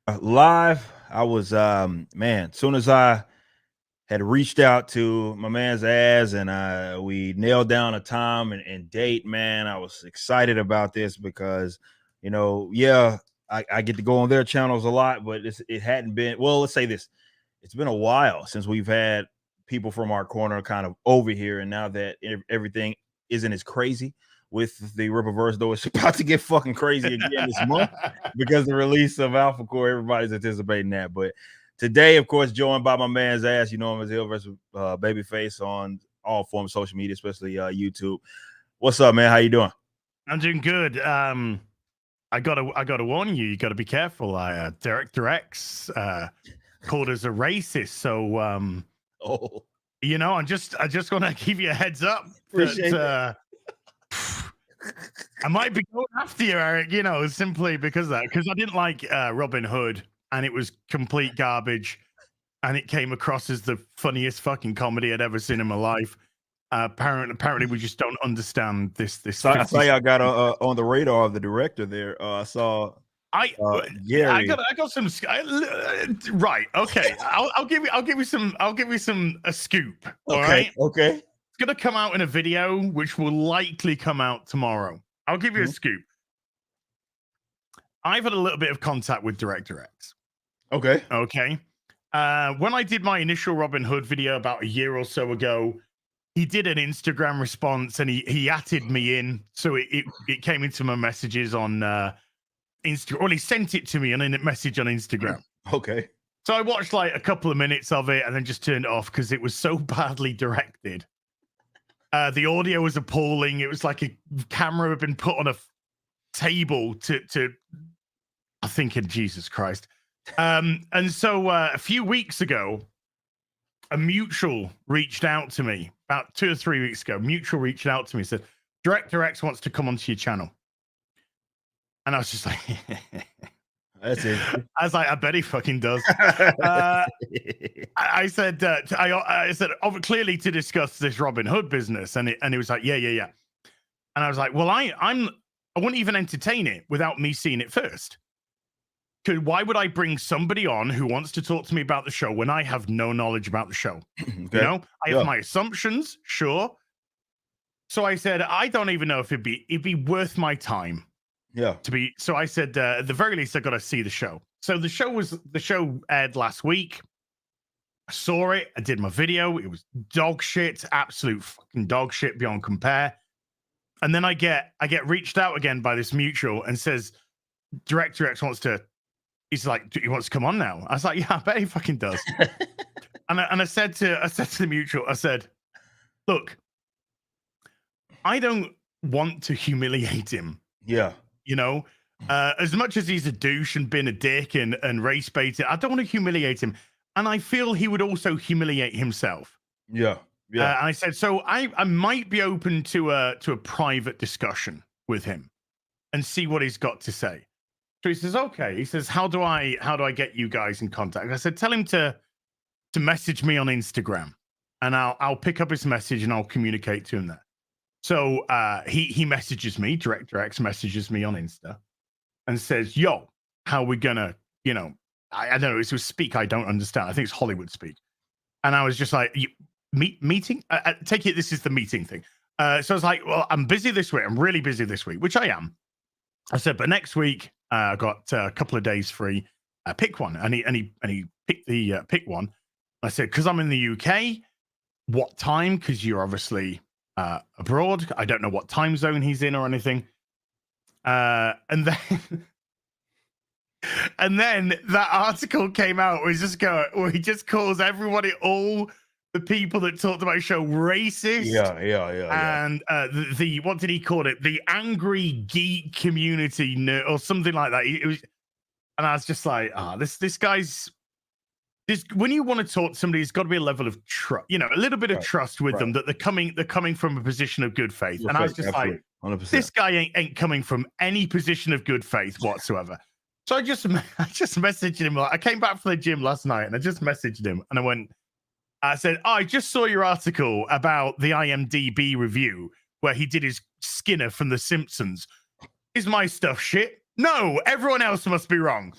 Live. I was man, as soon as I had reached out to my man's ass and we nailed down a time and date, man, I was excited about this because yeah, I get to go on their channels a lot, but it hadn't been, well, let's say this. It's been a while since we've had people from our corner kind of over here, and now that everything isn't as crazy with the Rippaverse, though it's about to get fucking crazy again this month because the release of Alpha Core, everybody's anticipating that. But today, of course, joined by my man's ass. You know him as HeelvsBabyface on all forms of social media, especially YouTube. What's up, man? How you doing? I'm doing good. I gotta warn you. You gotta be careful. Director X called us a racist. So Oh, I just want to give you a heads up appreciate that. I might be going after you, Eric. Simply because of that. Because I didn't like Robin Hood, and it was complete garbage, and it came across as the funniest fucking comedy I'd ever seen in my life. Apparently, we just don't understand this. So I saw y'all got on the radar of the director there. I saw Gary. I got some right. Okay, I'll give you some a scoop. All right. Okay. It's gonna come out in a video, which will likely come out tomorrow. I'll give you a scoop. I've had a little bit of contact with Director X. Okay. When I did my initial Robin Hood video about a year or so ago, he did an Instagram response and he atted me in. So it came into my messages on Instagram. Well, he sent it to me on a message on Instagram. Okay. So I watched like a couple of minutes of it and then just turned it off because it was so badly directed. The audio was appalling. It was like a camera had been put on a table to I think in Jesus Christ. And so a few weeks ago, a mutual reached out to me about 2 or 3 weeks ago. Mutual reached out to me and said, Director X wants to come onto your channel. And I was just like, that's it. I was like, I bet he fucking does. I said, clearly to discuss this Robin Hood business. And he was like, yeah. And I was like, well, I wouldn't even entertain it without me seeing it first. Why would I bring somebody on who wants to talk to me about the show when I have no knowledge about the show? Okay. I have my assumptions, sure. So I said, I don't even know if it'd be worth my time. Yeah. So I said, at the very least, I got to see the show. So the show aired last week. I saw it. I did my video. It was dog shit, absolute fucking dog shit beyond compare. And then I get reached out again by this mutual and says, Director X wants to. He's like, he wants to come on now. I was like, yeah, I bet he fucking does. and I said to the mutual, I said, look, I don't want to humiliate him. Yeah. As much as he's a douche and been a dick and race baited, I don't want to humiliate him. And I feel he would also humiliate himself. Yeah. And I said, so I might be open to a private discussion with him and see what he's got to say. So he says, okay. He says, how do I get you guys in contact? I said, tell him to message me on Instagram, and I'll pick up his message and I'll communicate to him there. So he messages me, Director X messages me on Insta and says, yo, how we gonna, I don't know, it was speak I don't understand. I think it's Hollywood speak. And I was just like, meeting? Take it this is the meeting thing. So I was like, well, I'm busy this week. I'm really busy this week, which I am. I said, but next week, I got a couple of days free. Pick one. And he picked the pick one. I said, because I'm in the UK, what time? Because you're obviously abroad. I don't know what time zone he's in or anything. And then that article came out where he just calls everybody, all the people that talked about the show, racist. Yeah. And the what did he call it? The angry geek community or something like that. It was, and I was just like, this guy's. When you want to talk to somebody, there's got to be a level of trust, a little bit of trust with them that they're coming from a position of good faith. And I was just like, 100%. This guy ain't coming from any position of good faith whatsoever. So I just messaged him. I came back from the gym last night and I just messaged him and I said, I just saw your article about the IMDb review where he did his Skinner from The Simpsons. Is my stuff shit? no, everyone else must be wrong,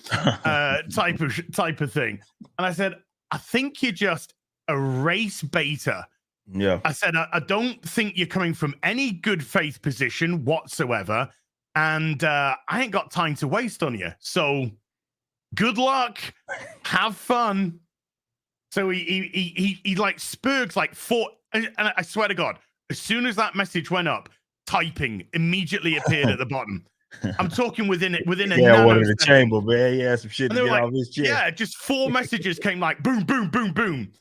type of thing. And I said, I think you're just a race beta. Yeah. I said, I don't think you're coming from any good faith position whatsoever. And I ain't got time to waste on you. So good luck. Have fun. So he like spurged like 4. And I swear to God, as soon as that message went up, typing immediately appeared at the bottom. I'm talking within a One in the nanosecond. chamber, man. He had some shit to get like, off his chest. Yeah, just 4 messages came like boom, boom, boom, boom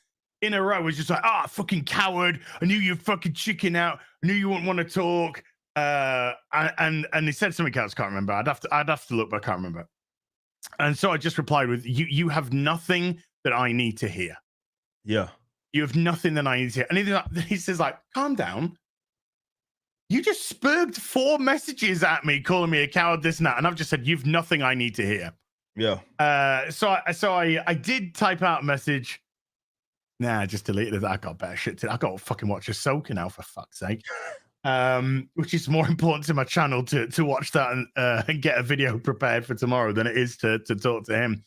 in a row. It was just like, fucking coward. I knew you fucking chicken out. I knew you wouldn't want to talk. And he said something else. Can't remember. I'd have to look, but I can't remember. And so I just replied with, you have nothing that I need to hear. Yeah. You have nothing that I need to hear. And he says like, calm down. You just spurred 4 messages at me, calling me a coward, this and that. And I've just said, you've nothing I need to hear. Yeah. So I did type out a message. Nah, I just deleted it. I got better shit to. I got to fucking watch Ahsoka now, for fuck's sake. Which is more important to my channel to watch that and get a video prepared for tomorrow than it is to talk to him.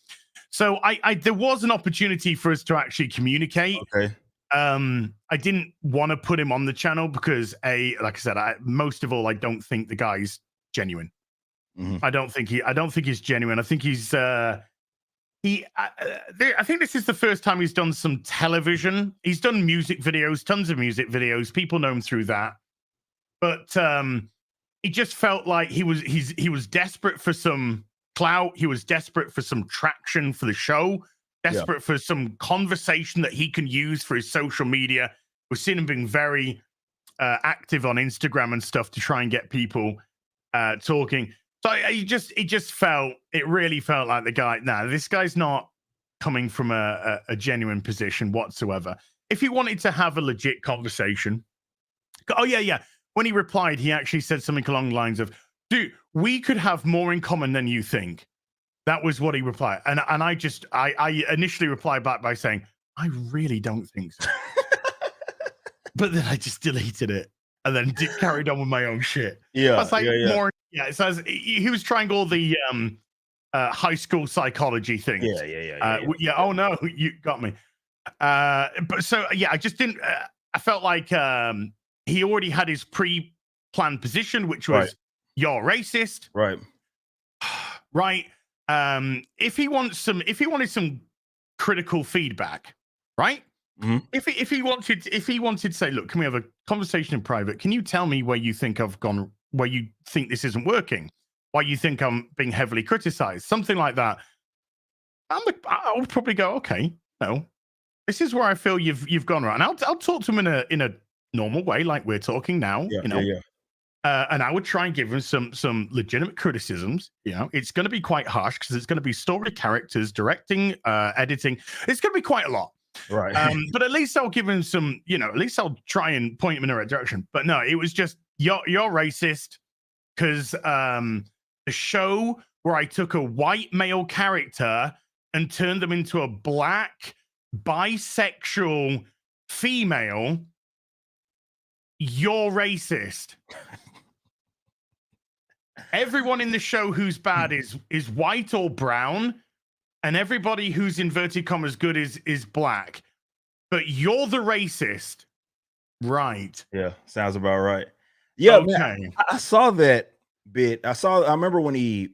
So I there was an opportunity for us to actually communicate. Okay. I didn't want to put him on the channel because like I said, most of all, I don't think the guy's genuine. Mm-hmm. I don't think he's genuine. I think he's I think this is the first time he's done some television. He's done music videos, tons of music videos. People know him through that. But he just felt like he was desperate for some clout. He was desperate for some traction for the show. Desperate for some conversation that he can use for his social media. We've seen him being very active on Instagram and stuff to try and get people talking. So it really felt like the guy. Nah, this guy's not coming from a genuine position whatsoever. If he wanted to have a legit conversation, yeah. When he replied, he actually said something along the lines of, "Dude, we could have more in common than you think." That was what he replied. And I initially replied back by saying, I really don't think so. But then I just deleted it and then carried on with my own shit. Yeah. I was like, so he was trying all the high school psychology things. Yeah. Oh no, you got me. But so, yeah, I just didn't, I felt like he already had his pre-planned position, which was, you're racist. Right. Right. If he wanted some critical feedback, right? Mm-hmm. If he wanted to say, look, can we have a conversation in private? Can you tell me where you think I've gone, where you think this isn't working, why you think I'm being heavily criticized, something like that? I would probably go, okay, no, this is where I feel you've gone right, and I'll talk to him in a normal way, like we're talking now, and I would try and give him some legitimate criticisms. It's going to be quite harsh because it's going to be story, characters, directing, editing. It's going to be quite a lot. Right. But at least I'll give him some, at least I'll try and point him in the right direction. But no, it was just, you're racist because the show where I took a white male character and turned them into a black bisexual female, you're racist. Everyone in the show who's bad is white or brown, and everybody who's inverted commas good is black. But you're the racist, right? Yeah, sounds about right. Yeah, okay. Man, I saw that bit. I remember when he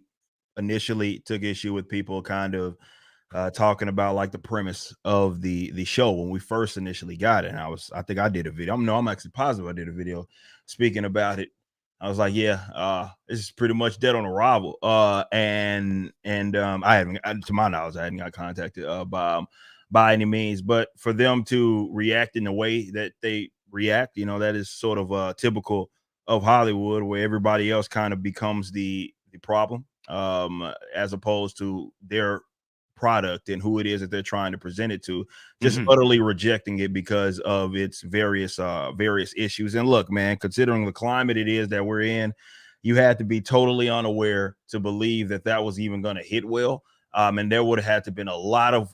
initially took issue with people kind of talking about like the premise of the show when we first initially got it. And I think I did a video. I'm actually positive I did a video speaking about it. I was like, this is pretty much dead on arrival. And I haven't, to my knowledge, I hadn't got contacted by any means. But for them to react in the way that they react, that is sort of typical of Hollywood, where everybody else kind of becomes the problem, as opposed to their product and who it is that they're trying to present it to, just utterly rejecting it because of its various issues. And look, man, considering the climate it is that we're in, you had to be totally unaware to believe that was even going to hit well. And there would have had to been a lot of,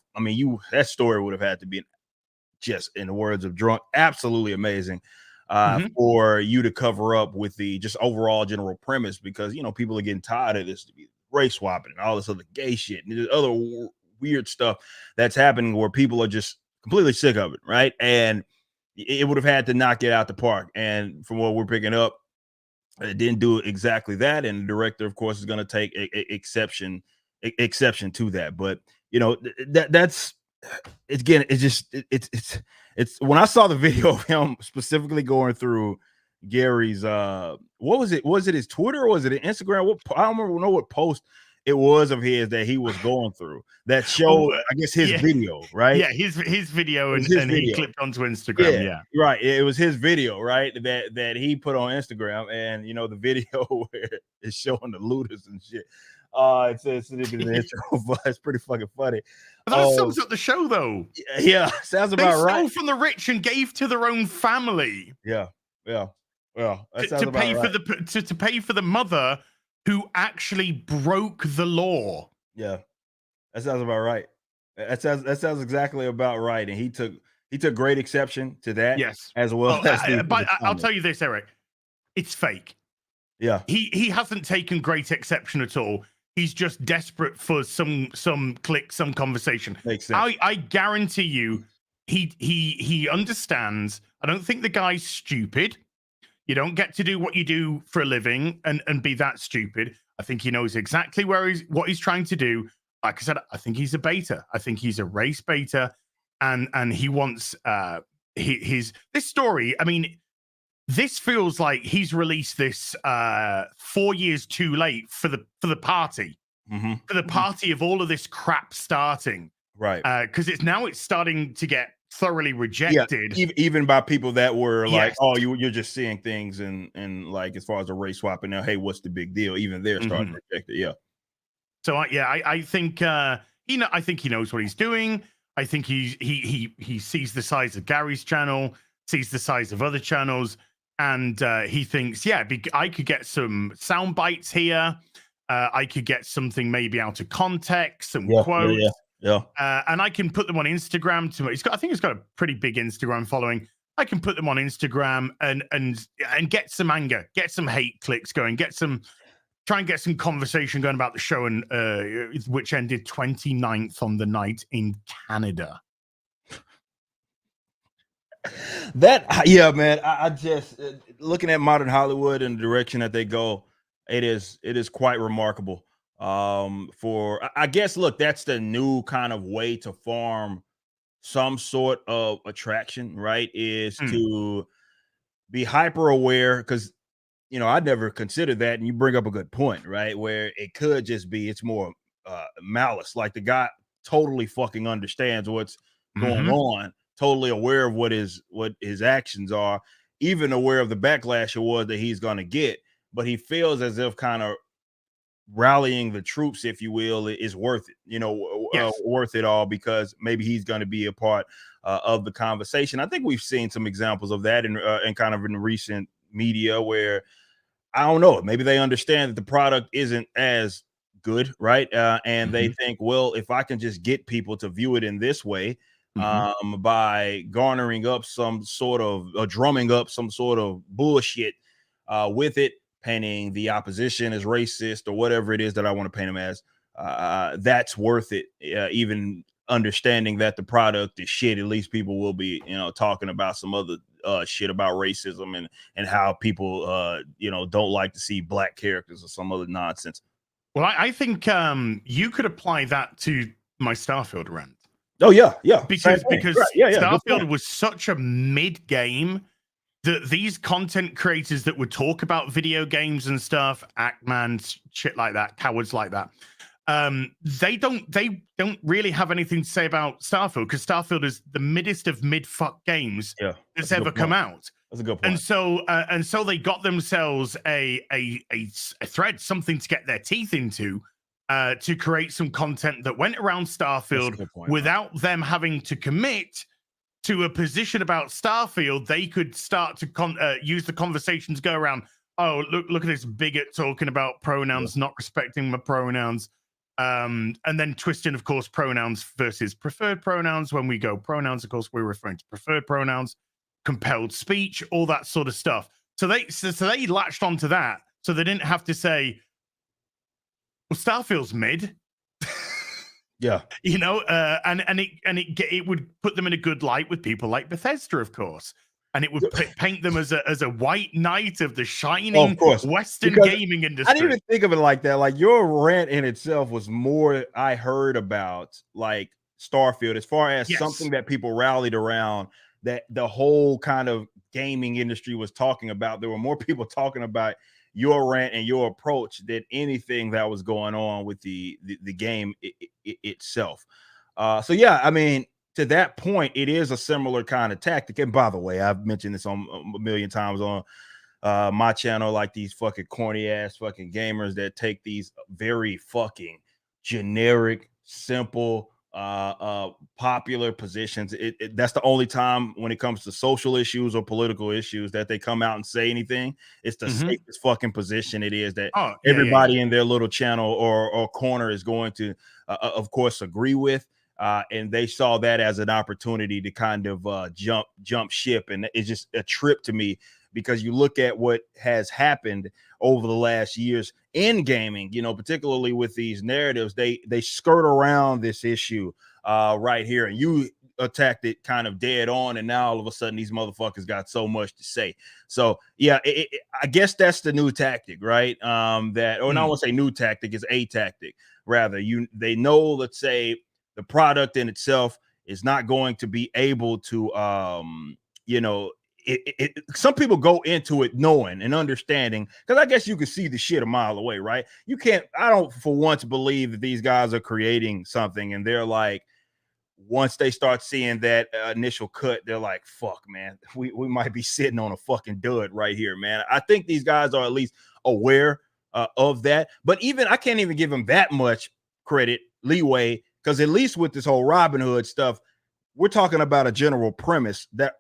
that story would have had to be, just in the words of Drunk, absolutely amazing for you to cover up with the just overall general premise, because people are getting tired of this to be race swapping and all this other gay shit and there's other weird stuff that's happening where people are just completely sick of it, right? And it would have had to knock it out the park. And from what we're picking up, it didn't do exactly that. And the director, of course, is going to take exception to that. But you know, that's again, it's just it's when I saw the video of him specifically going through Gary's what was it? Was it his Twitter or was it Instagram? What I don't know what post it was of his that he was going through that showed, I guess, his video, right? Yeah, his video and he clipped onto Instagram. Yeah, right. It was his video, right? That he put on Instagram, and you know the video where it's showing the looters and shit. It says it's pretty fucking funny. But that sums up the show, though. Yeah, sounds about they right. Stole from the rich and gave to their own family. Yeah. Well, to pay to pay for the mother who actually broke the law. Yeah, that sounds about right. That sounds exactly about right. And he took great exception to that. Yes, as well. But I'll tell you this, Eric, it's fake. Yeah, he hasn't taken great exception at all. He's just desperate for some click, some conversation. Makes sense. I guarantee you, he understands. I don't think the guy's stupid. You don't get to do what you do for a living and be that stupid. I think he knows exactly what he's trying to do. Like I said, I think he's a beta. I think he's a race beta, and he wants this story. I mean, this feels like he's released this 4 years too late for the party, for the party of all of this crap starting, right? Because it's starting to get thoroughly rejected, even by people that were like, "Oh, you're just seeing things," and like as far as a race swapping now, hey, what's the big deal? Even they're starting to reject it. Yeah. So I think I think he knows what he's doing. I think he sees the size of Gary's channel, sees the size of other channels, and he thinks, I could get some sound bites here. I could get something maybe out of context, some quotes. Yeah. And I can put them on Instagram I think he's got a pretty big Instagram following. I can put them on Instagram and get some anger, get some hate clicks going, try and get some conversation going about the show, and which ended 29th on the night in Canada. Man, I just looking at modern Hollywood and the direction that they go, it is quite remarkable. For I guess, look, that's the new kind of way to farm some sort of attraction, right? Is to be hyper aware, because you know I'd never considered that, and you bring up a good point, right? Where it could just be it's more malice, like the guy totally fucking understands what's going on, totally aware of what his actions are, even aware of the backlash award that he's going to get, but he feels as if kind of rallying the troops, if you will, is worth it, worth it all, because maybe he's going to be a part of the conversation. I think we've seen some examples of that in kind of in recent media where, I don't know, maybe they understand that the product isn't as good, right? And they think, well, if I can just get people to view it in this way, by garnering up some sort of drumming up some sort of bullshit with it, painting the opposition as racist or whatever it is that I want to paint them as, that's worth it. Even understanding that the product is shit, at least people will be, talking about some other shit about racism and how people, don't like to see black characters or some other nonsense. Well, I think you could apply that to my Starfield rant. Oh yeah, because right. Starfield was such a mid game that these content creators that would talk about video games and stuff, Ackman, shit like that, cowards like that, they don't really have anything to say about Starfield, because Starfield is the middest of mid-fuck games that's ever come out. That's a good point. And so they got themselves a thread, something to get their teeth into, to create some content that went around Starfield without them having to commit to a position about Starfield. They could start to use the conversation to go around, oh, look at this bigot talking about pronouns, not respecting my pronouns, and then twisting, of course, pronouns versus preferred pronouns. When we go pronouns, of course, we're referring to preferred pronouns, compelled speech, all that sort of stuff. So they latched onto that, so they didn't have to say, Well, Starfield's mid. Yeah. You know, and it would put them in a good light with people like Bethesda, of course, and it would paint them as a white knight of the shining of course. Western Because gaming I industry. didn't even think of it like that. Like your rant in itself was more I heard about like Starfield as far as something that people rallied around that the whole kind of gaming industry was talking about. There were more people talking about your rant and your approach than anything that was going on with the game itself. So yeah, I mean, to that point, it is a similar kind of tactic. And by the way, I've mentioned this on a million times on my channel, like these fucking corny ass fucking gamers that take these very fucking generic, simple, popular positions. That's the only time when it comes to social issues or political issues that they come out and say anything. It's the safest fucking position it is that everybody in their little channel or corner is going to, of course, agree with. And they saw that as an opportunity to kind of jump ship, and it's just a trip to me because you look at what has happened over the last years in gaming, you know, particularly with these narratives, they skirt around this issue right here, and you attacked it kind of dead on, and now all of a sudden these motherfuckers got so much to say. So yeah, I guess that's the new tactic, right? That, or not, I won't say new tactic, is a tactic rather. They know, let's say, the product in itself is not going to be able to you know, some people go into it knowing and understanding, because I guess you can see the shit a mile away, right? You can't, I don't for once believe that these guys are creating something and they're like, once they start seeing that initial cut, they're like, fuck, man, we might be sitting on a fucking dud right here, man. I think these guys are at least aware of that. But even I can't even give them that much credit, leeway, because at least with this whole Robin Hood stuff, we're talking about a general premise that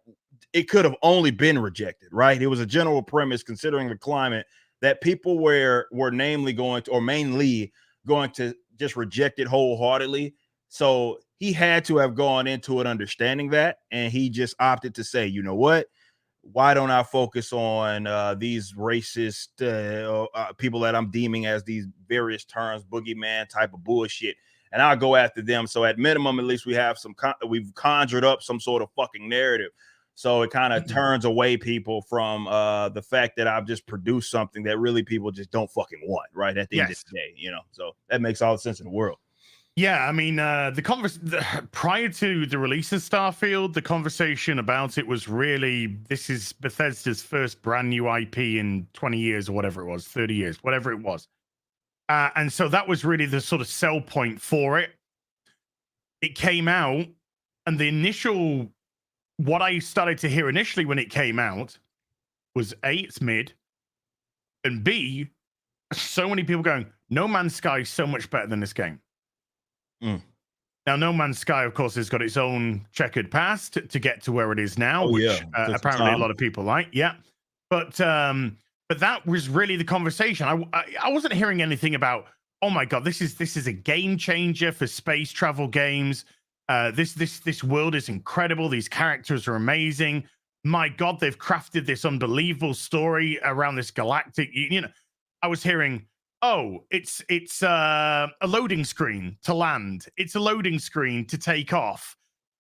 it could have only been rejected, right? It was a general premise considering the climate that people were namely going to, or mainly going to just reject it wholeheartedly. So he had to have gone into it understanding that, and he just opted to say, you know what? Why don't I focus on these racist people that I'm deeming as these various terms, boogeyman type of bullshit, and I'll go after them. So at minimum, at least we have we've conjured up some sort of fucking narrative. So it kind of turns away people from the fact that I've just produced something that really people just don't fucking want, right? At the end of the day, you know, so that makes all the sense in the world. Yeah, I mean, prior to the release of Starfield, the conversation about it was really, this is Bethesda's first brand new IP in 20 years or whatever it was, 30 years, whatever it was. And so that was really the sort of sell point for it. It came out, and the initial, what I started to hear initially when it came out was A, it's mid, and B, so many people going, No Man's Sky is so much better than this game. Now, No Man's Sky, of course, has got its own checkered past to get to where it is now, which apparently a lot of people like. Yeah, but that was really the conversation. I wasn't hearing anything about, oh my god, this is a game changer for space travel games. This world is incredible. These characters are amazing. My god, they've crafted this unbelievable story around this galactic. You know, I was hearing, oh, it's a loading screen to land. It's a loading screen to take off.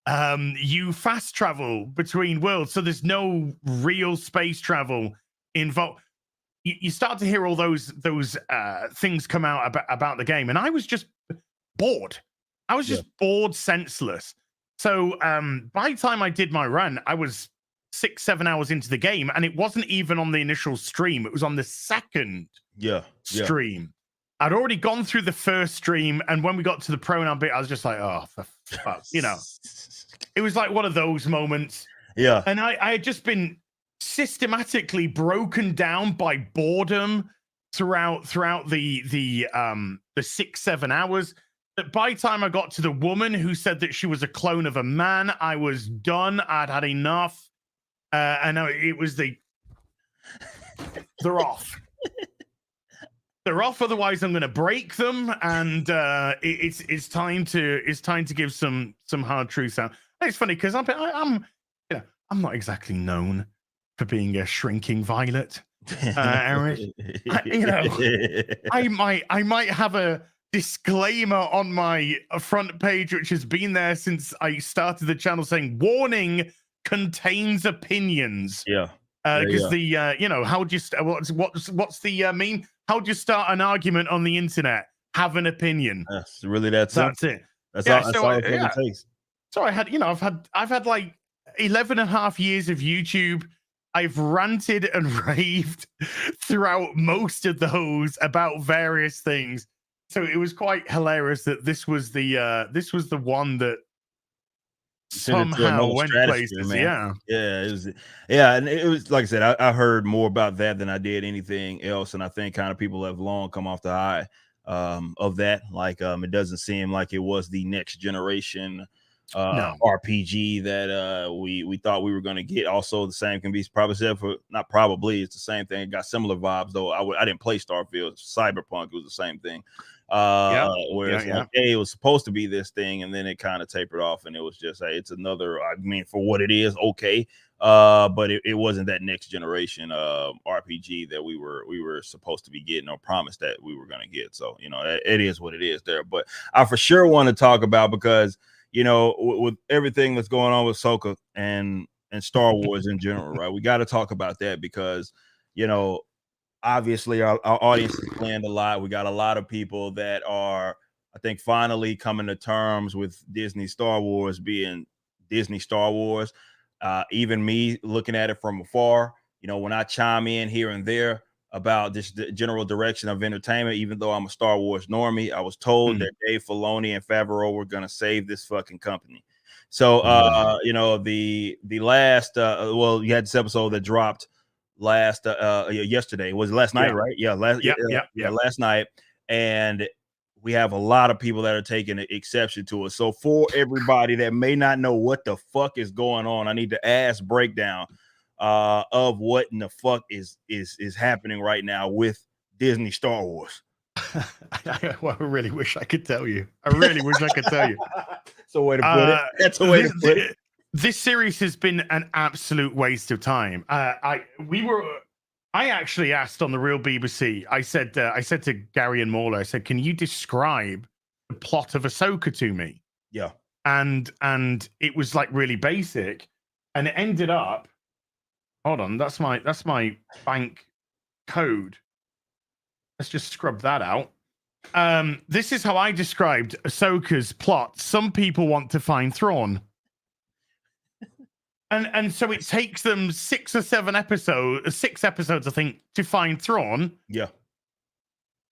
You fast travel between worlds, so there's no real space travel involved. You start to hear all those things come out about the game, and I was just bored. I was just bored, senseless. So by the time I did my run, I was 6-7 hours into the game, and it wasn't even on the initial stream. It was on the second stream. I'd already gone through the first stream, and when we got to the pronoun bit, I was just like, oh, for fuck, you know. It was like one of those moments. Yeah. And I had just been systematically broken down by boredom throughout the 6-7 hours. That by the time I got to the woman who said that she was a clone of a man, I was done. I'd had enough. And it was they're off. They're off. Otherwise, I'm going to break them. And it's time to give some hard truths out. And it's funny because I'm not exactly known for being a shrinking violet. Aaron, you know, I might have a disclaimer on my front page, which has been there since I started the channel, saying "Warning contains opinions." Yeah. Because how do you what's the meme? How do you start an argument on the internet? Have an opinion. That's really that simple. That's it. That's Yeah. all. That's all it fucking takes. So I had, I've had like 11 and a half years of YouTube. I've ranted and raved throughout most of those about various things. So it was quite hilarious that this was the one that somehow went places. Man. It was. Yeah, and it was like I said. I heard more about that than I did anything else, and I think kind of people have long come off the high of that. Like, it doesn't seem like it was the next generation RPG that we thought we were going to get. Also, the same can be probably said for not probably. It's the same thing. It got similar vibes though. I didn't play Starfield. Cyberpunk, it was the same thing. It was supposed to be this thing, and then it kind of tapered off, and it was just it's another. I mean, for what it is, okay. But it wasn't that next generation RPG that we were supposed to be getting or promised that we were going to get. So it is what it is there. But I for sure want to talk about, because with everything that's going on with Ahsoka and Star Wars in general, right? We got to talk about that because, obviously our audience is planned a lot. We got a lot of people that are, I think, finally coming to terms with Disney Star Wars being Disney Star Wars. Even me looking at it from afar, when I chime in here and there about this general direction of entertainment, even though I'm a Star Wars normie, I was told that Dave Filoni and Favreau were going to save this fucking company. So, the last, you had this episode that dropped yesterday. Was it last night, right? Yeah. Last night. And we have a lot of people that are taking exception to it. So for everybody that may not know what the fuck is going on, I need to ask breakdown of what in the fuck is happening right now with Disney Star Wars. I really wish I could tell you. I really wish I could tell you. So way to put it. That's a way to put it. This series has been an absolute waste of time. I actually asked on the Real BBC. I said to Gary and Mauler, I said, "Can you describe the plot of Ahsoka to me?" Yeah. And it was like really basic, and it ended up. Hold on, that's my bank code. Let's just scrub that out. This is how I described Ahsoka's plot. Some people want to find Thrawn. And so it takes them 6 episodes, I think, to find Thrawn. Yeah.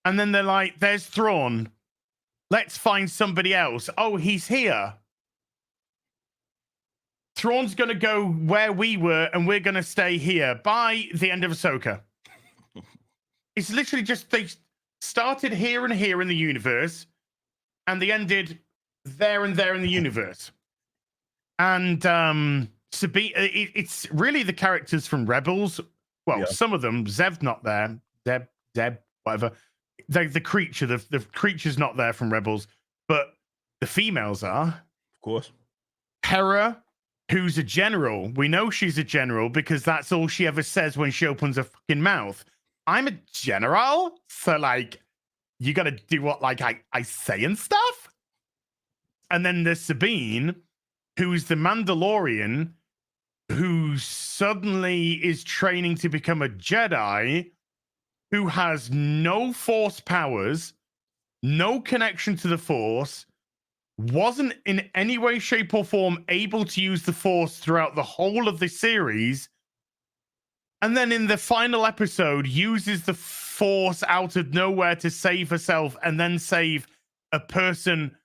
And then they're like, "There's Thrawn. Let's find somebody else. Oh, he's here. Thrawn's going to go where we were, and we're going to stay here." By the end of Ahsoka. It's literally just they started here and here in the universe, and they ended there and there in the universe. And Sabine, it's really the characters from Rebels. Well, some of them. Zev's not there. Zeb, whatever. The creature, the creature's not there from Rebels, but the females are. Of course. Hera, who's a general. We know she's a general because that's all she ever says when she opens her fucking mouth. "I'm a general, so like you gotta do what like I say and stuff." And then there's Sabine, who's the Mandalorian, who suddenly is training to become a Jedi, who has no Force powers, no connection to the Force, wasn't in any way, shape, or form able to use the Force throughout the whole of the series. And then in the final episode, uses the Force out of nowhere to save herself and then save a person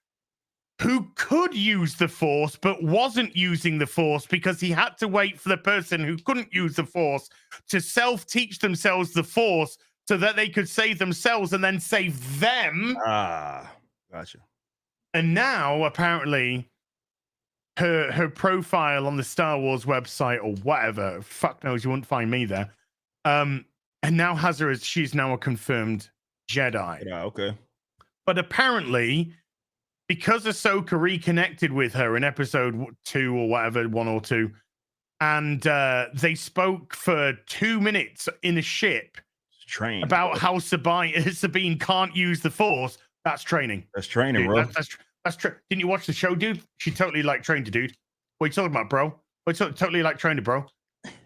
who could use the Force but wasn't using the Force because he had to wait for the person who couldn't use the Force to self-teach themselves the Force so that they could save themselves and then save them. Gotcha. And now, apparently, her profile on the Star Wars website or whatever, fuck knows, you wouldn't find me there. And now has her as she's now a confirmed Jedi. Yeah, okay. But apparently, because Ahsoka reconnected with her in episode 2 or whatever, 1 or 2, and they spoke for 2 minutes in a ship Train about how Sabine can't use the Force. That's training. That's training, Dude, bro. Didn't you watch the show, dude? She totally like trained a dude. What are you talking about, bro? Totally like trained a bro.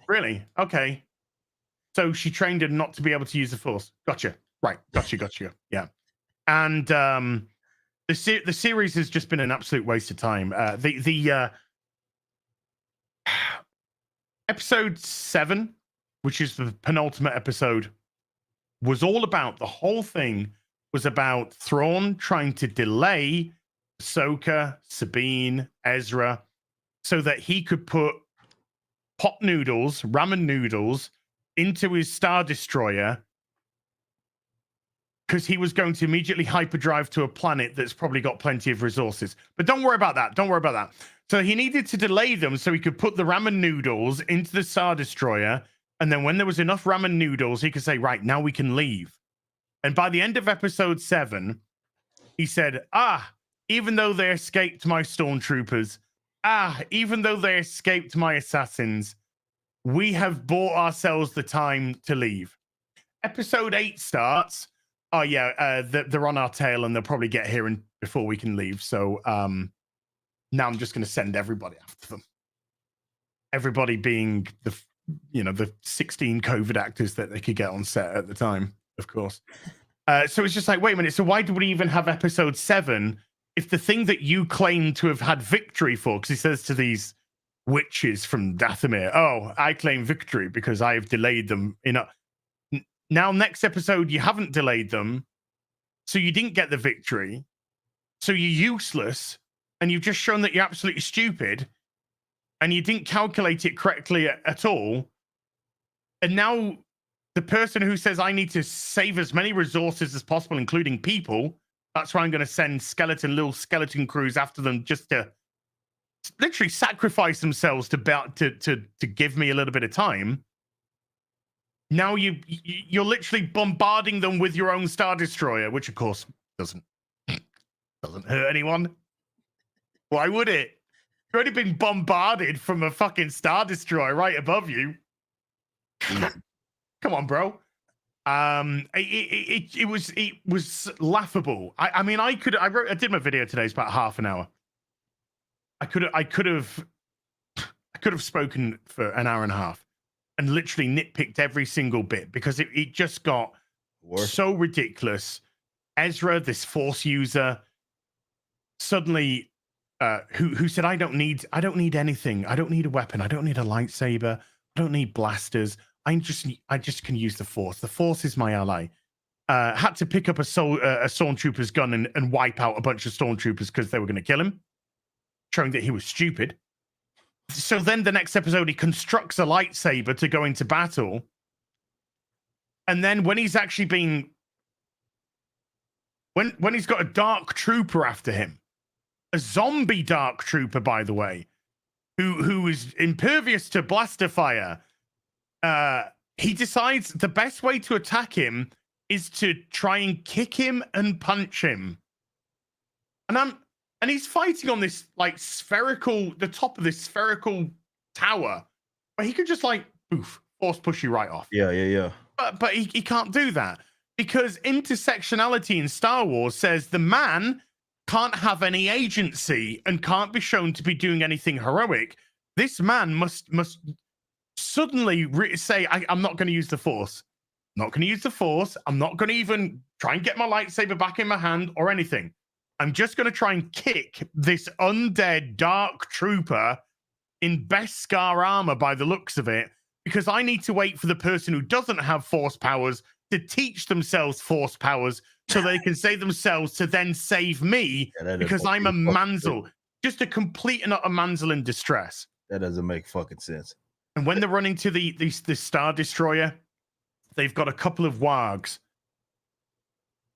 Really? Okay. So she trained her not to be able to use the Force. Gotcha. Right. Gotcha. Yeah. And the series has just been an absolute waste of time. The episode 7, which is the penultimate episode, was all about, the whole thing was about Thrawn trying to delay Ahsoka, Sabine, Ezra, so that he could put pot noodles, ramen noodles, into his Star Destroyer, because he was going to immediately hyperdrive to a planet that's probably got plenty of resources. But don't worry about that. So he needed to delay them so he could put the ramen noodles into the Star Destroyer, and then when there was enough ramen noodles, he could say, right, now we can leave. And by the end of episode 7, he said, even though they escaped my stormtroopers, even though they escaped my assassins, we have bought ourselves the time to leave. Episode 8 starts. Oh, yeah, they're on our tail and they'll probably get here before we can leave. So now I'm just going to send everybody after them. Everybody being the 16 COVID actors that they could get on set at the time, of course. So it's just like, wait a minute. So why do we even have episode 7 if the thing that you claim to have had victory for, because he says to these witches from Dathomir, oh, I claim victory because I have delayed them. Now, next episode, you haven't delayed them, so you didn't get the victory. So you're useless, and you've just shown that you're absolutely stupid, and you didn't calculate it correctly at all. And now the person who says, I need to save as many resources as possible, including people, that's why I'm going to send little skeleton crews after them just to literally sacrifice themselves to give me a little bit of time. Now you're literally bombarding them with your own Star Destroyer, which of course doesn't hurt anyone. Why would it? You're already being bombarded from a fucking Star Destroyer right above you. Come on, bro. It was laughable. I mean, I did my video today. It's about half an hour. I could have spoken for an hour and a half and literally nitpicked every single bit because it just got so ridiculous. Ezra, this Force user, suddenly who said, I don't need anything. I don't need a weapon. I don't need a lightsaber. I don't need blasters. I just can use the Force. The Force is my ally. Had to pick up a stormtrooper's gun and wipe out a bunch of stormtroopers because they were going to kill him, showing that he was stupid. So then the next episode, he constructs a lightsaber to go into battle. And then when he's actually being... When he's got a dark trooper after him, a zombie dark trooper, by the way, who is impervious to blaster fire, he decides the best way to attack him is to try and kick him and punch him. And he's fighting on this the top of this spherical tower, where he could just force push you right off. Yeah. But he can't do that because intersectionality in Star Wars says the man can't have any agency and can't be shown to be doing anything heroic. This man must suddenly say, I'm not going to use the Force. Not going to use the Force. I'm not going to even try and get my lightsaber back in my hand or anything. I'm just going to try and kick this undead dark trooper in Beskar armor by the looks of it, because I need to wait for the person who doesn't have Force powers to teach themselves Force powers so they can save themselves to then save me because I'm a manzel. Just a complete and utter manzel in distress. That doesn't make fucking sense. And when they're running to the Star Destroyer, they've got a couple of wargs.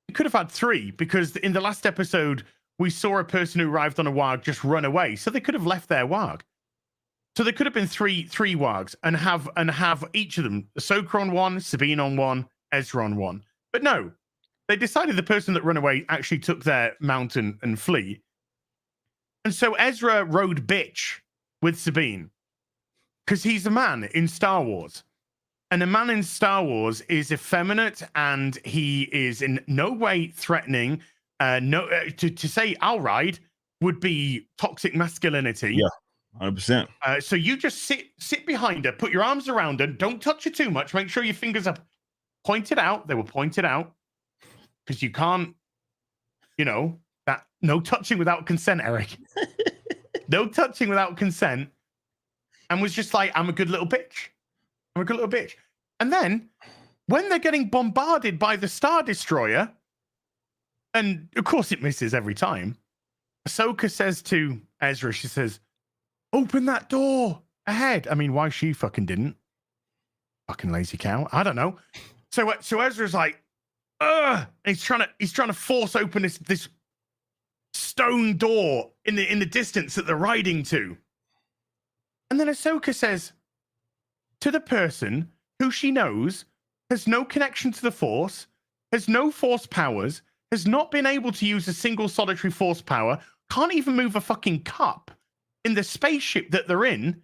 We could have had 3 because in the last episode, we saw a person who arrived on a warg just run away. So they could have left their warg. So there could have been three wargs and have each of them, Ahsoka on one, Sabine on one, Ezra on one. But no, they decided the person that ran away actually took their mount and flee. And so Ezra rode bitch with Sabine. because he's a man in Star Wars. And a man in Star Wars is effeminate, and he is in no way threatening. To say "I'll ride" would be toxic masculinity. Yeah, 100%. So you just sit behind her, put your arms around her, don't touch her too much. Make sure your fingers are pointed out. They were pointed out because you can't, that no touching without consent, Eric. No touching without consent, and was just like, "I'm a good little bitch. I'm a good little bitch." And then when they're getting bombarded by the Star Destroyer, and of course it misses every time, Ahsoka says to Ezra, she says, "Open that door ahead." I mean, why she fucking didn't? Fucking lazy cow. I don't know. So Ezra's like, ugh, and he's trying to force open this stone door in the distance that they're riding to. And then Ahsoka says to the person who she knows has no connection to the Force, has no Force powers, has not been able to use a single solitary Force power, can't even move a fucking cup in the spaceship that they're in,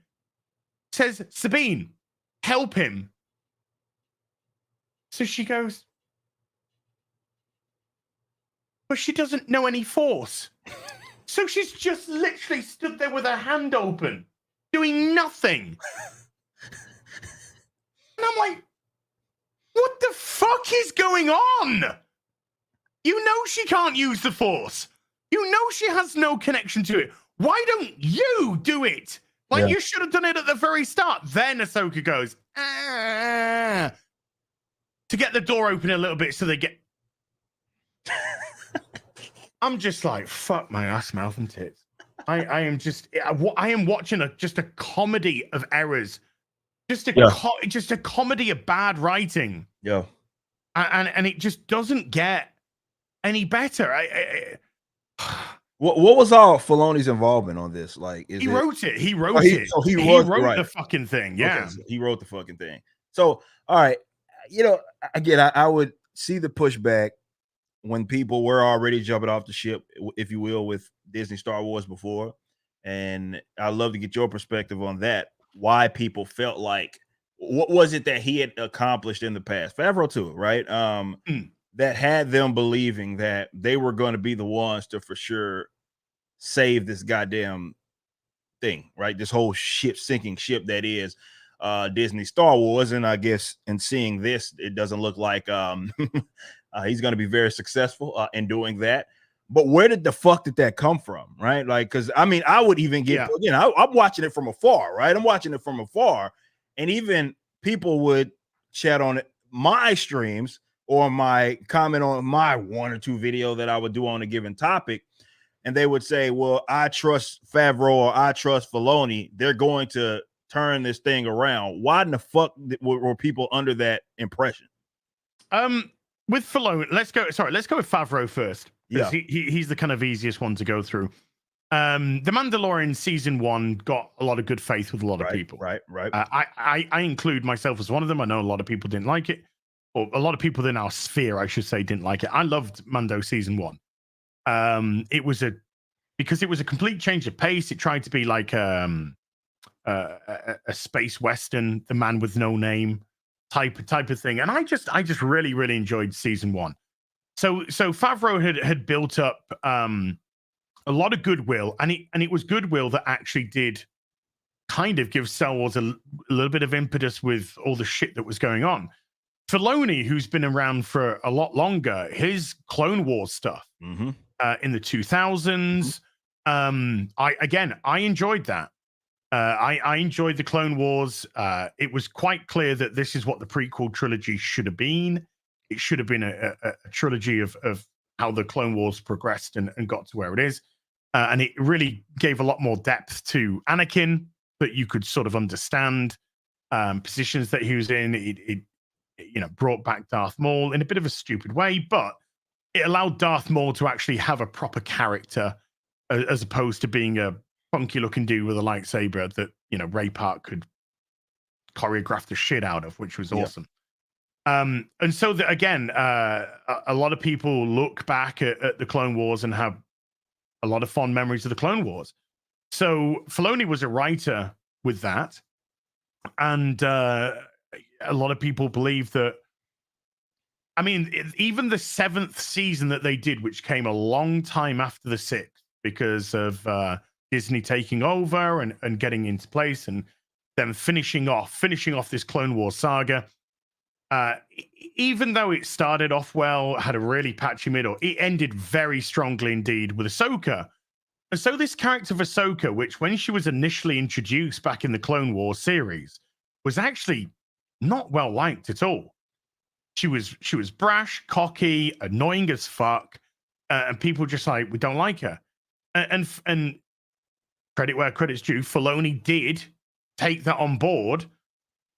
says, "Sabine, help him." So she goes, but she doesn't know any Force. So she's just literally stood there with her hand open, doing nothing. And I'm like, what the fuck is going on? You know she can't use the Force. You know she has no connection to it. Why don't you do it? Like, you should have done it at the very start. Then Ahsoka goes, to get the door open a little bit so they get... I'm just like, fuck my ass, mouth and tits. I am watching just a comedy of errors. Just a comedy of bad writing. Yeah. And it just doesn't get any better. What was all Filoni's involvement on this? Like, he wrote it. He wrote the fucking thing. Yeah. Okay, so he wrote the fucking thing. So, all right. Again, I would see the pushback when people were already jumping off the ship, if you will, with Disney Star Wars before. And I'd love to get your perspective on that. Why people felt like, what was it that he had accomplished in the past? Favreau too, right? That had them believing that they were going to be the ones to for sure save this goddamn thing, right? This whole sinking ship that is Disney Star Wars. And I guess in seeing this, it doesn't look like he's going to be very successful in doing that. But where did the fuck did that come from, right? Like, because I mean, I would even get, I'm watching it from afar, right? I'm watching it from afar, and even people would chat on it, my streams or my comment on my one or two video that I would do on a given topic, and they would say, "Well, I trust Favreau or I trust Filoni. They're going to turn this thing around." Why in the fuck were people under that impression? With Filoni, let's go with Favreau first. Yeah, he's the kind of easiest one to go through. The Mandalorian season 1 got a lot of good faith with a lot of people. Right. I include myself as one of them. I know a lot of people didn't like it, or a lot of people in our sphere, I should say, didn't like it. I loved Mando season 1. Because it was a complete change of pace. It tried to be like a space western, The Man with No Name type of thing, and I just really enjoyed season 1. So Favreau had built up a lot of goodwill, and it was goodwill that actually did kind of give Star Wars a little bit of impetus with all the shit that was going on. Filoni, who's been around for a lot longer, his Clone Wars stuff in the 2000s, I enjoyed that. I enjoyed the Clone Wars. It was quite clear that this is what the prequel trilogy should have been. It should have been a trilogy of how the Clone Wars progressed and got to where it is. And it really gave a lot more depth to Anakin, that you could sort of understand positions that he was in. It brought back Darth Maul in a bit of a stupid way, but it allowed Darth Maul to actually have a proper character, as opposed to being a funky looking dude with a lightsaber that Ray Park could choreograph the shit out of, which was awesome. And so that, again, a lot of people look back at the Clone Wars and have a lot of fond memories of the Clone Wars. So Filoni was a writer with that. And a lot of people believe that. I mean, even the 7th season that they did, which came a long time after the 6th, because of Disney taking over and getting into place, and them finishing off this Clone Wars saga. Even though it started off well, had a really patchy middle, it ended very strongly indeed with Ahsoka. And so this character of Ahsoka, which when she was initially introduced back in the Clone Wars series, was actually not well liked at all. She was brash, cocky, annoying as fuck, and people just like, we don't like her. And credit where credit's due, Filoni did take that on board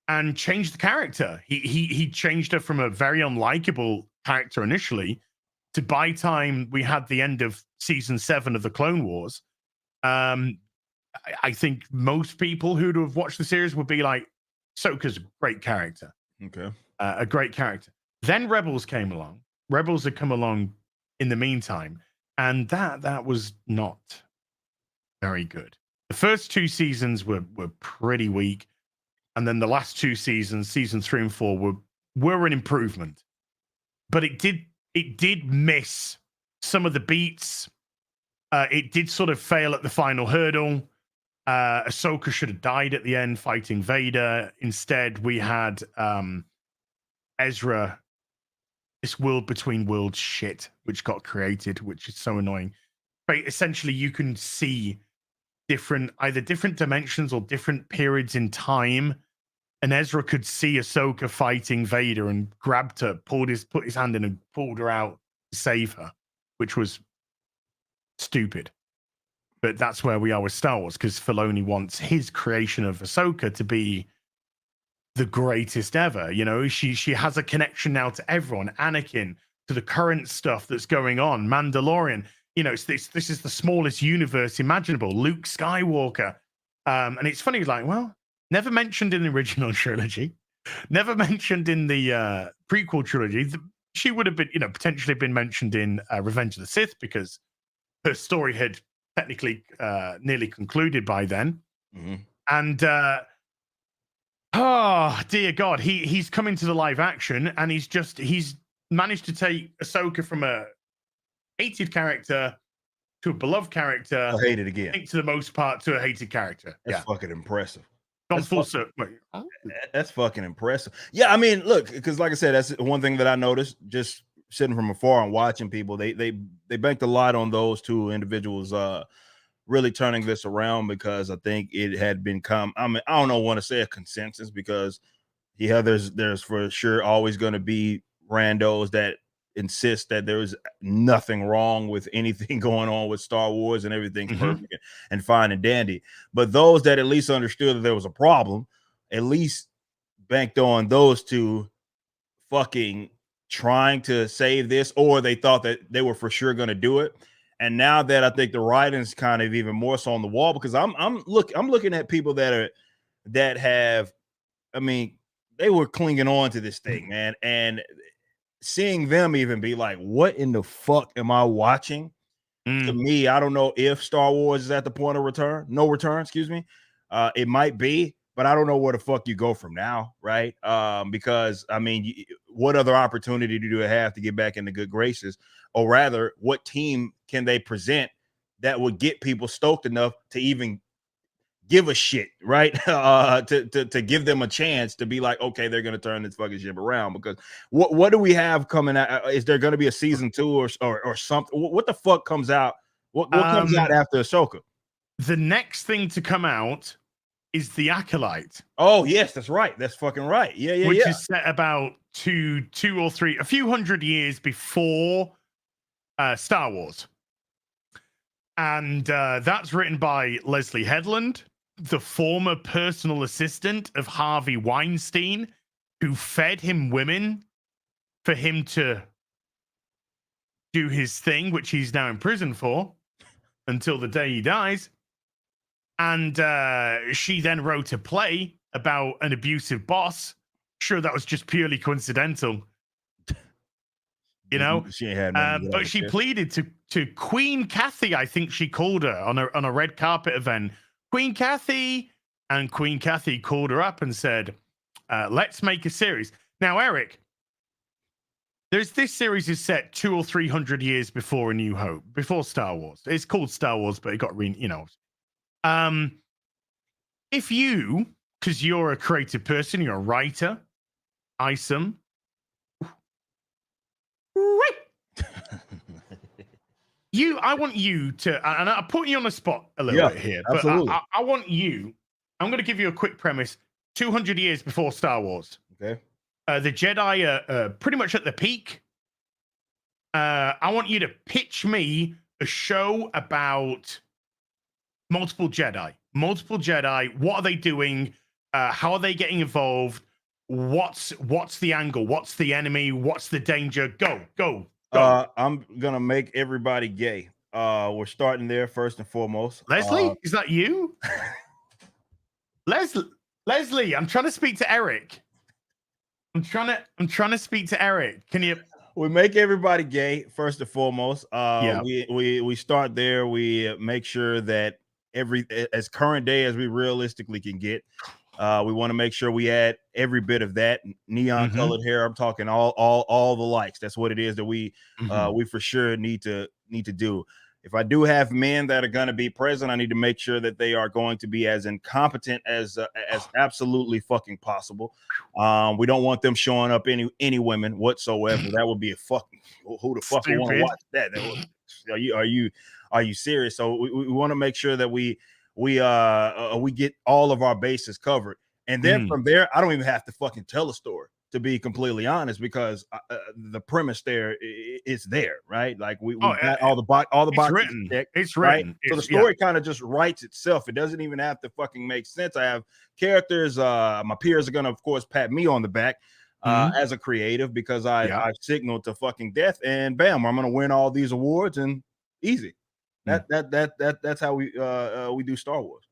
and change the character. He changed her from a very unlikable character initially to, by time we had the end of season 7 of the Clone Wars, I think most people who'd have watched the series would be like, Ahsoka's a great character. Okay. A great character. Then Rebels came along. Rebels had come along in the meantime, and that was not very good. The first 2 seasons were pretty weak. And then the last 2 seasons, season 3 and 4, were an improvement. But it did miss some of the beats. It did sort of fail at the final hurdle. Ahsoka should have died at the end fighting Vader. Instead, we had Ezra, this world between worlds shit, which got created, which is so annoying. But essentially, you can see either different dimensions or different periods in time. And Ezra could see Ahsoka fighting Vader and grabbed her, put his hand in and pulled her out to save her, which was stupid. But that's where we are with Star Wars, because Filoni wants his creation of Ahsoka to be the greatest ever. You know, she has a connection now to everyone, Anakin, to the current stuff that's going on, Mandalorian. You know, this is the smallest universe imaginable. Luke Skywalker. And it's funny, like, well, never mentioned in the original trilogy, never mentioned in the prequel trilogy. She would have been, you know, potentially been mentioned in Revenge of the Sith, because her story had technically nearly concluded by then. Mm-hmm. And oh dear God, he's come into the live action, and he's managed to take Ahsoka from a hated character to a beloved character. I hate it again. I think, to the most part, to a hated character. That's fucking impressive. Gone full circle. That's fucking impressive. Yeah, I mean, look, because like I said, that's one thing that I noticed just sitting from afar and watching people. They banked a lot on those 2 individuals really turning this around, because I think it had become, I mean, I don't want to say a consensus, because there's for sure always going to be randos that insist that there is nothing wrong with anything going on with Star Wars and everything's perfect and fine and dandy. But those that at least understood that there was a problem, at least banked on those 2 fucking trying to save this, or they thought that they were for sure going to do it. And now that I think the writing's kind of even more so on the wall, because I'm looking at people that have, I mean, they were clinging on to this thing, man, and seeing them even be like, what in the fuck am I watching? To me, I don't know if Star Wars is at the point of no return, excuse me. It might be, but I don't know where the fuck you go from now, right? Because I mean, what other opportunity do you have to get back into good graces? Or rather, what team can they present that would get people stoked enough to even give a shit, right? To give them a chance to be like, okay, they're gonna turn this fucking ship around. Because what do we have coming out? Is there gonna be a season 2 or something? What the fuck comes out? What comes out after Ahsoka? The next thing to come out is The Acolyte. Oh yes, that's right. That's fucking right. Yeah. Which is set about two or three, a few hundred years before Star Wars. And that's written by Leslie Headland, the former personal assistant of Harvey Weinstein, who fed him women for him to do his thing, which he's now in prison for until the day he dies. And she then wrote a play about an abusive boss. Sure, that was just purely coincidental. You know, but she pleaded to Queen Kathy, I think she called her on a red carpet event. Queen Kathy, And Queen Kathy called her up and said, let's make a series. Now, Eric, this series is set 200 or 300 years before A New Hope, before Star Wars. It's called Star Wars, but it got if you, because you're a creative person, you're a writer, Isom. I want you to, and I'm putting you on the spot a little bit here, but I want you, I'm going to give you a quick premise. 200 years before Star Wars. Okay. The Jedi are pretty much at the peak. I want you to pitch me a show about multiple Jedi. What are they doing? How are they getting involved? What's the angle? What's the enemy? What's the danger? Go. I'm gonna make everybody gay. We're starting there first and foremost. Leslie, is that you? Leslie, I'm trying to speak to Eric. I'm trying to speak to Eric. Can you? We make everybody gay first and foremost. Yeah. We start there. We make sure that as current day as we realistically can get. We want to make sure we add every bit of that neon colored hair. I'm talking all the likes. That's what it is that we for sure need to do. If I do have men that are going to be present, I need to make sure that they are going to be as incompetent as absolutely fucking possible. We don't want them showing up any women whatsoever. That would be a fucking, who the fuck would want to watch that? Are you serious? So we want to make sure that we get all of our bases covered, and then from there, I don't even have to fucking tell a story, to be completely honest, because the premise there is there, right? Like we got all the boxes written. checked, it's right? written. So the story kind of just writes itself. It doesn't even have to fucking make sense. I have characters. My peers are gonna, of course, pat me on the back as a creative, because I signaled to fucking death, and bam, I'm gonna win all these awards, and easy. That's how we do Star Wars.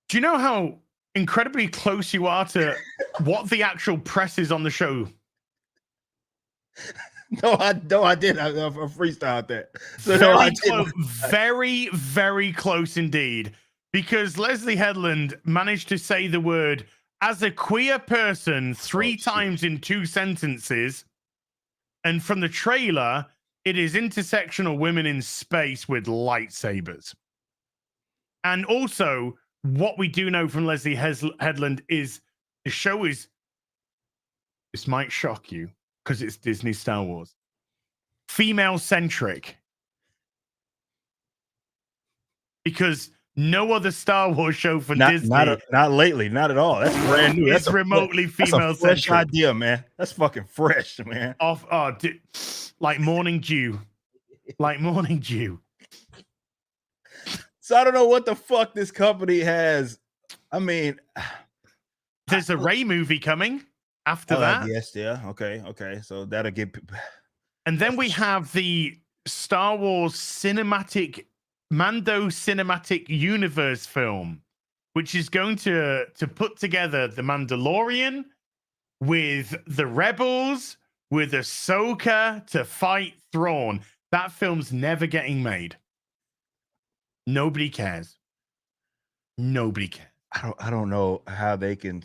Do you know how incredibly close you are to what the actual press is on the show? No, I did. I freestyled that. So very, very close indeed. Because Leslie Headland managed to say the word "as a queer person" 3 times in 2 sentences, and from the trailer, it is intersectional women in space with lightsabers. And also, what we do know from Leslie Headland is the show is, this might shock you because it's Disney Star Wars, female-centric. Because no other Star Wars show for Disney. Not lately, not at all. That's brand new. It's remotely female-centric. Fresh idea, man. That's fucking fresh, man. Like Morning Dew. Like Morning Dew. So I don't know what the fuck this company has. I mean, there's a Rey movie coming after that. Yes, yeah. Okay. So that'll get. And then we have the Star Wars Mando Cinematic Universe film, which is going to put together the Mandalorian with the Rebels, with Ahsoka to fight Thrawn. That film's never getting made. Nobody cares. Nobody cares. I don't know how they can.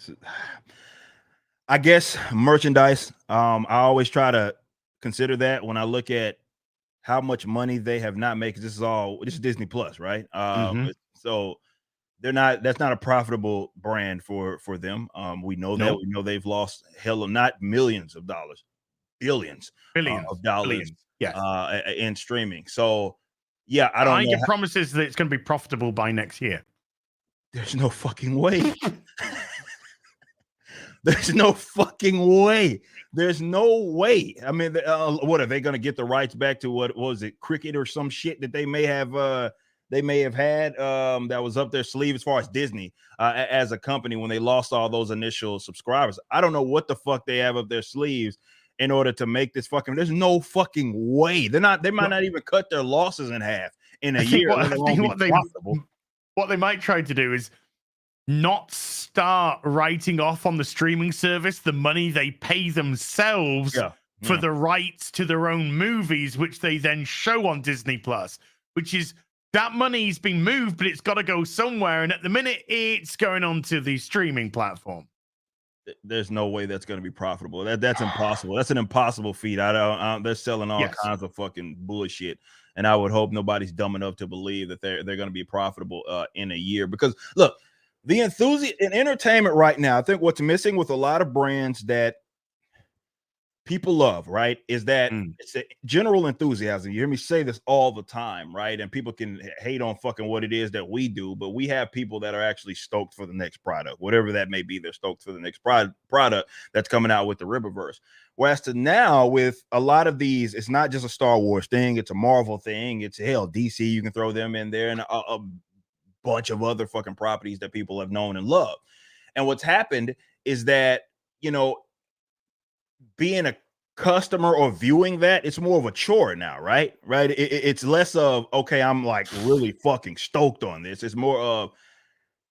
I guess merchandise. I always try to consider that when I look at how much money they have not made. This is Disney Plus, right? So that's not a profitable brand for them. We know that. We know they've lost not millions of dollars, billions of dollars in streaming. So yeah, I don't know. Get promises that it's going to be profitable by next year. There's no fucking way. There's no fucking way. There's no way. I mean, what are they going to get the rights back to? What was it, cricket or some shit that they may have had that was up their sleeve as far as Disney as a company when they lost all those initial subscribers? I don't know what the fuck they have up their sleeves in order to make this fucking. There's no fucking way. They might not even cut their losses in half in a year. What they might try to do is not start writing off on the streaming service the money they pay themselves for the rights to their own movies, which they then show on Disney Plus, which is that money's been moved, but it's got to go somewhere. And at the minute, it's going on to the streaming platform. There's no way that's going to be profitable. That's impossible. That's an impossible feat. They're selling all kinds of fucking bullshit, and I would hope nobody's dumb enough to believe that they're going to be profitable in a year. Because look, the enthusiasm in entertainment right now, I think what's missing with a lot of brands that people love, right, is that it's a general enthusiasm. You hear me say this all the time, right? And people can hate on fucking what it is that we do, but we have people that are actually stoked for the next product, whatever that may be. They're stoked for the next product that's coming out with the Riververse. Whereas to now, with a lot of these, it's not just a Star Wars thing, it's a Marvel thing, it's hell, DC, you can throw them in there, and a bunch of other fucking properties that people have known and loved. And what's happened is that, you know, being a customer or viewing that, it's more of a chore now, right? It's less of, okay, I'm like really fucking stoked on this. It's more of,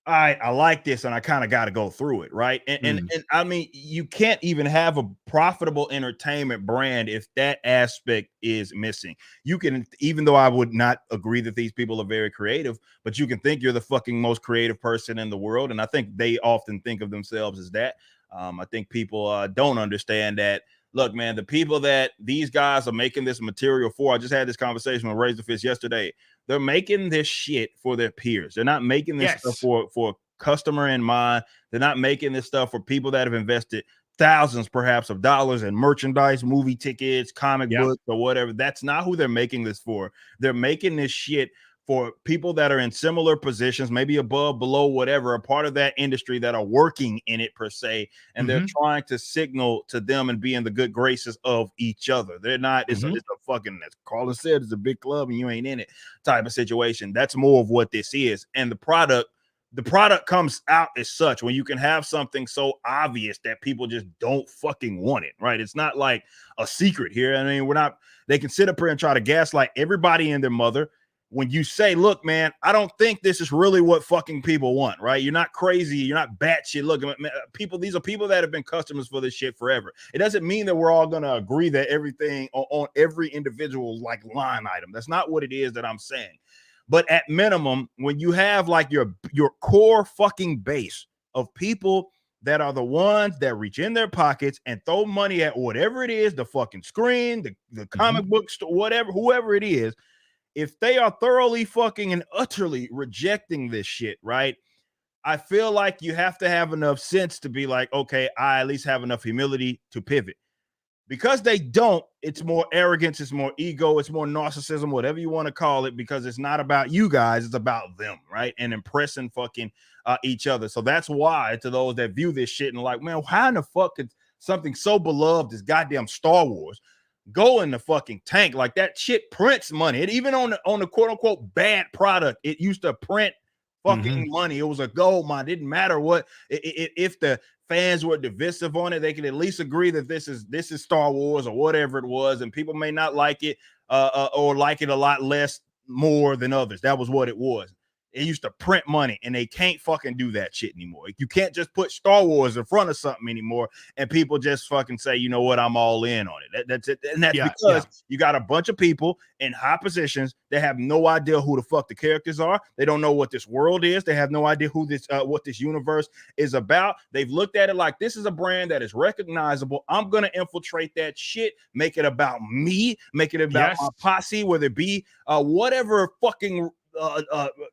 all right, I like this and I kind of got to go through it, right? And I mean, you can't even have a profitable entertainment brand if that aspect is missing. You can, even though I would not agree that these people are very creative, but you can think you're the fucking most creative person in the world. And I think they often think of themselves as that. I think people don't understand that. Look, man, the people that these guys are making this material for, I just had this conversation with Razor Fist yesterday. They're making this shit for their peers. They're not making this stuff for customer in mind. They're not making this stuff for people that have invested thousands, perhaps, of dollars in merchandise, movie tickets, comic books, or whatever. That's not who they're making this for. They're making this shit for people that are in similar positions, maybe above, below, whatever, a part of that industry that are working in it per se, and they're trying to signal to them and be in the good graces of each other. They're not, it's a fucking, as Carla said, it's a big club and you ain't in it type of situation. That's more of what this is. And the product comes out as such when you can have something so obvious that people just don't fucking want it, right? It's not like a secret here. I mean, they can sit up here and try to gaslight everybody and their mother. When you say, look, man, I don't think this is really what fucking people want, right? You're not crazy. You're not batshit. Look, people, these are people that have been customers for this shit forever. It doesn't mean that we're all going to agree that everything on every individual like line item. That's not what it is that I'm saying. But at minimum, when you have like your core fucking base of people that are the ones that reach in their pockets and throw money at whatever it is, the fucking screen, the comic book store, whatever, whoever it is, if they are thoroughly fucking and utterly rejecting this shit, right? I feel like you have to have enough sense to be like, okay, I at least have enough humility to pivot. Because they don't, it's more arrogance, it's more ego, it's more narcissism, whatever you want to call it, because it's not about you guys, it's about them, right? And impressing fucking each other. So that's why, to those that view this shit and like, man, how in the fuck could something so beloved as goddamn Star Wars go in the fucking tank? Like, that shit prints money. It even on the quote unquote bad product, it used to print fucking money. It was a gold mine. It didn't matter what, if the fans were divisive on it, they could at least agree that this is Star Wars or whatever it was, and people may not like it or like it a lot less more than others. That was what it was. It used to print money, and they can't fucking do that shit anymore. You can't just put Star Wars in front of something anymore and people just fucking say, you know what, I'm all in on it. That's it. And that's because you got a bunch of people in high positions that have no idea who the fuck the characters are. They don't know what this world is. They have no idea who this what this universe is about. They've looked at it like, this is a brand that is recognizable. I'm gonna infiltrate that shit, make it about me, make it about my posse, whether it be whatever fucking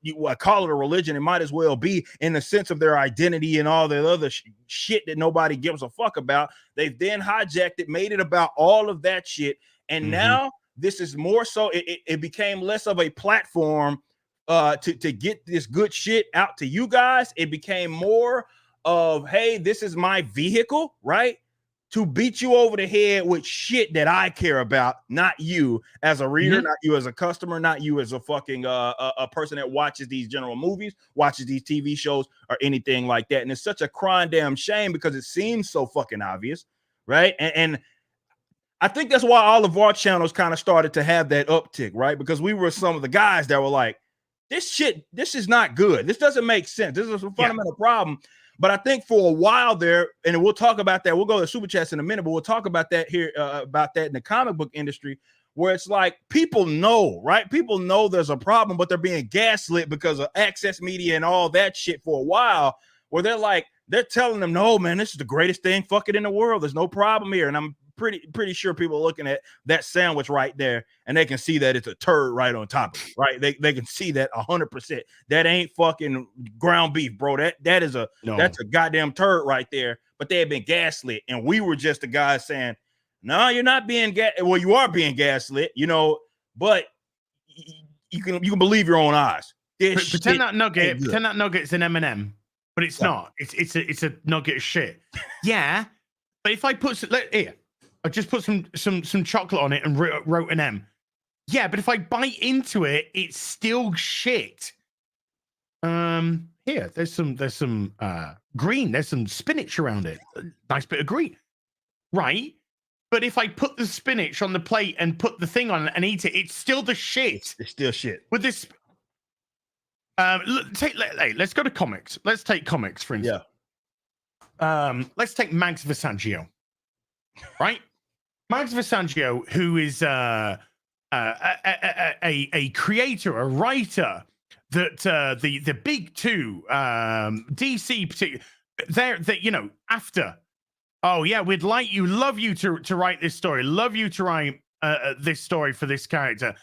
you call it a religion. It might as well be, in the sense of their identity and all that other shit that nobody gives a fuck about. They've then hijacked it, made it about all of that shit, and now this is more so. It became less of a platform to get this good shit out to you guys. It became more of, hey, this is my vehicle, right, to beat you over the head with shit that I care about, not you as a reader, not you as a customer, not you as a fucking a person that watches these general movies, watches these TV shows, or anything like that. And it's such a crying damn shame because it seems so fucking obvious, right? And I think that's why all of our channels kind of started to have that uptick, right? Because we were some of the guys that were like, this is not good. This doesn't make sense. This is a fundamental problem. But I think for a while there, and we'll talk about that. We'll go to super chats in a minute, but we'll talk about that here, about that in the comic book industry. where it's like people know, right? People know there's a problem, but they're being gaslit because of access media and all that shit for a while, where they're telling them, no, man, this is the greatest thing fucking in the world. There's no problem here. And I'm pretty sure people are looking at that sandwich right there and they can see that it's a turd right on top of it, right? They can see that 100%. That ain't fucking ground beef, bro. That's a goddamn turd right there. But they had been gaslit, and we were just the guys saying, no, you're not being well, you are being gaslit, but you can believe your own eyes. Pretend that nugget's an M&M, but it's not. It's a nugget of shit. Yeah, but if I put I just put some chocolate on it and wrote an M. Yeah, but if I bite into it, it's still shit. Here, there's some green. There's some spinach around it. Nice bit of green, right? But if I put the spinach on the plate and put the thing on and eat it, it's still the shit. It's still shit. With this, let's go to comics. Let's take comics, for instance. Yeah. Let's take Mags Versaggio, right? Mags Versaggio, who is a creator, a writer that the big two, DC particularly, they're after. Oh yeah, love you to write this story. Love you to write this story for this character.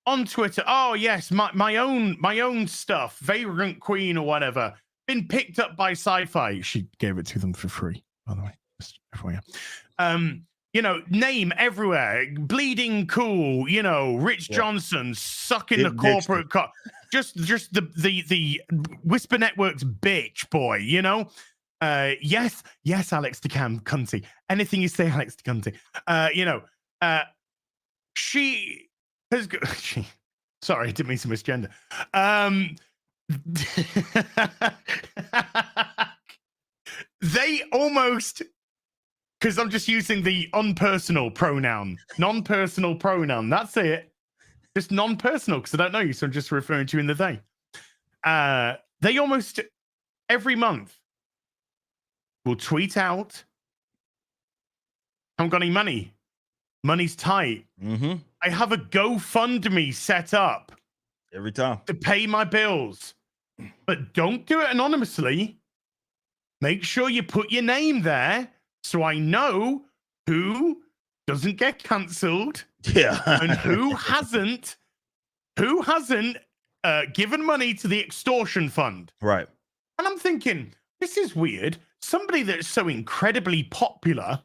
On Twitter, oh yes, my own stuff, Vagrant Queen or whatever, been picked up by Sci-Fi. She gave it to them for free, by the way. Just FYI. Name everywhere, Bleeding Cool. Rich Johnson sucking the corporate cock. Just the Whisper Network's bitch boy. Yes, Alex DeCam Cunty. Anything you say, Alex DeCunty. She has. Sorry, I didn't mean to misgender. They almost, because I'm just using the non-personal pronoun. That's it. Just non-personal, because I don't know you, so I'm just referring to you in the they. They almost every month will tweet out, haven't got any money. Money's tight. Mm-hmm. I have a GoFundMe set up every time to pay my bills. But don't do it anonymously. Make sure you put your name there so I know who doesn't get cancelled. Yeah. And who hasn't given money to the extortion fund. Right. And I'm thinking, this is weird. Somebody that's so incredibly popular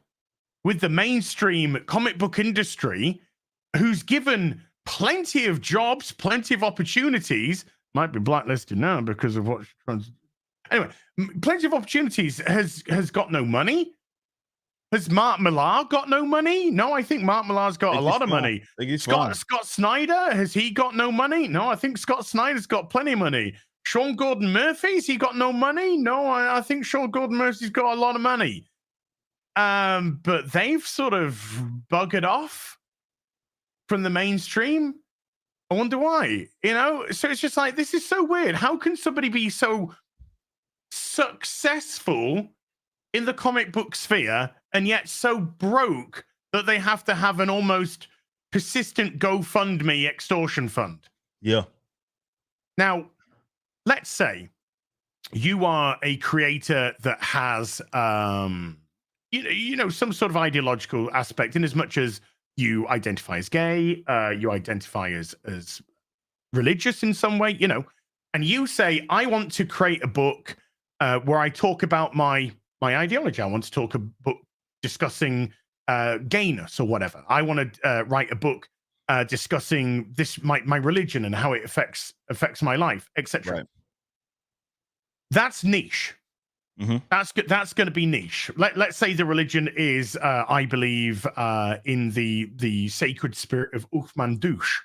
with the mainstream comic book industry, who's given plenty of jobs, plenty of opportunities, might be blacklisted now because of what she's trying to. Anyway, plenty of opportunities, has got no money. Has Mark Millar got no money? No, I think Mark Millar's got a lot of money. Scott Snyder, has he got no money? No, I think Scott Snyder's got plenty of money. Sean Gordon Murphy's he got no money? No, I think Sean Gordon Murphy's got a lot of money. But they've sort of buggered off from the mainstream. I wonder why, So it's just like, this is so weird. How can somebody be so successful in the comic book sphere and yet so broke that they have to have an almost persistent GoFundMe extortion fund? Yeah. Now, let's say you are a creator that has, some sort of ideological aspect, in as much as you identify as gay, you identify as religious in some way, and you say, I want to create a book where I talk about my ideology. I want to talk a book discussing gayness or whatever. I want to write a book discussing my religion and how it affects my life, etc. Right. That's niche. Mm-hmm. That's going to be niche. Let's say the religion is, I believe, in the sacred spirit of Uthman-Douche.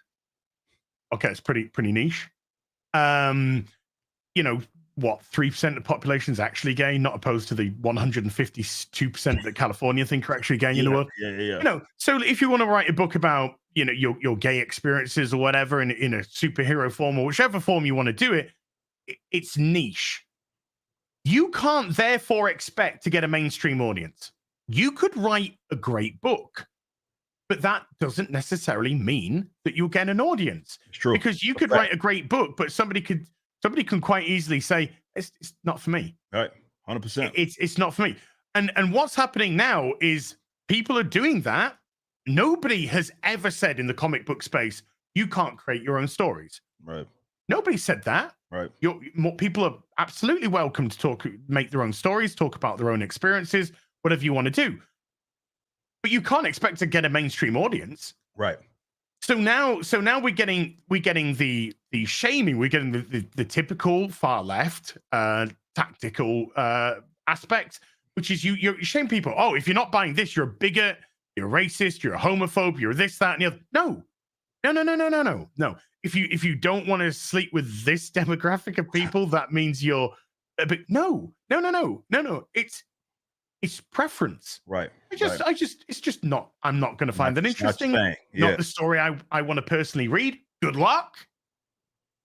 Okay, it's pretty niche. What, 3% of the population is actually gay, not opposed to the 152% that California think are actually gay in the world. Yeah. So if you want to write a book about, your gay experiences or whatever in a superhero form or whichever form you want to do it, it's niche. You can't therefore expect to get a mainstream audience. You could write a great book, But that doesn't necessarily mean that you'll get an audience. It's true. Because you could write a great book, but somebody can quite easily say, it's not for me. Right. 100%. It's not for me. And what's happening now is people are doing that. Nobody has ever said in the comic book space, you can't create your own stories. Right. Nobody said that. Right. People are absolutely welcome to make their own stories, talk about their own experiences, whatever you want to do. But you can't expect to get a mainstream audience. Right. So now we're getting the shaming. We're getting the typical far left tactical aspect, which is you shame people. Oh, if you're not buying this, you're a bigot, you're a racist, you're a homophobe, you're this, that, and the other. No. If you don't want to sleep with this demographic of people, that means you're. But no. It's preference. Right. It's just not. I'm not going to find that interesting. Yeah. Not the story I want to personally read. Good luck.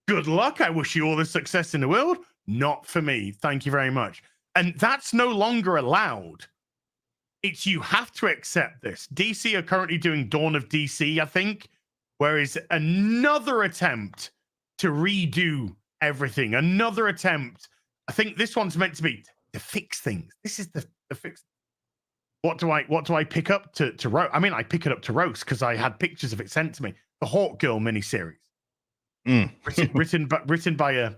I wish you all the success in the world. Not for me. Thank you very much. And that's no longer allowed. It's you have to accept this. DC are currently doing Dawn of DC, I think, whereas another attempt to redo everything. Another attempt. I think this one's meant to be to fix things. This is the fix. What do I pick up to roast? I mean, I pick it up to roast because I had pictures of it sent to me. The Hawk Girl miniseries, written by a.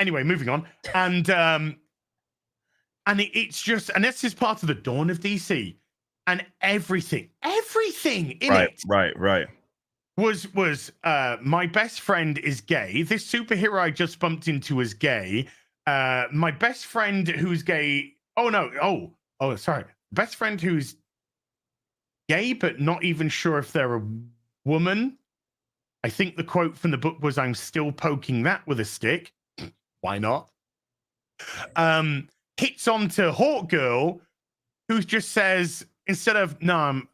Anyway, moving on, and it's just, and this is part of the Dawn of DC, and everything in it, right, was my best friend is gay. This superhero I just bumped into is gay. My best friend who's gay. Sorry. Best friend who's gay, but not even sure if they're a woman. I think the quote from the book was, "I'm still poking that with a stick." Why not? Hits onto Hawk Girl, who just says, instead of, "No, I'm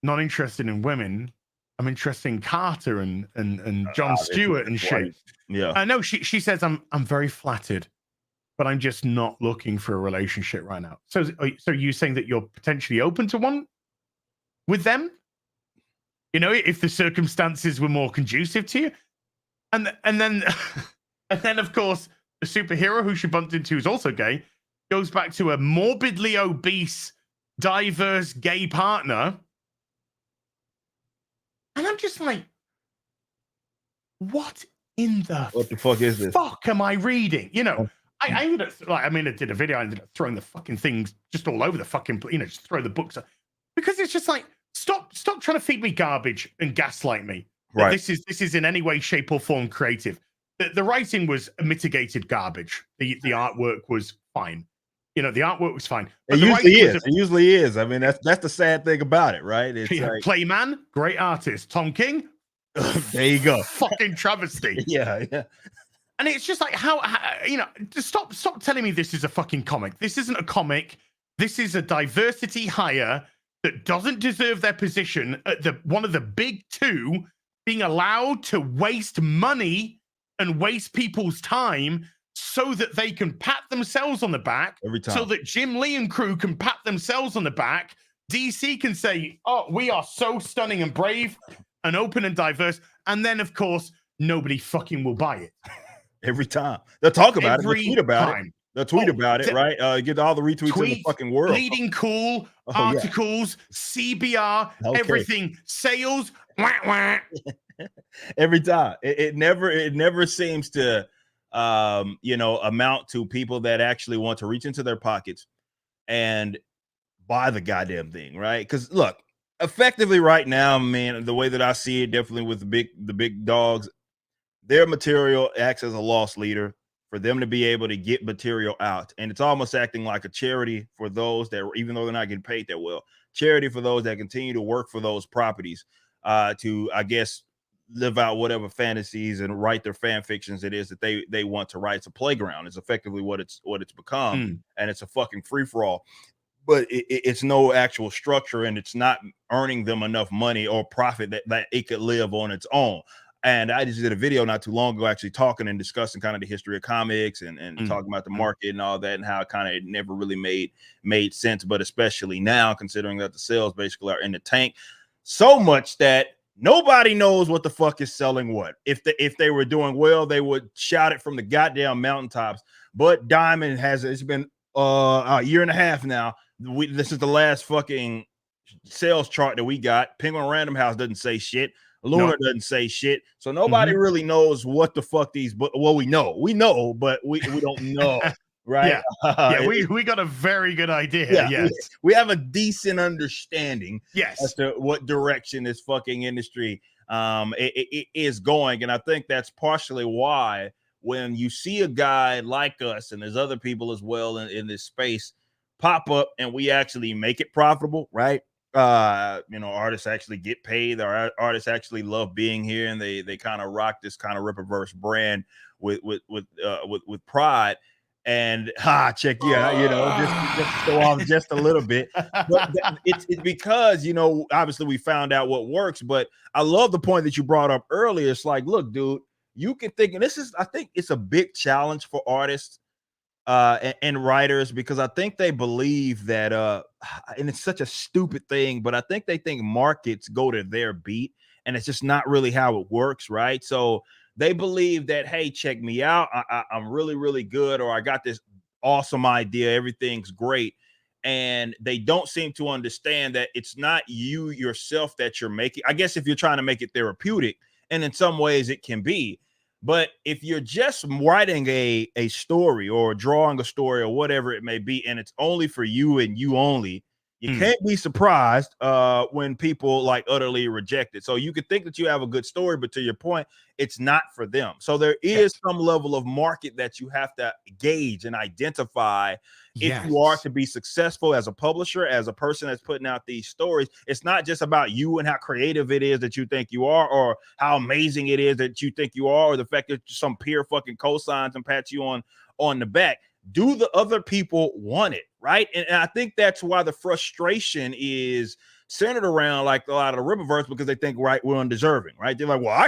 not interested in women. I'm interested in Carter and John Stewart and shit." Yeah. No, she says, I'm very flattered, but I'm just not looking for a relationship right now. So you saying that you're potentially open to one with them? You know, if the circumstances were more conducive to you, and then of course the superhero who she bumped into who's also gay goes back to a morbidly obese, diverse gay partner, and I'm just like, what the fuck is this? Fuck am I reading? You know, I ended up I did a video. I ended up throwing the fucking things just all over the fucking, just throw the books up, because it's just like, stop trying to feed me garbage and gaslight me. Right. This is in any way, shape, or form creative. The writing was mitigated garbage. The artwork was fine. You know, the artwork was fine. It usually is. I mean, that's the sad thing about it, right? It's like, Playman, great artist. Tom King, there you go. Fucking travesty. Yeah. And it's just like, how just stop telling me this is a fucking comic. This isn't a comic. This is a diversity hire that doesn't deserve their position at one of the big two, being allowed to waste money and waste people's time so that they can pat themselves on the back every time. So that Jim Lee and crew can pat themselves on the back. DC can say, "Oh, we are so stunning and brave and open and diverse." And then, of course, nobody fucking will buy it. Every time. They'll talk about it. They'll tweet about it. They'll tweet about it, right? Get all the retweets in the fucking world. Leading cool, articles, CBR, everything, sales. Wah, wah. Every time. It never seems to amount to people that actually want to reach into their pockets and buy the goddamn thing, right? Because look, effectively right now, man, the way that I see it, definitely with the big dogs, their material acts as a loss leader for them to be able to get material out. And it's almost acting like a charity for those that, even though they're not getting paid that well, charity for those that continue to work for those properties to, I guess, live out whatever fantasies and write their fan fictions it is that they want to write. It's a playground. It's effectively what it's become. And it's a fucking free-for-all. But it's no actual structure, and it's not earning them enough money or profit that it could live on its own. And I just did a video not too long ago, actually talking and discussing kind of the history of comics and talking about the market and all that, and how it kind of never really made sense, but especially now, considering that the sales basically are in the tank, so much that nobody knows what the fuck is selling what. If they were doing well, they would shout it from the goddamn mountaintops. But Diamond it's been a year and a half now. This is the last fucking sales chart that we got. Penguin Random House doesn't say shit. Luna doesn't say shit, so nobody really knows what the fuck these. But well, we know, but we don't know, right? We got a very good idea. Yeah, yes, we have a decent understanding. Yes, as to what direction this fucking industry it is going, and I think that's partially why when you see a guy like us, and there's other people as well in this space pop up, and we actually make it profitable, right? Artists actually get paid. Our artists actually love being here, and they kind of rock this kind of Rippaverse brand with pride. And check just go off just a little bit, but it's because obviously we found out what works. But I love the point that you brought up earlier. It's like, look, dude, you can think, and I think it's a big challenge for artists and writers, because I think they believe that and it's such a stupid thing, but I think they think markets go to their beat, and it's just not really how it works, right? So they believe that, hey, check me out, I'm really, really good, or I got this awesome idea, everything's great. And they don't seem to understand that it's not you yourself that you're making. I guess if you're trying to make it therapeutic, and in some ways it can be, but if you're just writing a story or drawing a story or whatever it may be, and it's only for you and you only, you can't be surprised when people like utterly reject it. So you could think that you have a good story, but to your point, it's not for them. So there is some level of market that you have to gauge and identify if you are to be successful as a publisher, as a person that's putting out these stories. It's not just about you and how creative it is that you think you are, or how amazing it is that you think you are, or the fact that some peer fucking cosigns and pats you on the back. Do the other people want it, right? And I think that's why the frustration is centered around like a lot of the Rippaverse, because they think, right, we're undeserving, right? They're like, well,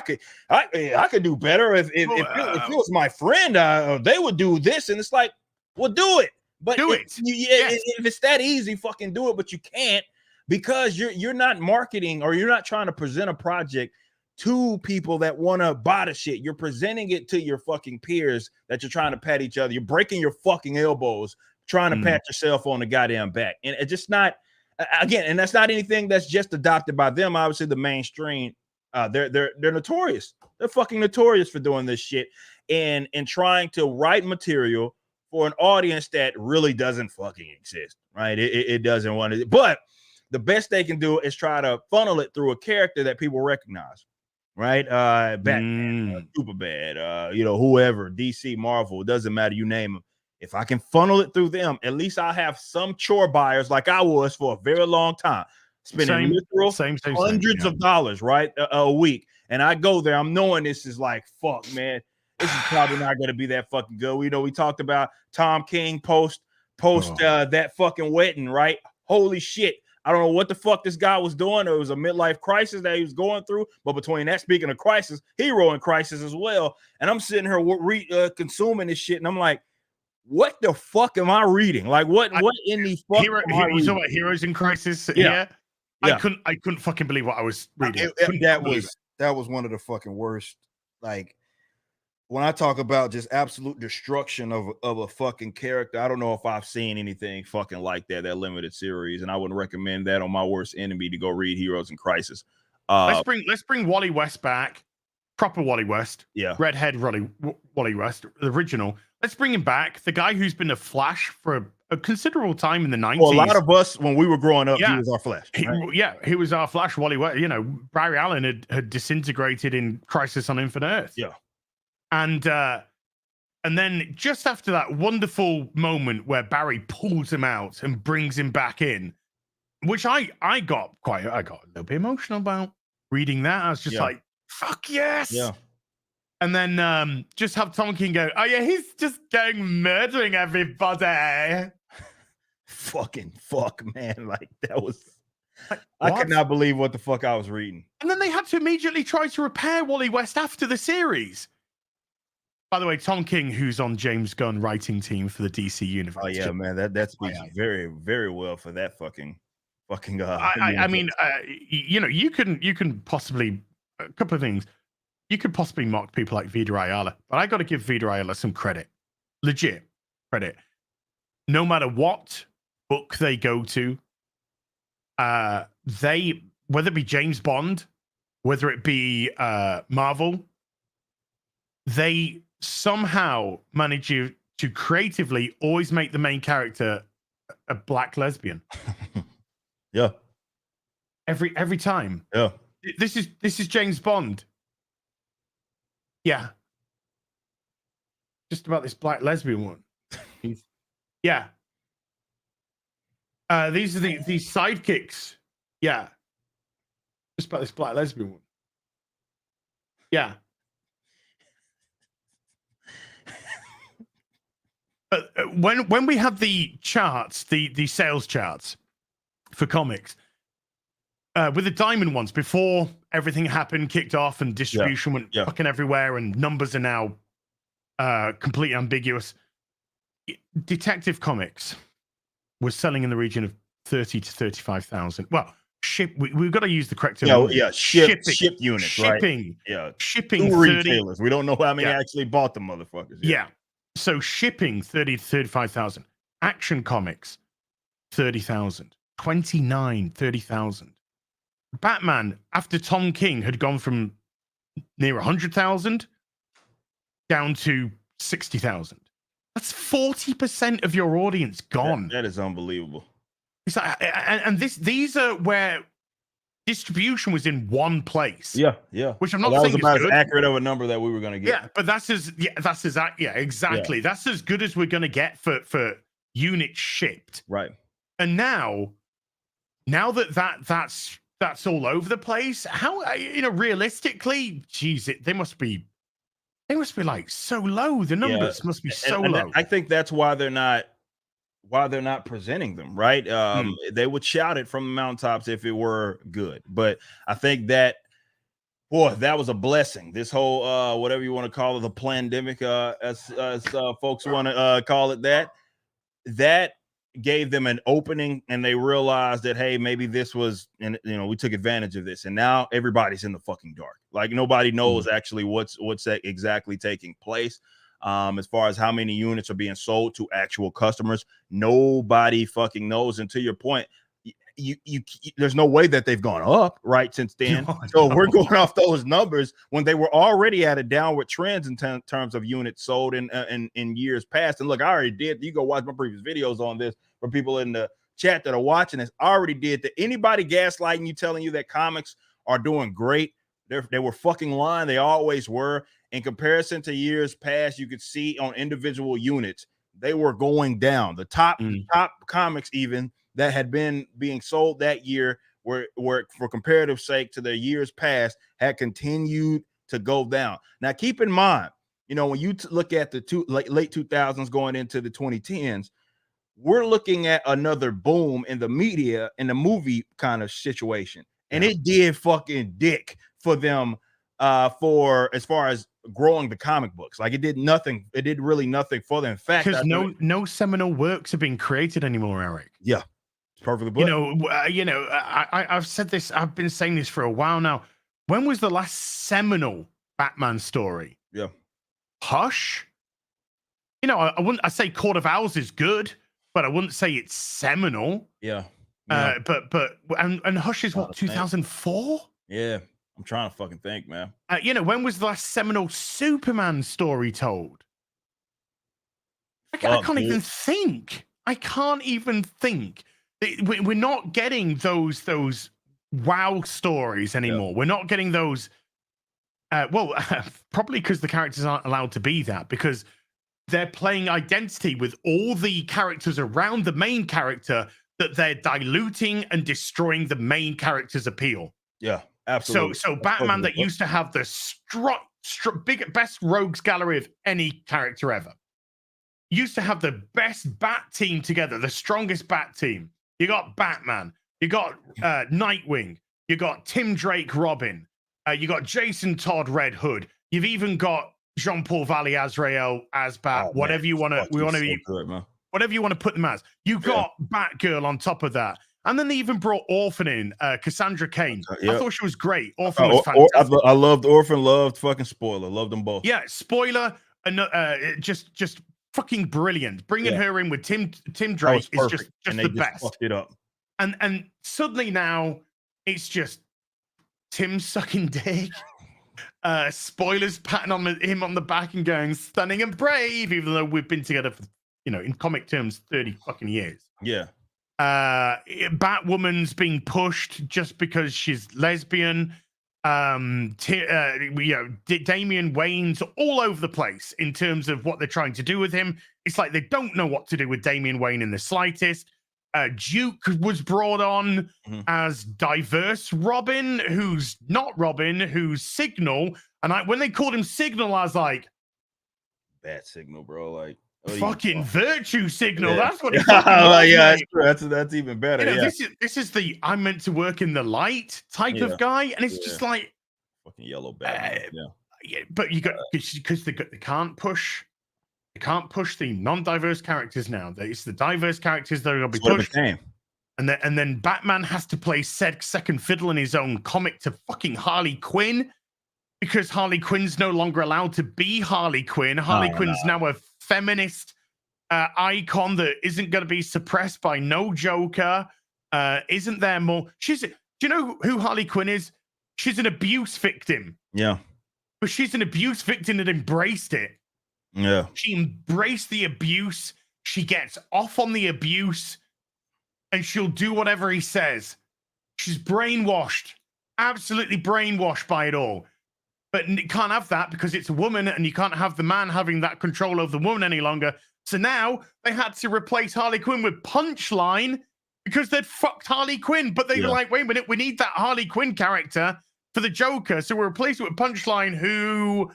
I could do better if it was my friend, they would do this, and it's like, well, do it, but if it's that easy, fucking do it. But you can't, because you're not marketing, or you're not trying to present a project to people that want to buy the shit. You're presenting it to your fucking peers that you're trying to pat each other. You're breaking your fucking elbows trying to pat yourself on the goddamn back. And it's just not, again, and that's not anything that's just adopted by them. Obviously the mainstream, they're notorious. They're fucking notorious for doing this shit and trying to write material for an audience that really doesn't fucking exist, right? It doesn't want to, but the best they can do is try to funnel it through a character that people recognize. Right, Batman, Superbad, whoever, DC, Marvel, it doesn't matter, you name them. If I can funnel it through them, at least I'll have some chore buyers like I was for a very long time, spending literal hundreds of dollars, right, a week. And I go there, I'm knowing this is like, fuck, man, this is probably not going to be that fucking good. We talked about Tom King post that fucking wedding, right? Holy shit. I don't know what the fuck this guy was doing. It was a midlife crisis that he was going through. But between that, speaking of crisis, hero in crisis as well. And I'm sitting here consuming this shit, and I'm like, what the fuck am I reading? Like, what in the fuck? You talking about Heroes in Crisis? Yeah. I couldn't fucking believe what I was reading. That was one of the fucking worst. Like, when I talk about just absolute destruction of a fucking character, I don't know if I've seen anything fucking like that limited series, and I wouldn't recommend that on my worst enemy to go read Heroes in Crisis. Let's bring Wally West back, proper Wally West, redhead Wally West, the original. Let's bring him back. The guy who's been the Flash for a considerable time in the 90s. Well, a lot of us, when we were growing up, he was our Flash. Right? He was our Flash. Wally West. Barry Allen had disintegrated in Crisis on Infinite Earth. Yeah. And then just after that wonderful moment where Barry pulls him out and brings him back in, which I got a little bit emotional about reading that. I was just like, fuck yes. Yeah. And then just have Tom King go, oh yeah, he's just going murdering everybody. Fucking fuck, man. Like that was I could not believe what the fuck I was reading. And then they had to immediately try to repair Wally West after the series. By the way, Tom King, who's on James Gunn writing team for the DC universe. Oh yeah, man, that speaks very, very well for that fucking. I mean, you know, you can possibly a couple of things. You could possibly mock people like Vida Ayala, but I got to give Vida Ayala some credit, legit credit. No matter what book they go to, they, whether it be James Bond, whether it be Marvel, they somehow manage to creatively always make the main character a black lesbian. Yeah. Every time. Yeah. This is James Bond. Yeah. Just about this black lesbian one. Yeah. These are these sidekicks. Yeah. Just about this black lesbian one. Yeah. But when we have the charts, the sales charts for comics, with the diamond ones, before everything happened, kicked off, and distribution went fucking everywhere, and numbers are now completely ambiguous. Detective Comics was selling in the region of 30 to 35,000. Well, we've got to use the correct term. Shipped units, shipping, right? Yeah, shipping. 30, retailers. We don't know how many actually bought the motherfuckers. Yeah. So shipping 30 to 35,000. Action Comics 30,000. 29, 30,000. Batman, after Tom King had gone from near 100,000 down to 60,000. That's 40% of your audience gone. That is unbelievable. It's like, and these are where distribution was in one place. Yeah. Which I'm not saying is about as accurate of a number that we were going to get. Yeah, but exactly. That's as good as we're going to get for units shipped. Right. And now that's all over the place. How, realistically, geez, they must be like so low. The numbers must be so low. I think that's why they're not presenting them, right? They would shout it from the mountaintops if it were good. But I think that, boy, that was a blessing. This whole whatever you want to call it, the pandemic, as folks want to call it, that gave them an opening, and they realized that, hey, maybe this was, and we took advantage of this, and now everybody's in the fucking dark. Like, nobody knows actually what's exactly taking place. As far as how many units are being sold to actual customers, nobody fucking knows. And to your point, you there's no way that they've gone up right since then. So we're going off those numbers when they were already at a downward trend in terms of units sold in years past. And look, I already did. You go watch my previous videos on this for people in the chat that are watching this. I already did that. Anybody gaslighting you, telling you that comics are doing great, they were fucking lying. They always were. In comparison to years past, you could see on individual units, they were going down. The top comics even that had been being sold that year were for comparative sake to the years past, had continued to go down. Now, keep in mind, when you look at the late 2000s going into the 2010s, we're looking at another boom in the media, in the movie kind of situation. And it did fucking dick for them for as far as growing the comic books. Like, it did nothing. It did really nothing for them. In fact, because no seminal works are being created anymore, Eric. Yeah, it's perfectly put. I've said this. I've been saying this for a while now. When was the last seminal Batman story? Yeah, Hush. I say Court of Owls is good, but I wouldn't say it's seminal. Yeah. But Hush is what, 2004? Yeah. I'm trying to fucking think, man. When was the last seminal Superman story told? I can't even think. I can't even think. We're not getting those wow stories anymore. We're not getting those. Probably because the characters aren't allowed to be that, because they're playing identity with all the characters around the main character, that they're diluting and destroying the main character's appeal. Yeah. Absolutely. So Batman that used to have the best rogues gallery of any character ever, used to have the best bat team together, the strongest bat team. You got Batman, You got Nightwing. You got Tim Drake Robin. You got Jason Todd Red Hood. You've even got Jean-Paul Valley Azrael as Bat. Whatever you want to, whatever you want to put them as. You got Batgirl on top of that. And then they even brought Orphan in, Cassandra Cain. I thought she was great. Orphan was fantastic. I loved Orphan, loved fucking Spoiler, loved them both. Yeah, Spoiler, just fucking brilliant. Bringing her in with Tim Drake is just the best. Fucked it up. And suddenly now it's just Tim sucking dick. Spoilers patting on him on the back and going stunning and brave, even though we've been together for, in comic terms, 30 fucking years. Yeah. Batwoman's being pushed just because she's lesbian. Damian Wayne's all over the place in terms of what they're trying to do with him. It's like they don't know what to do with Damian Wayne in the slightest. Duke was brought on as diverse Robin, who's not Robin, who's Signal. And when they called him Signal, I was like, bad Signal, bro. Like, fucking virtue signal. Yeah. That's what it was. That's even better. This is the I'm meant to work in the light type of guy, and it's just like fucking yellow bad. But you got because they can't push the non-diverse characters now. It's the diverse characters that are going to be pushed. And then Batman has to play second fiddle in his own comic to fucking Harley Quinn, because Harley Quinn's no longer allowed to be Harley Quinn. Harley Quinn's now a feminist icon that isn't going to be suppressed by no Joker. Isn't there more? Do you know who Harley Quinn is? She's an abuse victim. Yeah. But she's an abuse victim that embraced it. Yeah. She embraced the abuse. She gets off on the abuse and she'll do whatever he says. She's brainwashed, absolutely brainwashed by it all. But you can't have that because it's a woman, and you can't have the man having that control over the woman any longer. So now they had to replace Harley Quinn with Punchline because they'd fucked Harley Quinn. But they were like, wait a minute, we need that Harley Quinn character for the Joker. So we'll replace it with Punchline, who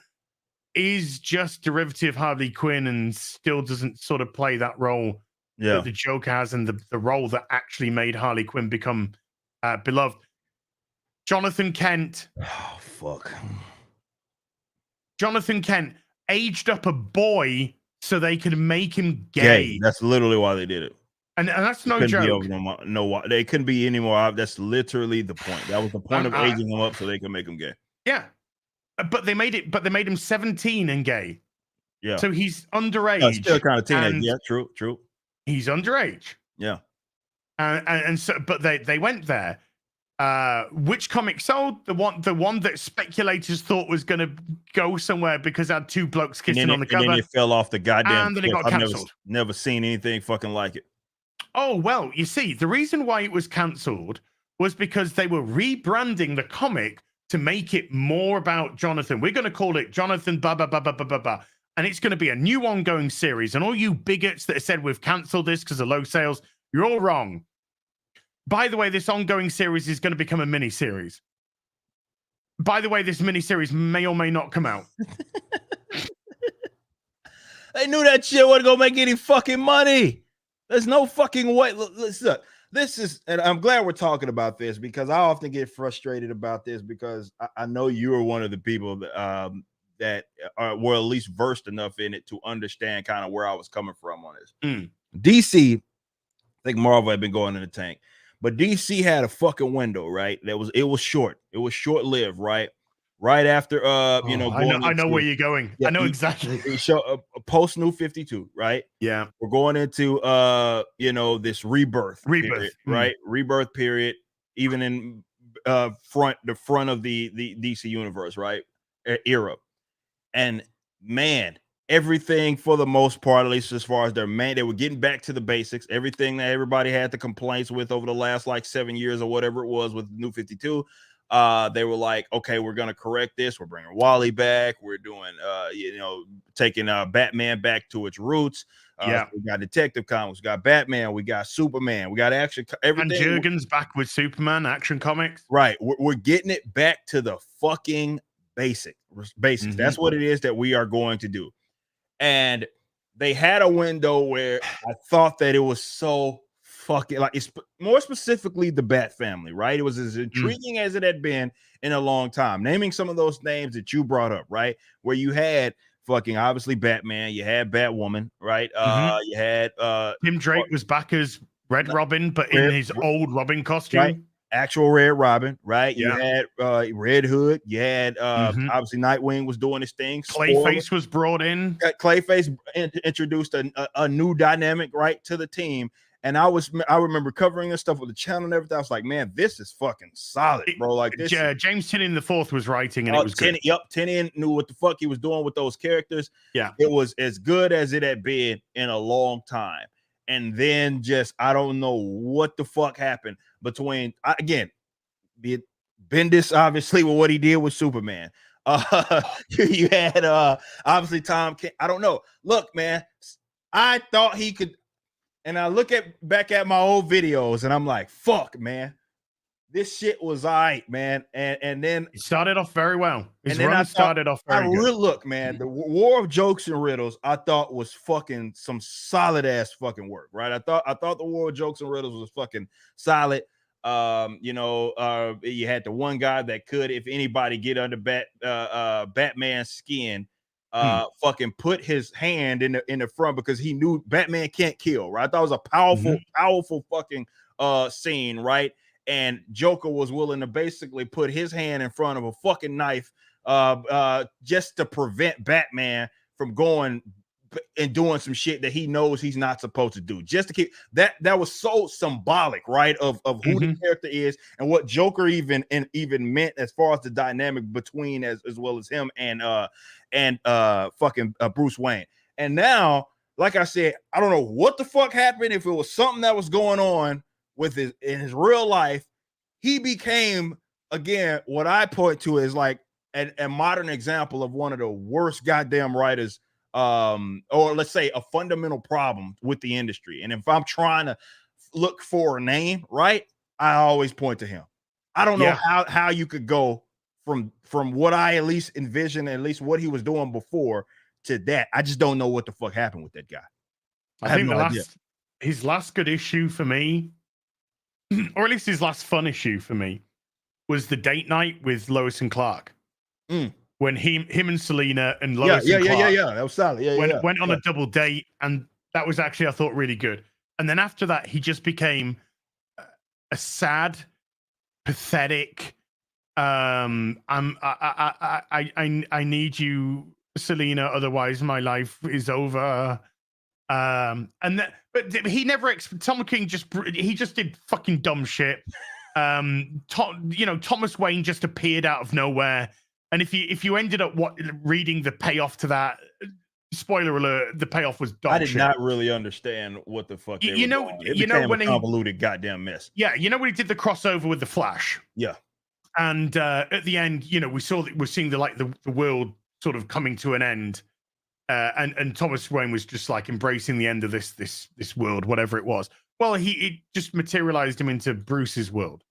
is just derivative Harley Quinn and still doesn't sort of play that role that the Joker has, and the role that actually made Harley Quinn become beloved. Jonathan Kent. Oh, fuck. Jonathan Kent aged up a boy so they could make him gay. That's literally why they did it. And that's no joke. No, they couldn't be any more. That's literally the point. That was the point of aging him up so they could make him gay. Yeah. But they made him 17 and gay. Yeah. So he's underage. Still kind of teenage. Yeah, true. He's underage. Yeah. And so, but they went there. Which comic sold? The one that speculators thought was going to go somewhere because it had two blokes kissing on the cover. And then it fell off the goddamn. And then it got cancelled. Never seen anything fucking like it. Oh, well, you see, the reason why it was cancelled was because they were rebranding the comic to make it more about Jonathan. We're going to call it Jonathan blah, blah, blah, blah, blah, blah, blah. And it's going to be a new ongoing series. And all you bigots that said we've cancelled this because of low sales, you're all wrong. By the way, this ongoing series is going to become a mini-series. By the way, this mini-series may or may not come out. They knew that shit wasn't going to make any fucking money. There's no fucking way. Look, this is, and I'm glad we're talking about this because I often get frustrated about this because I know you are one of the people that were at least versed enough in it to understand kind of where I was coming from on this. DC, I think Marvel had been going in the tank. But DC had a fucking window, right? It was short. It was short-lived, right? Right after I know where you're going. Yeah, I know exactly. Post New 52, right? Yeah. We're going into this rebirth period, right? Rebirth period, even in the front of the DC universe, right? Era. And man, everything for the most part, at least as far as they were getting back to the basics. Everything that everybody had the complaints with over the last like 7 years or whatever it was with New 52. They were like, okay, we're gonna correct this. We're bringing Wally back. We're doing, taking Batman back to its roots. We got Detective Comics, we got Batman, we got Superman, we got action. Everything. And Jurgens back with Superman Action Comics. Right, we're getting it back to the fucking basics. That's what it is that we are going to do. And they had a window where I thought that it was so fucking like it's more specifically the Bat family, right? It was as intriguing as it had been in a long time. Naming some of those names that you brought up, right? Where you had fucking obviously Batman, you had Batwoman, right? You had Tim Drake was back as Red Robin, but in his old Robin costume. Right? Actual Red Robin, right? You Yeah. had Red Hood, you had obviously Nightwing was doing his thing. Clayface was brought in. Clayface introduced a new dynamic right to the team. And I remember covering this stuff with the channel and everything. I was like, man, this is fucking solid, bro. Like this. James Tynion IV was writing, and it was good. Tynion knew what the fuck he was doing with those characters. Yeah, it was as good as it had been in a long time. And then just I don't know what the fuck happened between again, Bendis obviously with what he did with Superman. You had obviously Tom King. I don't know. Look, man, I thought he could. And I look back at my old videos and I'm like, fuck, man, this shit was all right, man. And then it started off very well. His run started off very good. Really look, man, the War of Jokes and Riddles, I thought was fucking some solid ass fucking work, right? I thought the War of Jokes and Riddles was fucking solid. You had the one guy that could, if anybody, get under Batman's skin. Fucking put his hand in the front because he knew Batman can't kill, right? I thought it was a powerful fucking scene, right? And Joker was willing to basically put his hand in front of a fucking knife just to prevent Batman from going and doing some shit that he knows he's not supposed to do, just to keep that was so symbolic, right, of who the character is and what Joker even meant as far as the dynamic between as well as him and fucking Bruce Wayne. And now, like I said, I don't know what the fuck happened, if it was something that was going on with in his real life. He became, again, what I point to is like a modern example of one of the worst goddamn writers, or let's say a fundamental problem with the industry. And if I'm trying to look for a name, right, I always point to him. I don't know how you could go from what I at least envisioned, at least what he was doing before, to that. I just don't know what the fuck happened with that guy. I think his last good issue for me, or at least his last fun issue for me, was the date night with Lois and Clark. When him and Selena and Lois and Clark that was solid. Went on a double date, and that was actually, I thought, really good. And then after that, he just became a sad, pathetic. I need you, Selena, otherwise my life is over. But he never. Tom King just did fucking dumb shit. Thomas Wayne just appeared out of nowhere. And if you ended up reading the payoff to that, spoiler alert, the payoff was dog shit. I did not really understand what the fuck they were doing. It became when a convoluted goddamn mess. Yeah, when he did the crossover with the Flash. Yeah. And at the end, we're seeing the world sort of coming to an end. And Thomas Wayne was just like embracing the end of this world, whatever it was. Well, it just materialized him into Bruce's world.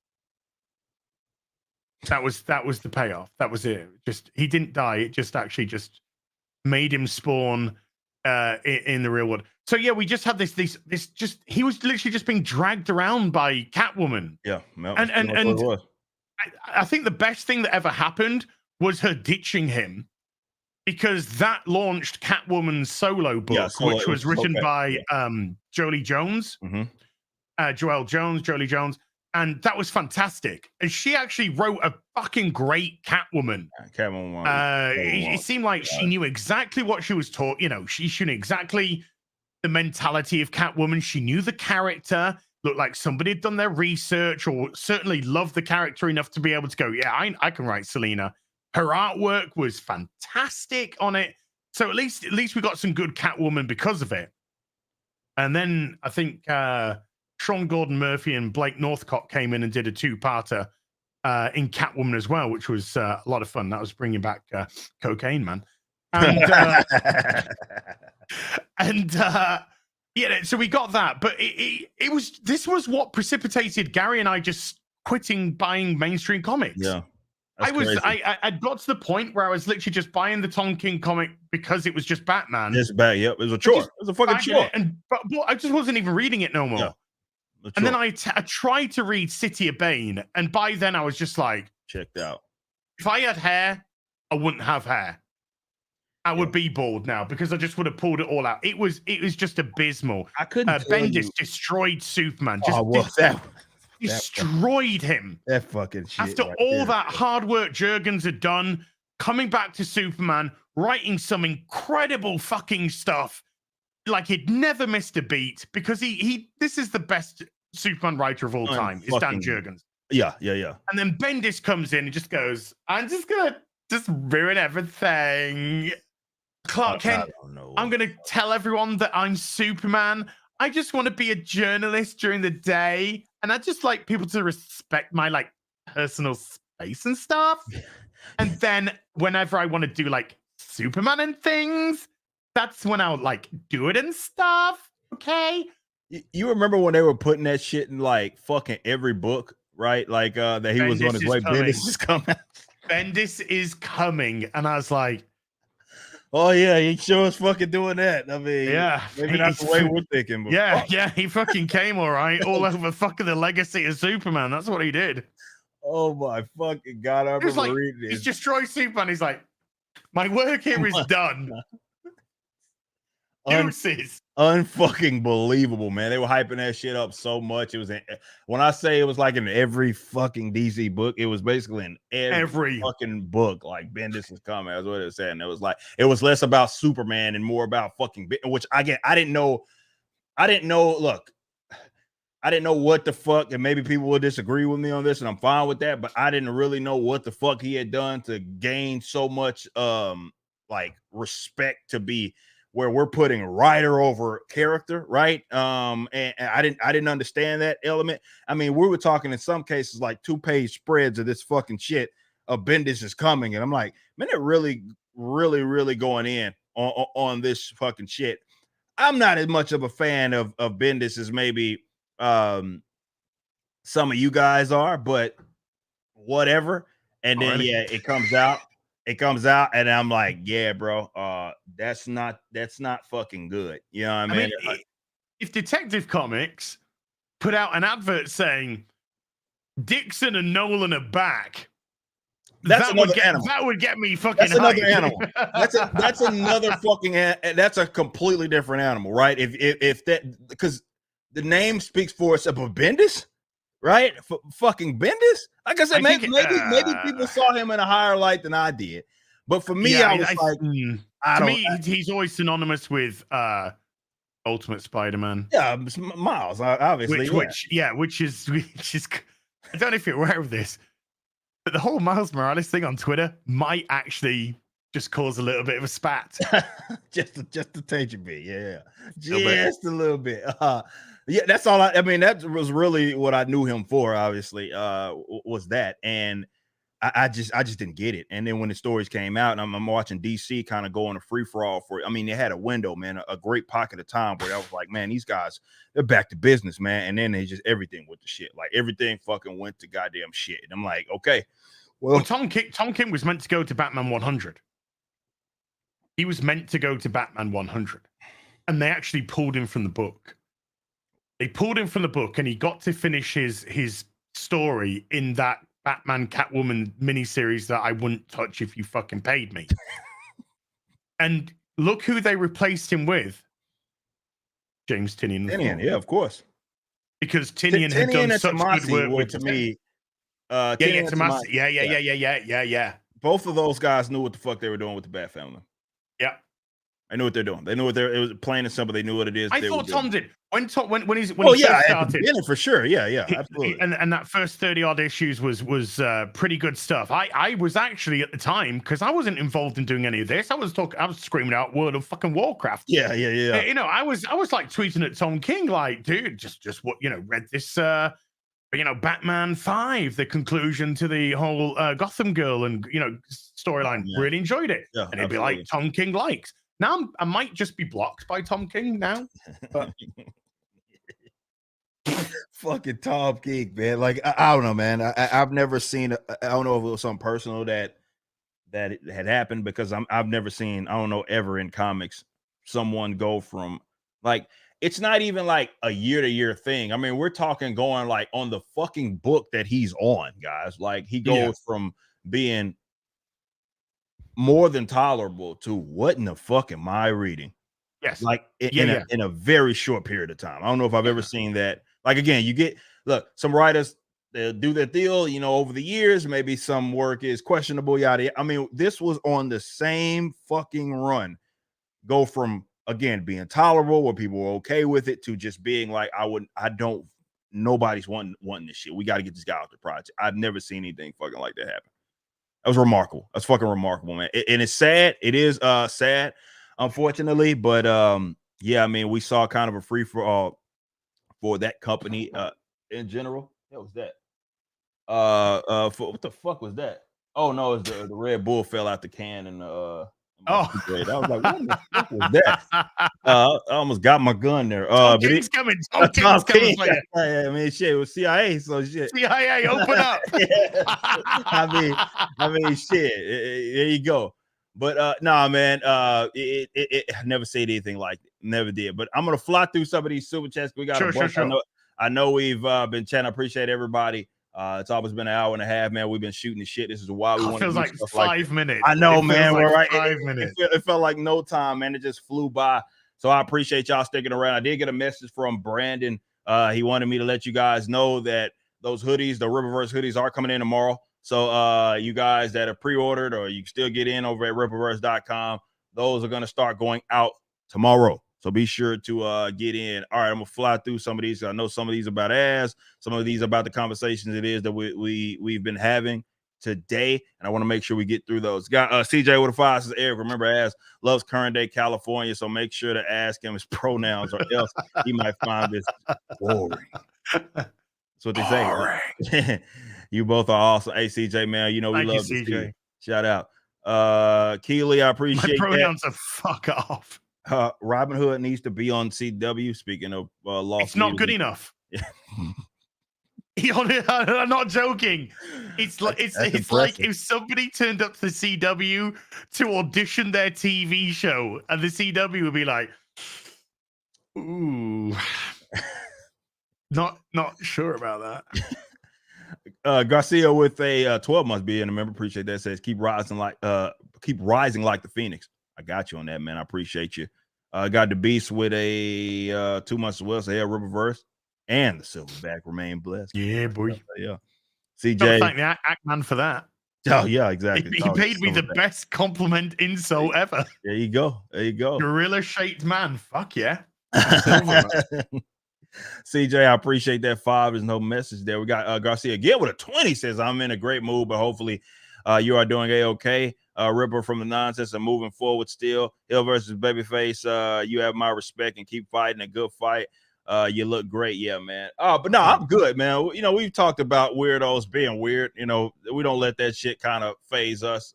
That was the payoff. That was it. Just he didn't die. It just actually just made him spawn in the real world. So yeah, we just had this just he was literally just being dragged around by Catwoman. Yeah, and I think the best thing that ever happened was her ditching him, because that launched Catwoman's solo book, which was written by Jolie Jones, Jolie Jones. And that was fantastic. And she actually wrote a fucking great Catwoman. It seemed like she knew exactly what she was taught. She knew exactly the mentality of Catwoman. She knew the character. Looked like somebody had done their research, or certainly loved the character enough to be able to go, yeah, I can write Selena. Her artwork was fantastic on it. So at least we got some good Catwoman because of it. And then I think Sean Gordon Murphy and Blake Northcott came in and did a two-parter in Catwoman as well, which was a lot of fun. That was bringing back cocaine, man. And so we got that, but this was what precipitated Gary and I just quitting buying mainstream comics. Yeah, I got to the point where I was literally just buying the Tom King comic because it was just Batman. It's bad. Yep, it was a chore. It was a fucking chore. But I just wasn't even reading it no more. And then I tried to read City of Bane, and by then I was just like, checked out. If I had hair, I wouldn't have hair. I would be bald now because I just would have pulled it all out. It was just abysmal. I couldn't. Bendis destroyed Superman. Destroyed him. That fucking shit. After all that hard work Jurgens had done, coming back to Superman, writing some incredible fucking stuff, like he'd never missed a beat because this is the best Superman writer of all time. It's Dan Jurgens. Yeah. And then Bendis comes in and just goes, I'm just gonna ruin everything. Clark Kent, I'm gonna tell everyone that I'm Superman. I just want to be a journalist during the day, and I just like people to respect my like personal space and stuff. And then whenever I want to do like Superman and things, that's when I'll like do it and stuff. Okay. You remember when they were putting that shit in like fucking every book, right? Like that he was on his way. Bendis is coming. Bendis is coming, and I was like, "Oh yeah, he sure is fucking doing that." I mean, yeah, maybe not the way we're thinking. But yeah, he fucking came all right, all over fucking the legacy of Superman. That's what he did. Oh my fucking god! I remember reading this. He's destroyed Superman. He's like, my work here is done. Unfucking believable, man. They were hyping that shit up so much. It was when I say it was like in every fucking DC book, it was basically in every fucking book. Like Bendis is coming. That's what it said. And it was like it was less about Superman and more about fucking which I didn't know. Look, I didn't know what the fuck, and maybe people will disagree with me on this, and I'm fine with that. But I didn't really know what the fuck he had done to gain so much like respect to be where we're putting writer over character, right? And I didn't understand that element. I mean, we were talking in some cases like 2-page spreads of this fucking shit of Bendis is coming, and I'm like, man, they're really going in on this fucking shit. I'm not as much of a fan of Bendis as maybe some of you guys are, but whatever. And then it comes out. And I'm like, yeah, bro, that's not fucking good. You know what I mean? If Detective Comics put out an advert saying Dixon and Nolan are back, that would get me fucking. That's another animal. That's another fucking. That's a completely different animal, right? If that, because the name speaks for itself. But Bendis, right? Fucking Bendis. Like I said, maybe people saw him in a higher light than I did. But for me, I was he's always synonymous with Ultimate Spider-Man. Yeah, Miles, obviously. Which is. I don't know if you're aware of this, but the whole Miles Morales thing on Twitter might actually just cause a little bit of a spat. just a touch of bit, yeah. Just a little bit. Yeah, that's all. I mean, that was really what I knew him for. Obviously, was that, and I just didn't get it. And then when the stories came out, and I'm watching DC kind of go on a free for all for it. I mean, they had a window, man, a great pocket of time where I was like, man, these guys, they're back to business, man. And then they just everything with the shit, like everything fucking went to goddamn shit. And I'm like, okay, well, Tom King was meant to go to Batman 100. He was meant to go to Batman 100, and they actually pulled him from the book. They pulled him from the book, and he got to finish his story in that Batman Catwoman miniseries that I wouldn't touch if you fucking paid me. And look who they replaced him with. James Tynion. Yeah, of course. Because Tynion had done such good work with me. Tomasi. Yeah. Both of those guys knew what the fuck they were doing with the Bat Family. Yeah. I knew what they're doing. They knew it was plain and simple. They knew what it is. I thought Tom did. When he first started, for sure. Yeah, absolutely. And that first 30 odd issues was pretty good stuff. I was actually at the time, because I wasn't involved in doing any of this. I was screaming out World of fucking Warcraft. Yeah. I was like tweeting at Tom King, like, dude, just what read this Batman 5, the conclusion to the whole Gotham Girl and storyline. Yeah. Really enjoyed it. Yeah, and it'd be like Tom King likes. Now I might just be blocked by Tom King now. But... Fucking Tom King, man. Like I don't know, man. I've never seen. I don't know if it was something personal that it had happened, because I've never seen. I don't know ever in comics someone go from Like, it's not even like a year-to-year thing. I mean, we're talking going like on the fucking book that he's on, guys. Like, he goes from being more than tolerable to what in the fuck am I reading? Yes. Like in a very short period of time. I don't know if I've ever seen that. Like, again, some writers, they'll do their deal, over the years. Maybe some work is questionable, yada. I mean, this was on the same fucking run. Go from, again, being tolerable where people were okay with it to just being like, nobody's wanting this shit. We got to get this guy out the project. I've never seen anything fucking like that happen. That was remarkable. That's fucking remarkable, man. And it's sad. It is sad, unfortunately. But yeah, I mean, we saw kind of a free for all for that company in general. What was that? What the fuck was that? Oh no, it's the Red Bull fell out the can and I was like, what the fuck was that? I almost got my gun there. Tom King's coming. Tom King's coming for you. I mean, shit, it was CIA, so shit. CIA, open up. I mean, shit. There you go. But nah, man. I never said anything like it. Never did. But I'm gonna fly through some of these super chats. We got a bunch. Sure. I know we've been chatting. I appreciate everybody. It's always been an hour and a half, man. We've been shooting the shit. This is why we want to. Feels like 5 minutes. I know, man. We're right. 5 minutes. It felt like no time, man. It just flew by. So I appreciate y'all sticking around. I did get a message from Brandon. He wanted me to let you guys know that those hoodies, the Riververse hoodies, are coming in tomorrow. So you guys that have pre-ordered or you can still get in over at riververse.com, those are going to start going out tomorrow. So be sure to get in. All right, I'm gonna fly through some of these. I know some of these about ass, some of these about the conversations it is that we've been having today, and I want to make sure we get through those. Got CJ with a 5 says, Eric, remember ass loves current day California, so make sure to ask him his pronouns or else he might find this boring. That's what they say. Right? You both are awesome. Hey, CJ, man, we love you, CJ. Shout out. Keely, I appreciate my pronouns are fuck off. Robin Hood needs to be on CW. Speaking of law, it's not good enough. I'm not joking. It's like it's like if somebody turned up to the CW to audition their TV show, and the CW would be like, "Ooh, not sure about that." Garcia with a 12 months being a member. Appreciate that. Says keep rising like the Phoenix. I got you on that, man. I appreciate you. Got the Beast with a 2 months as well. So yeah, Riververse and the Silverback remain blessed. Yeah, boy. Yeah. CJ, thank the Act Man for that. Oh yeah, exactly. He paid me the best compliment insult ever. There you go. Gorilla shaped man. Fuck yeah. CJ, I appreciate that 5. There's no message there. We got Garcia again with a 20. Says I'm in a great mood, but hopefully you are doing a-okay. Ripper from the nonsense and moving forward still. Hill versus Babyface. You have my respect and keep fighting a good fight. You look great. Yeah, man. But no, I'm good, man. We've talked about weirdos being weird. We don't let that shit kind of phase us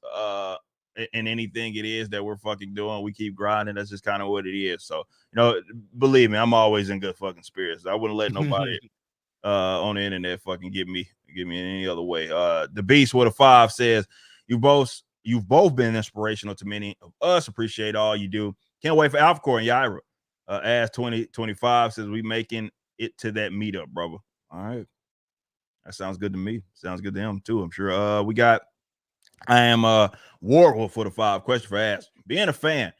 in anything it is that we're fucking doing. We keep grinding. That's just kind of what it is. So, believe me, I'm always in good fucking spirits. I wouldn't let nobody on the internet fucking get me in any other way. The Beast with a 5 says, You've both been inspirational to many of us. Appreciate all you do. Can't wait for Alphacore and Yaira. As 2025 says, we making it to that meetup, brother. All right. That sounds good to me. Sounds good to him too, I'm sure. I am Warhol for the 5. Question for Ask. Being a fan,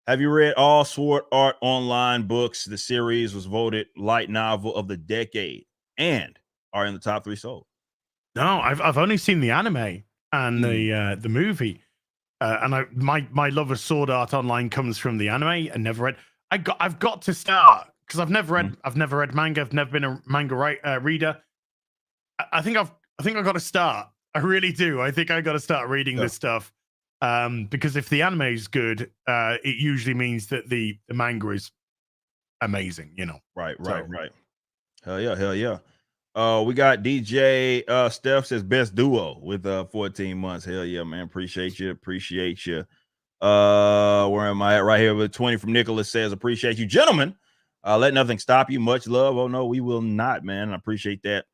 have you read all Sword Art Online books? The series was voted light novel of the decade and are in the top 3 sold. No, I've only seen the anime and the movie, and my love of Sword Art Online comes from the anime. And never read. I've got to start because I've never read manga. I've never been a manga reader. I think I've got to start. I really do. I think I got to start reading this stuff because if the anime is good, it usually means that the manga is amazing. Right. Hell yeah. We got DJ Steph says best duo with 14 months. Hell yeah, man. Appreciate you. Where am I at? Right here with 20 from Nicholas says appreciate you, gentlemen. Let nothing stop you. Much love. Oh no, we will not, man. I appreciate that.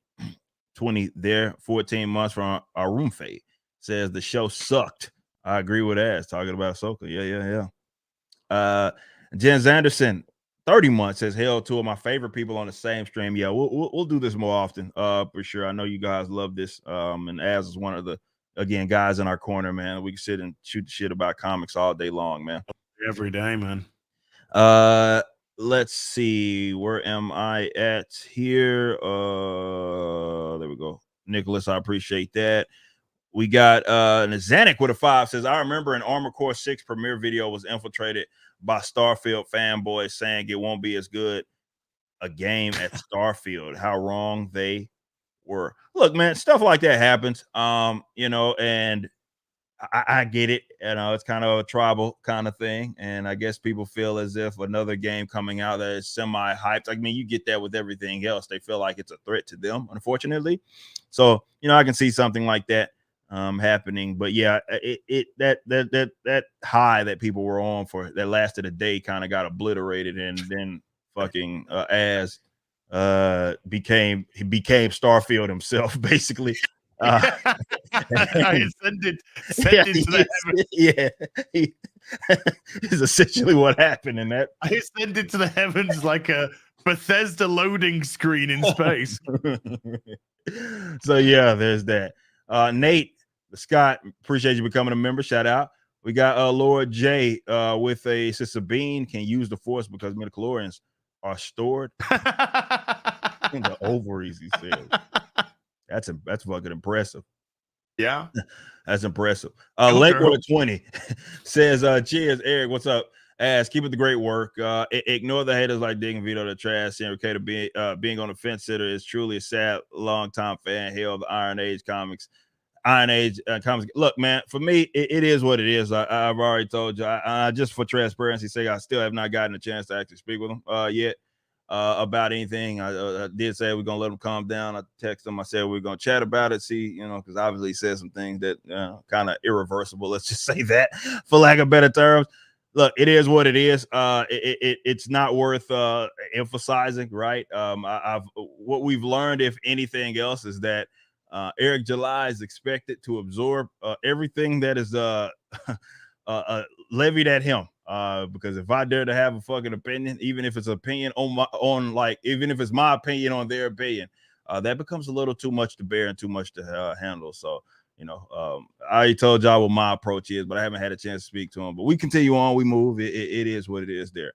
20 there. 14 months from our room fade says the show sucked. I agree with that. Talking about Ahsoka. Yeah. Jens Anderson 30 months says, hell, two of my favorite people on the same stream. Yeah, we'll do this more often, for sure. I know you guys love this. And Az is one of the, again, guys in our corner, man. We can sit and shoot shit about comics all day long, man. Every day, man. Let's see, where am I at here? There we go. Nicholas, I appreciate that. We got Nazanik with a 5 says, I remember an Armored Core 6 premiere video was infiltrated by Starfield fanboys saying it won't be as good a game at Starfield. How wrong they were. Look, man, stuff like that happens. You know, and I get it. You know, it's kind of a tribal kind of thing. And I guess people feel as if another game coming out that is semi-hyped. I mean, you get that with everything else. They feel like it's a threat to them, unfortunately. So, you know, I can see something like that happening. But yeah, that high that people were on for that lasted a day kind of got obliterated, and then fucking Az became Starfield himself, basically. I ascended to the heavens. Yeah, is essentially what happened in that. I ascended to the heavens like a Bethesda loading screen in space. So yeah, there's that. Nate Scott, appreciate you becoming a member. Shout out. We got Lord J with a Sister Bean can use the Force because midichlorians are stored in the ovaries. He said. That's fucking impressive. Yeah, that's impressive. Lakewood 20 says, cheers, Eric. What's up? Keep it the great work. Ignore the haters like digging Vito the trash. And okay to being on the fence sitter is truly a sad long time fan. Hell, the Iron Age comics. Look, man, for me, it is what it is. I've already told you. I just for transparency's sake, I still have not gotten a chance to actually speak with him yet. About anything. I did say we're gonna let him calm down. I texted him. I said we're gonna chat about it. See, you know, because obviously he said some things that kind of irreversible. Let's just say that, for lack of better terms. Look, it is what it is. It's not worth emphasizing, right? What we've learned, if anything else, is that Eric July is expected to absorb everything that is levied at him. Because if I dare to have a fucking opinion, even if it's opinion even if it's my opinion on their opinion, that becomes a little too much to bear and too much to handle. So, you know, I already told y'all what my approach is, but I haven't had a chance to speak to him. But we continue on, we move. It is what it is there.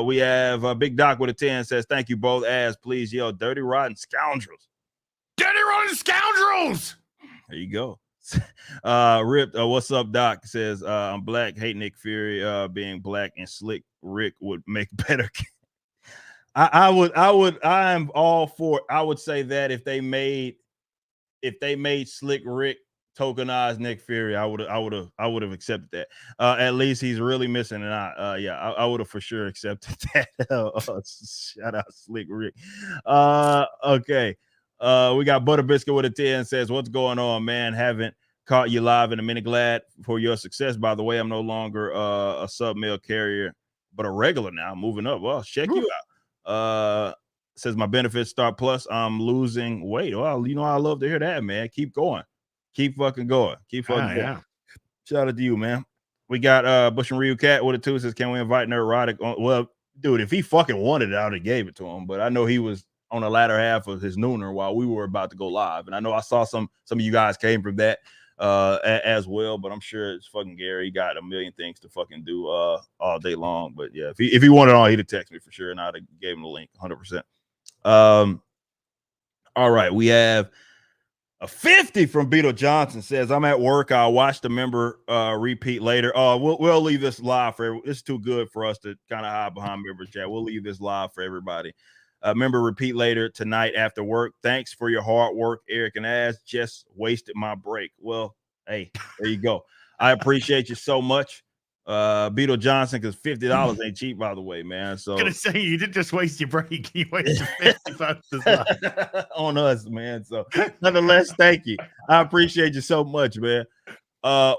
We have Big Doc with a 10 says, thank you both. As please yell dirty rotten scoundrels. Dirty rotten scoundrels. There you go. Ripped, what's up, Doc? Says I'm black, hate Nick Fury. Being black and Slick Rick would make better. I am all for. I would say that if they made Slick Rick tokenize Nick Fury, I would have accepted that. At least he's really missing an eye. Yeah, I would have for sure accepted that. Shout out Slick Rick. Okay. We got Butter Biscuit with a 10 says, what's going on, man? Haven't caught you live in a minute. Glad for your success. By the way, I'm no longer a sub-mail carrier, but a regular now. Moving up. Well, check you out. Says my benefits start plus. I'm losing weight. Well, you know, I love to hear that, man. Keep going. Keep fucking going. Keep fucking going. Yeah. Shout out to you, man. We got Bush and Ryu Cat with a 2 says, can we invite Neurotic on? Well, dude, if he fucking wanted it, I would have gave it to him. But I know he was on the latter half of his nooner while we were about to go live. And I know I saw some of you guys came from that as well, but I'm sure it's fucking Gary. He got a million things to fucking do all day long. But yeah, if he wanted it on, he'd have texted me for sure, and I'd have gave him the link 100%. All right, we have a 50 from Beetle Johnson says, I'm at work. I'll watch the member repeat later. We'll leave this live for it's too good for us to kind of hide behind member chat. We'll leave this live for everybody. Remember, repeat later tonight after work. Thanks for your hard work, Eric and Az. Just wasted my break. Well, hey, there you go. I appreciate you so much, Beetle Johnson, because $50 ain't cheap, by the way, man. So I'm gonna say you didn't just waste your break; you wasted $50 as well. On us, man. So, nonetheless, thank you. I appreciate you so much, man.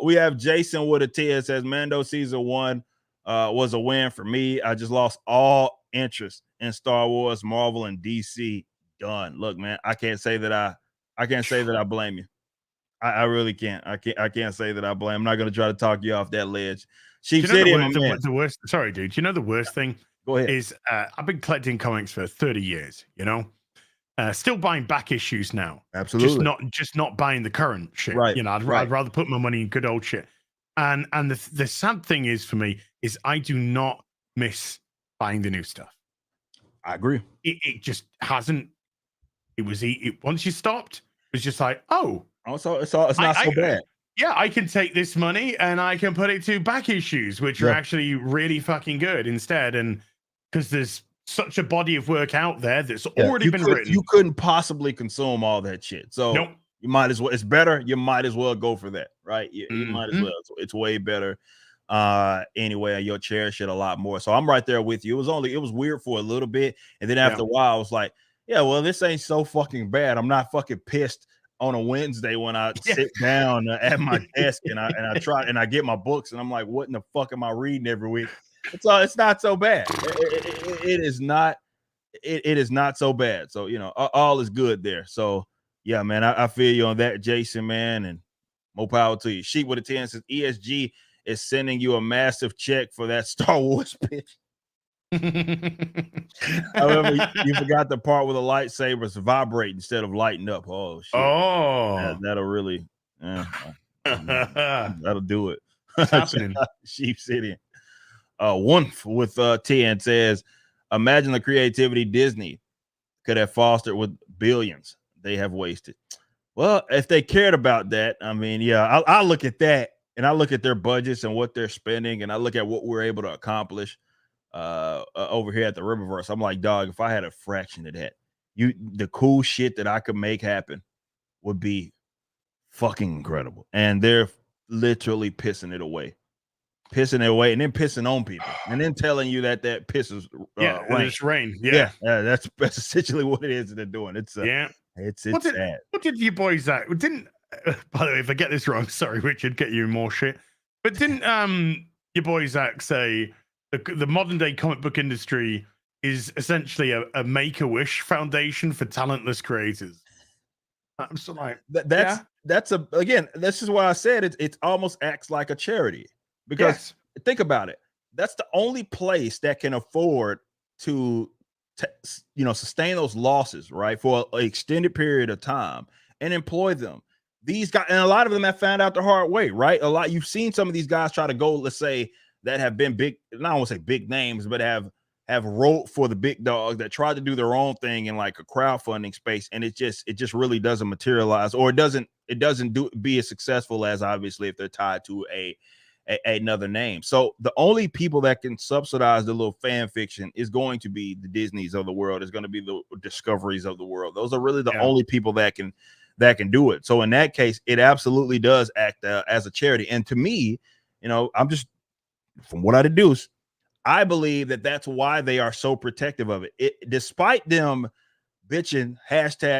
We have Jason with a 10 says, Mando season 1 was a win for me. I just lost all interest in Star Wars, Marvel, and DC. Done. Look, man, I can't say that I blame you. I really can't. I can't say that I blame. I'm not gonna try to talk you off that ledge. Sheep Do you know City, the, my man. the worst? Sorry, dude. Do you know the worst thing Go ahead. is? I've been collecting comics for 30 years. You know, still buying back issues now. Absolutely. Just not buying the current shit. Right. You know, I'd Right. rather put my money in good old shit. And the sad thing is for me is I do not miss buying the new stuff. I agree. It just hasn't. It was once you stopped, it was just like, oh, It's not so bad. Yeah, I can take this money and I can put it to back issues, which are actually really fucking good instead. And because there's such a body of work out there that's already been written. You couldn't possibly consume all that shit. So nope. You might as well. It's better. You might as well go for that, right? You might as well. It's way better. Anyway, you'll cherish it a lot more. So I'm right there with you. It was weird for a little bit, and then after a while, I was like, yeah, well, this ain't so fucking bad. I'm not fucking pissed on a Wednesday when I sit down at my desk and I try and I get my books and I'm like, what in the fuck am I reading every week? It's not so bad. It is not. It is not so bad. So all is good there. So yeah, man, I feel you on that, Jason, man, and more power to you. Sheep with a 10 says ESG is sending you a massive check for that Star Wars pitch. However, you forgot the part where the lightsabers vibrate instead of lighting up. Oh shit! Oh, that'll really, that'll do it. What's happening? Sheep City. One with 10 says, imagine the creativity Disney could have fostered with billions they have wasted. Well, if they cared about that, I mean, yeah, I look at that and I look at their budgets and what they're spending, and I look at what we're able to accomplish over here at the Riververse. I'm like, dog, if I had a fraction of that, the cool shit that I could make happen would be fucking incredible. And they're literally pissing it away, and then pissing on people, and then telling you that pisses rain. It's rain. That's essentially what it is that they're doing. It's it's sad. What did you boys didn't? By the way, if I get this wrong, sorry, Richard, get you more shit. But didn't your boy Zach say the modern day comic book industry is essentially a Make-A-Wish foundation for talentless creators? I'm so like that's again. This is why I said it almost acts like a charity, because think about it. That's the only place that can afford to sustain those losses, right, for an extended period of time and employ them. These guys, and a lot of them have found out the hard way, right? You've seen some of these guys try to go, let's say, that have been big, I don't want to say big names, but have wrote for the big dogs that tried to do their own thing in like a crowdfunding space, and it just really doesn't materialize, or it doesn't be as successful as, obviously, if they're tied to another name. So the only people that can subsidize the little fan fiction is going to be the Disneys of the world, is going to be the Discoveries of the world. Those are really the only people that can do it. So in that case, it absolutely does act as a charity. And to me, I'm just, from what I deduce, I believe that that's why they are so protective of it. Despite them bitching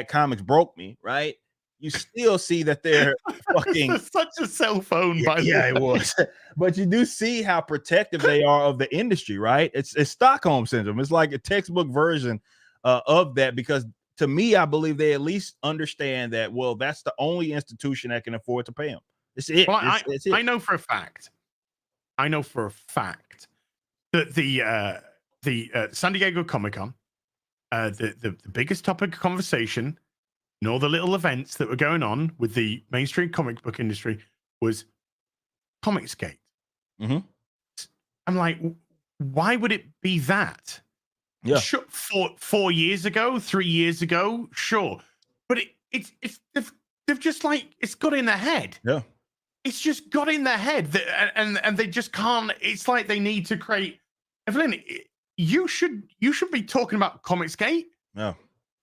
#comics broke me, right? You still see that they're fucking such a cell phone. By the way. It was. But you do see how protective they are of the industry, right? It's Stockholm syndrome. It's like a textbook version of that, because to me, I believe they at least understand that, well, that's the only institution that can afford to pay them. It's it. Well, it's it. I know for a fact that the San Diego Comic-Con, the biggest topic of conversation in all the little events that were going on with the mainstream comic book industry was Comicsgate. Mm-hmm. I'm like, why would it be that? Yeah. Sure, 4 years ago, 3 years ago, sure, but it's they've just like, it's got in their head. Yeah, it's just got in their head that, and they just can't. It's like they need to create. Evelyn, you should be talking about Comicsgate. No.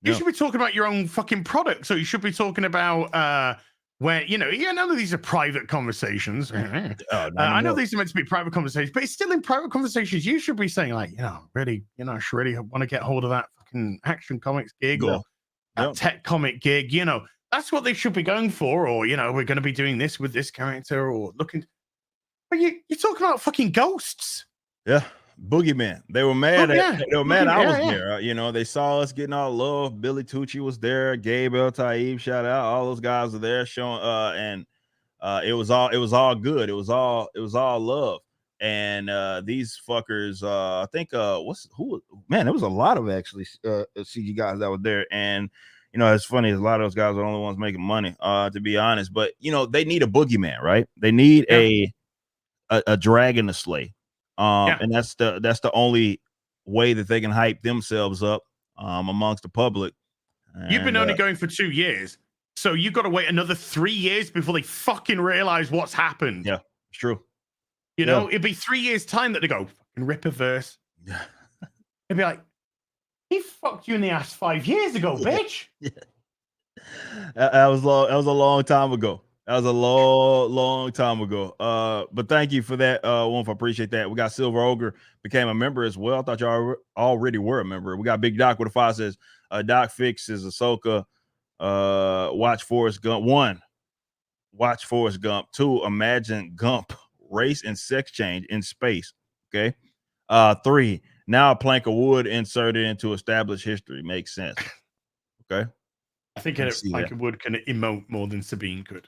You should be talking about your own fucking product. So you should be talking about where, none of these are private conversations. I know these are meant to be private conversations, but it's still in private conversations. You should be saying, like, really, I should really want to get hold of that fucking Action Comics gig or that tech comic gig. That's what they should be going for. Or, we're going to be doing this with this character, or looking. But you're talking about fucking ghosts. Yeah. Boogeyman. They were mad. They were mad. I was there. They saw us getting all love. Billy Tucci was there. Gabe El Taib, shout out. All those guys were there showing. And it was all good. It was all love. And these fuckers, I think there was a lot of actually CG guys that were there. And it's funny, a lot of those guys are the only ones making money, to be honest. But they need a boogeyman, right? They need a dragon to slay. And that's the only way that they can hype themselves up amongst the public. You've been only going for 2 years, so you've got to wait another 3 years before they fucking realize what's happened. Yeah, it's true. It'd be 3 years' time that they go, fucking rip a verse. It'd be like, he fucked you in the ass 5 years ago, bitch. Yeah. That was long. That was a long time ago. That was a long time ago. But thank you for that, Wolf. I appreciate that. We got Silver Ogre became a member as well. I thought y'all already were a member. We got Big Doc with a 5 says, Doc fixes Ahsoka. Watch Forrest Gump. 1, watch Forrest Gump. 2, imagine Gump race and sex change in space. Okay. 3, now a plank of wood inserted into established history. Makes sense. Okay. I think a plank of wood can emote more than Sabine could.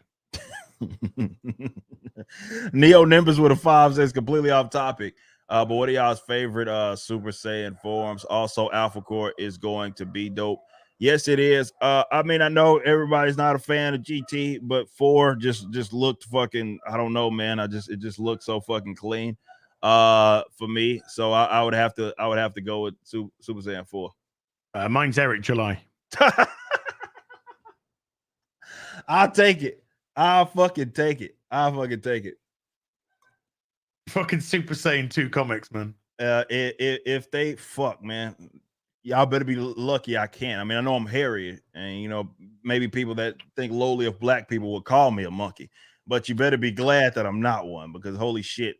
Neo Nimbus with a 5 says completely off topic. But what are y'all's favorite Super Saiyan forms? Also, Alpha Core is going to be dope. Yes, it is. I mean, I know everybody's not a fan of GT, but 4 just looked fucking, I don't know, man. It just looked so fucking clean for me. So I would have to go with Super Saiyan 4. Mine's Eric July. I'll take it. I'll fucking take it. Fucking Super Saiyan 2 comics, man. If they fuck, man, y'all better be lucky I can. I mean, I know I'm hairy, and maybe people that think lowly of black people would call me a monkey, but you better be glad that I'm not one, because holy shit,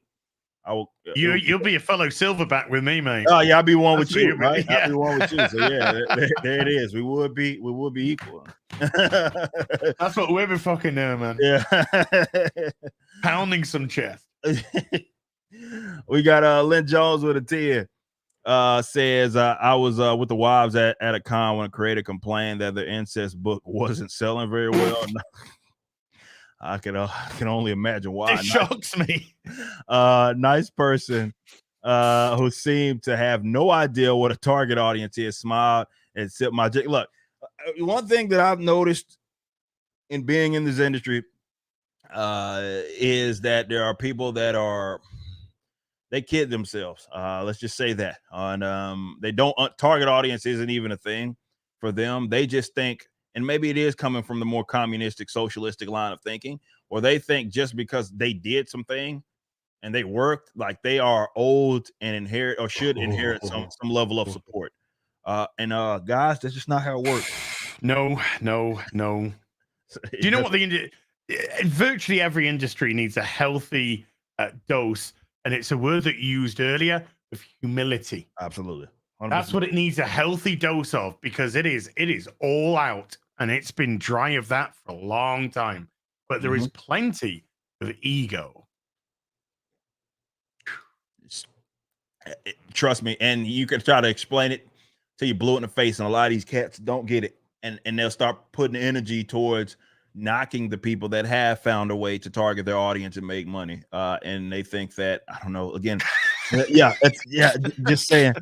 I will. You'll be a fellow silverback with me, mate. Oh yeah, I'll be one with you, right? Yeah. I'll be one with you. So yeah, there it is. We would be equal. That's what we've been fucking doing, man. Yeah, pounding some chest. We got Lynn Jones with a 10. Says I was with the wives at a con when a creator complained that the incest book wasn't selling very well. I can only imagine why. It shocks me. Nice person who seemed to have no idea what a target audience is smiled and sipped my drink. Look, one thing that I've noticed in being in this industry is that there are people that they kid themselves. Let's just say that. They don't target audience isn't even a thing for them. They just think, and maybe it is coming from the more communistic, socialistic line of thinking, or they think just because they did something and they worked, like they are old and inherit or should inherit some level of support. And guys, that's just not how it works. No. Do you know what virtually every industry needs a healthy dose, and it's a word that you used earlier, of humility. Absolutely. 100%. That's what it needs, a healthy dose of, because it is all out, and it's been dry of that for a long time. But there is plenty of ego. Trust me, and you can try to explain it till you blew it in the face, and a lot of these cats don't get it, and they'll start putting energy towards knocking the people that have found a way to target their audience and make money, and they think that, I don't know, again, just saying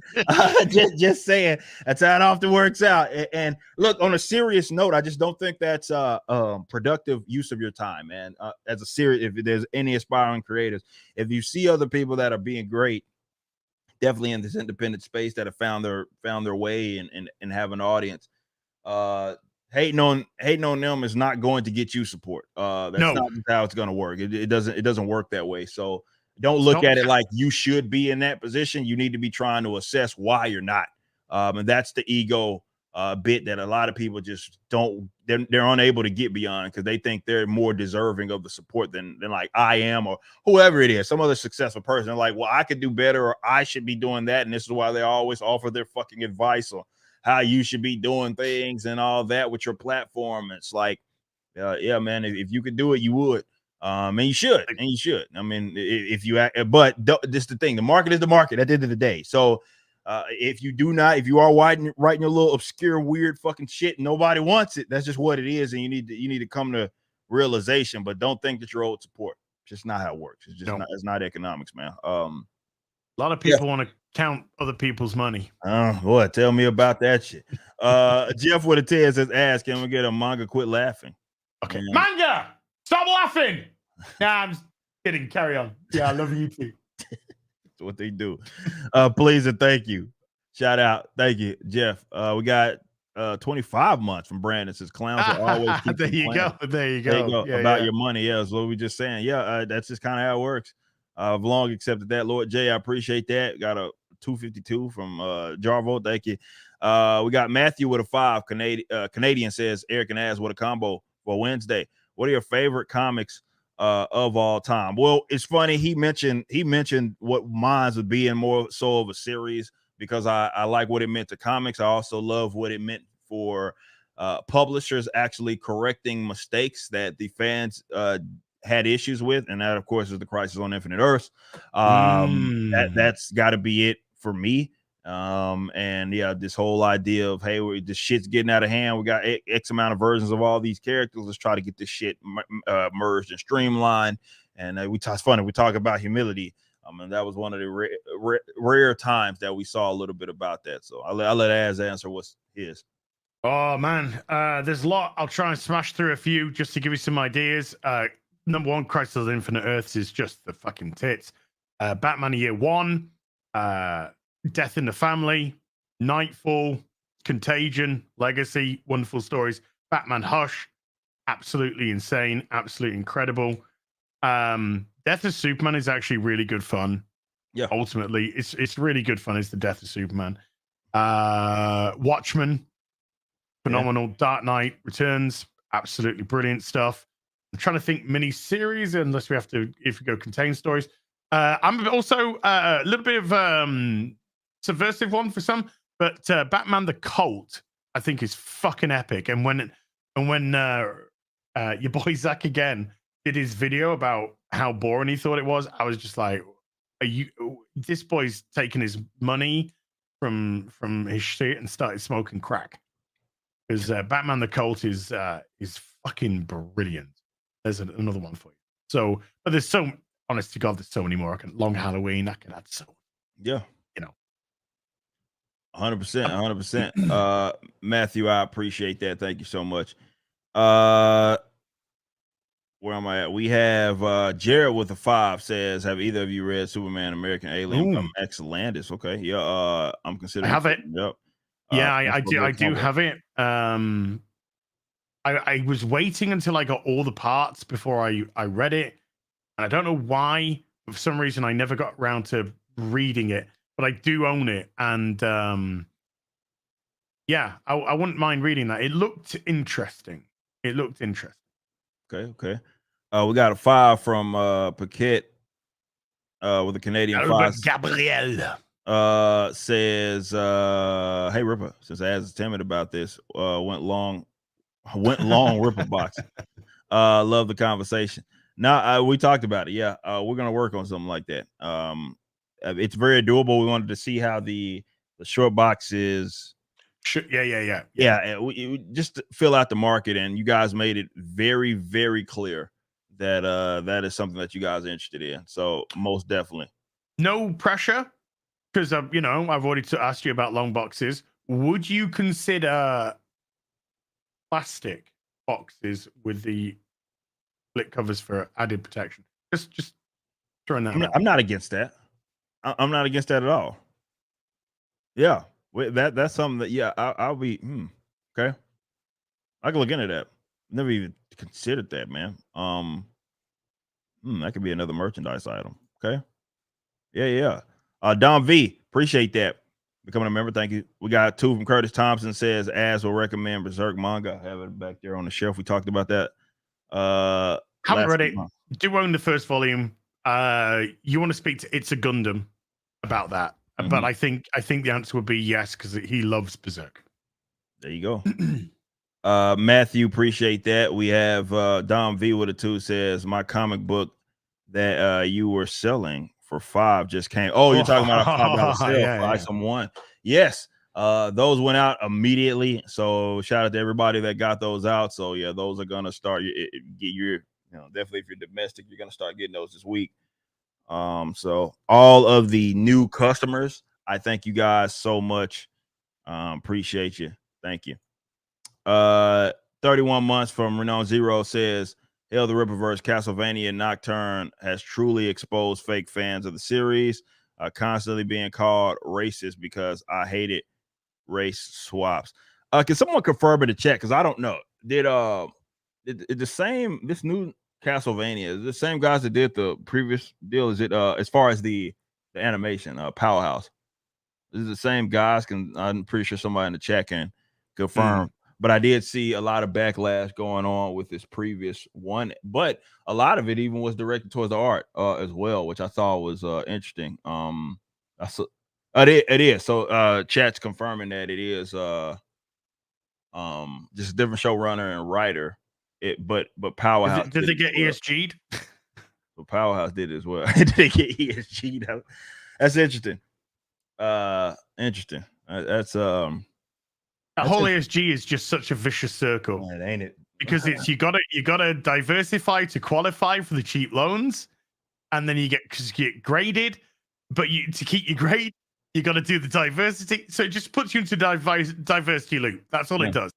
just saying that's how it often works out. And look, on a serious note, I just don't think that's productive use of your time, man. As a serious, if there's any aspiring creators, if you see other people that are being great, definitely in this independent space, that have found their way and have an audience, hating on them is not going to get you support. That's not how it's going to work. It doesn't work that way. So don't look at it like you should be in that position. You need to be trying to assess why you're not. And that's the ego bit that a lot of people just don't, they're unable to get beyond, because they think they're more deserving of the support than like I am, or whoever it is, some other successful person. They're like, well, I could do better, or I should be doing that. And this is why they always offer their fucking advice on how you should be doing things and all that with your platform. It's like, yeah, man, if you could do it, you would. And you should. I mean, if you act, but this is the thing. The market is the market at the end of the day. So if you are writing your little obscure, weird fucking shit, nobody wants it. That's just what it is. And you need to come to realization, but don't think that you're old support. Just not how it works. It's just No. not. It's not economics, man. A lot of people want to count other people's money. Boy, tell me about that shit. Jeff with a 10 says, "Ask, can we get a manga? Quit laughing." Okay, manga, stop laughing. Nah, I'm just kidding. Carry on. Yeah, I love you too. That's what they do. Please and thank you. Shout out, thank you, Jeff. We got 25 months from Brandon. Says clowns are always There you go. There you go. Yeah, about yeah. your money. Yeah, that's what we just saying. Yeah, that's just kind of how it works. I've long accepted that. Lord J, I appreciate that. Got a 252 from Jarvo. Thank you. We got Matthew with a 5. Canadian says, Eric and Ass, what a combo for Wednesday. What are your favorite comics of all time? Well, it's funny. He mentioned what mine would be in more so of a series because I like what it meant to comics. I also love what it meant for publishers actually correcting mistakes that the fans had issues with, and that of course is the Crisis on Infinite Earths. That's got to be it for me. And yeah, this whole idea of, hey, this shit's getting out of hand. We got X amount of versions of all these characters. Let's try to get this shit merged and streamlined. And it's funny. We talk about humility. And that was one of the rare times that we saw a little bit about that. So I'll let Az answer what's his. Oh man, there's a lot. I'll try and smash through a few just to give you some ideas. Number 1, Crisis on Infinite Earths is just the fucking tits. Batman Year One, Death in the Family, Nightfall, Contagion, Legacy, wonderful stories. Batman Hush, absolutely insane, absolutely incredible. Death of Superman is actually really good fun. Yeah, ultimately, it's really good fun. It's the Death of Superman. Watchmen, phenomenal. Yeah. Dark Knight Returns, absolutely brilliant stuff. I'm trying to think mini-series, unless we have to, if we go contain stories. I'm also a little bit of subversive one for some, but Batman the Cult, I think, is fucking epic. And when your boy Zach again did his video about how boring he thought it was, I was just like, this boy's taking his money from his shit and started smoking crack. Because Batman the Cult is fucking brilliant. There's another one for you. So, but there's so, honest to God, there's so many more. Long Halloween, I can add so. Yeah. 100%. 100%. Matthew, I appreciate that. Thank you so much. Where am I at? We have Jared with a 5 says, have either of you read Superman American Alien from Exlandis? Okay. Yeah. I'm considering. I have it. Yep. Yeah, I do have it. I was waiting until I got all the parts before I read it. And I don't know why, for some reason, I never got around to reading it, but I do own it. And yeah, I wouldn't mind reading that. It looked interesting. Okay. We got a 5 from Paquette with a Canadian 5. Gabriel says, hey Ripper, since Az is timid about this, went long Ripper box. Love the conversation. Now we talked about it. Yeah, we're gonna work on something like that. It's very doable. We wanted to see how the short box is. Yeah. We just fill out the market, and you guys made it very, very clear that that is something that you guys are interested in. So most definitely. No pressure, because I've already asked you about long boxes. Would you consider plastic boxes with the split covers for added protection? Just throwing that. I'm not against that. I'm not against that at all. Yeah, that's something that I'll be okay. I can look into that. Never even considered that, man. That could be another merchandise item. Okay. Yeah. Don V, appreciate that. Becoming a member, thank you. We got 2 from Curtis Thompson says, Az will recommend Berserk manga. I have it back there on the shelf. We talked about that. Haven't read it. Do own the first volume. You want to speak to It's a Gundam about that, but I think the answer would be yes, because he loves Berserk. There you go. Matthew, appreciate that. We have Dom V with a 2 says, my comic book that you were selling for 5 just came. Oh, you're talking about a $5 sale for Item 1. Yes. Those went out immediately. So shout out to everybody that got those out. So yeah, those are gonna start. Get your definitely if you're domestic, you're gonna start getting those this week. So all of the new customers, I thank you guys so much. Appreciate you. Thank you. 31 months from Renown Zero says, Hell the Ripperverse Castlevania Nocturne has truly exposed fake fans of the series, constantly being called racist because I hated race swaps. Can someone confirm in the chat? Because I don't know. Did the same this new Castlevania is the same guys that did the previous deal? Is it as far as the animation, Powerhouse? This is the same guys. I'm pretty sure somebody in the chat can confirm. But I did see a lot of backlash going on with this previous one, but a lot of it even was directed towards the art as well, which I thought was interesting. It is. So chat's confirming that it is just a different showrunner and writer. But Powerhouse did they get ESG'd? So Powerhouse did it as well. Did they get ESG'd? That's interesting. Interesting. That's That whole ESG is just such a vicious circle, Man, ain't it? because it's you gotta diversify to qualify for the cheap loans, and then you get graded, but to keep your grade, you got to do the diversity. So it just puts you into diversity loop. That's all it does.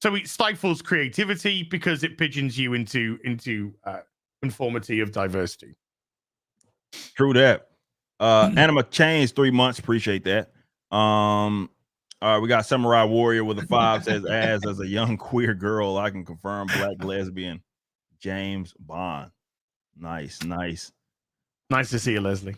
So it stifles creativity because it pigeons you into conformity of diversity. True that. Anima Chains 3 months. Appreciate that. All right, we got Samurai Warrior with a 5 says, as a young queer girl, I can confirm black lesbian James Bond. Nice to see you, Leslie.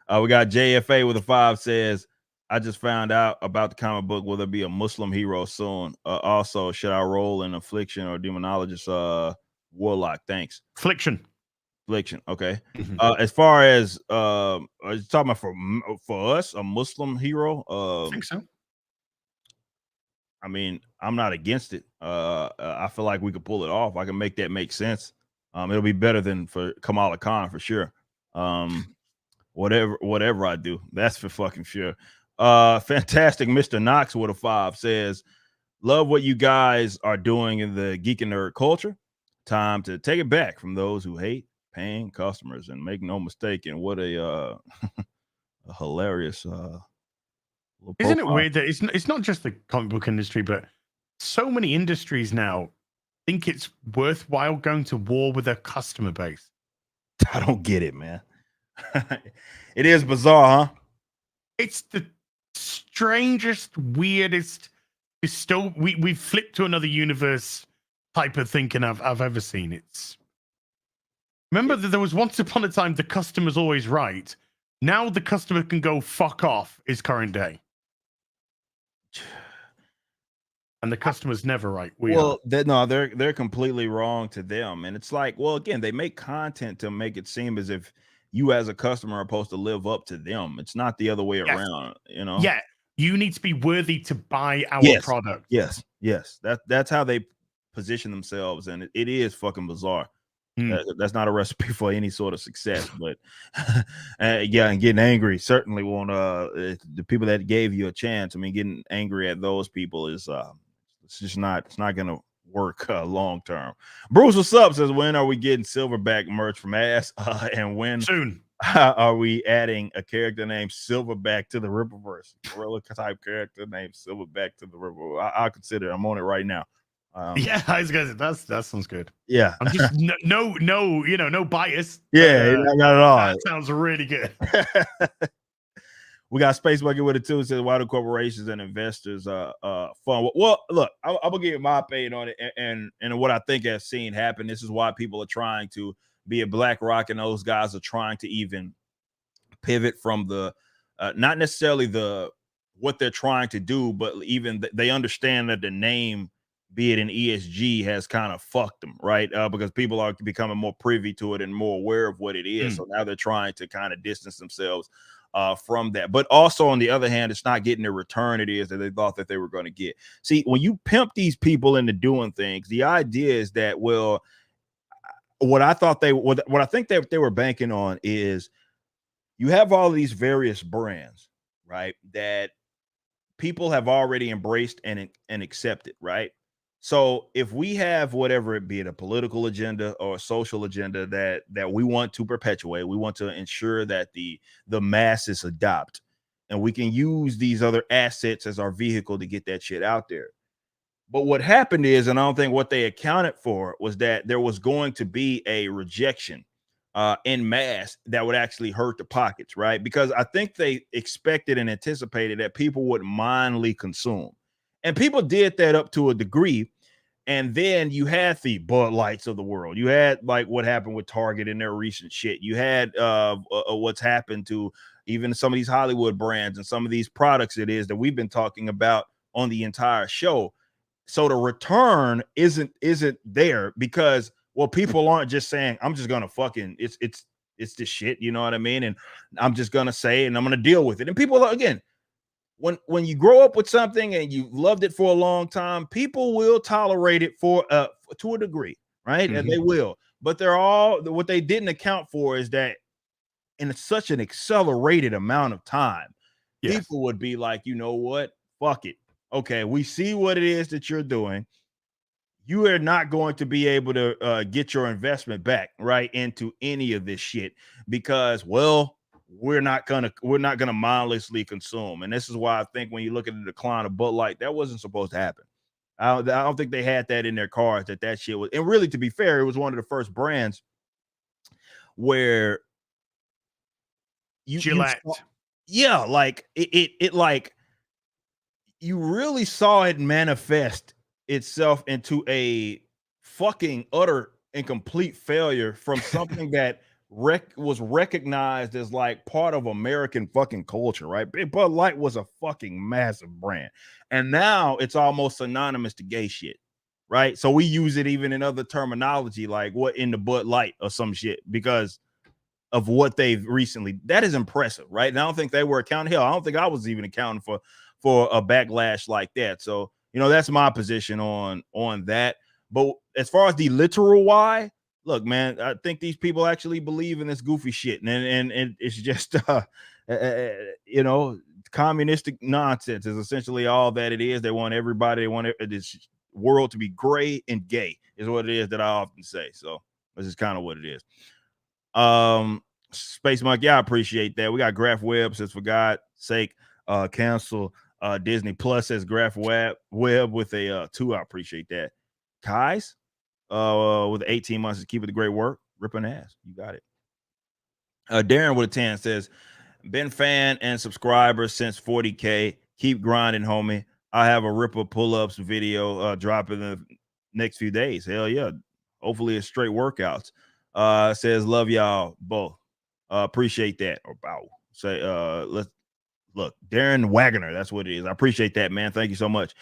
We got JFA with a 5 says, I just found out about the comic book. Will there be a Muslim hero soon? Also, should I roll in Affliction or Demonologist Warlock? Thanks. Affliction. Okay. As far as are you talking about for us a Muslim hero? I think so. I mean, I'm not against it. I feel like we could pull it off. I can make that make sense. It'll be better than for Kamala Khan for sure. Whatever I do, that's for fucking sure. Fantastic Mr. Knox with a 5 says, love what you guys are doing in the geek and nerd culture. Time to take it back from those who hate paying customers, and make no mistake, and what a hilarious isn't it weird that it's not just the comic book industry, but so many industries now think it's worthwhile going to war with their customer base? I don't get it, man. It is bizarre, huh? It's the strangest, weirdest. It's still we've flipped to another universe type of thinking I've ever seen. It's remember that there was once upon a time the customer's always right. Now the customer can go fuck off is current day. And the customer's never right. They're completely wrong to them. And it's like, well, again, they make content to make it seem as if you as a customer are supposed to live up to them. It's not the other way around, you know? Yeah. You need to be worthy to buy our product. Yes. That's how they position themselves. And it is fucking bizarre. That's not a recipe for any sort of success, but and getting angry certainly won't. The people that gave you a chance, I mean, getting angry at those people is it's just not. It's not gonna work long term. Bruce, what's up? Says, when are we getting Silverback merch from Ass? And when soon are we adding a character named Silverback to the Ripperverse? Gorilla type character named Silverback to the Ripperverse. I'll consider it. I'm on it right now. Yeah, I was gonna say, that sounds good. Yeah, I'm just no bias. Yeah, not at all. That sounds really good. We got Space Bucket with it too. It says, why do corporations and investors fund? Well, look, I'm gonna give you my opinion on it, and what I think I've seen happen. This is why people are trying to be a BlackRock, and those guys are trying to even pivot from the not necessarily what they're trying to do, but even they understand that the name, be it in ESG, has kind of fucked them, right? Because people are becoming more privy to it and more aware of what it is. So now they're trying to kind of distance themselves from that. But also, on the other hand, it's not getting the return it is that they thought that they were going to get. See, when you pimp these people into doing things, the idea is that, well, what I think that they were banking on is you have all of these various brands, right, that people have already embraced and accepted, right? So if we have whatever it be, a political agenda or a social agenda that we want to perpetuate, we want to ensure that the masses adopt, and we can use these other assets as our vehicle to get that shit out there. But what happened is, and I don't think what they accounted for was that there was going to be a rejection in mass that would actually hurt the pockets, right? Because I think they expected and anticipated that people would mindly consume. And people did that up to a degree. And then you had the Bud Lights of the world. You had like what happened with Target in their recent shit. You had what's happened to even some of these Hollywood brands and some of these products it is that we've been talking about on the entire show. So the return isn't there because, well, people aren't just saying, I'm just gonna fucking it's this shit, you know what I mean? And I'm just gonna say it and I'm gonna deal with it. And people are, again, when you grow up with something and you've loved it for a long time, people will tolerate it for to a degree, right? And they will. But they're all, what they didn't account for is that in such an accelerated amount of time, people would be like, you know what? Fuck it. Okay, we see what it is that you're doing. You are not going to be able to get your investment back, right, into any of this shit because, well, we're not gonna mindlessly consume. And this is why I think when you look at the decline of Bud Light, that wasn't supposed to happen. I don't think they had that in their cards, that shit was. And really, to be fair, it was one of the first brands where you yeah, like it like you really saw it manifest itself into a fucking utter and complete failure from something that was recognized as like part of American fucking culture, right? Bud Light was a fucking massive brand, and now it's almost synonymous to gay shit, right? So we use it even in other terminology, like what in the Bud Light or some shit, because of what they've recently. That is impressive, right? And I don't think they were accounting. Hell, I don't think I was even accounting for a backlash like that. So, you know, that's my position on that. But as far as the literal why, look, man, I think these people actually believe in this goofy shit, and it's just you know, communistic nonsense is essentially all that it is. They want everybody, they want this world to be gray and gay is what it is that I often say. So this is kind of what it is. Space Monkey, I appreciate that. We got Graph Web says, for God's sake, cancel Disney Plus, says Graph Web with a 2. I appreciate that. Kai's with 18 months, keep it the great work. Ripping ass. You got it. Darren with a 10 says, been fan and subscriber since 40K. Keep grinding, homie. I have a Ripper pull-ups video dropping in the next few days. Hell yeah. Hopefully it's straight workouts. Says, love y'all both. Appreciate that. Or bow. Say, let's look, Darren Wagner. That's what it is. I appreciate that, man. Thank you so much.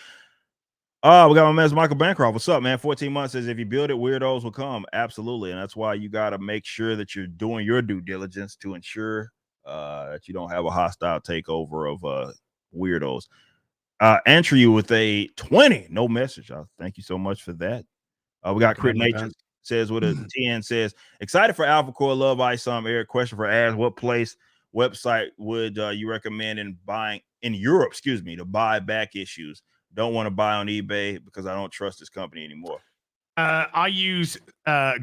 We got my man Michael Bancroft. What's up, man? 14 months says, if you build it, weirdos will come. Absolutely. And that's why you got to make sure that you're doing your due diligence to ensure that you don't have a hostile takeover of weirdos. Answer you with a 20. No message. Thank you so much for that. We got Crit Nature says with a 10 says, excited for Alpha Core Love Ice. Eric, question for Ash. What website would you recommend in Europe, to buy back issues? Don't want to buy on eBay because I don't trust this company anymore. I use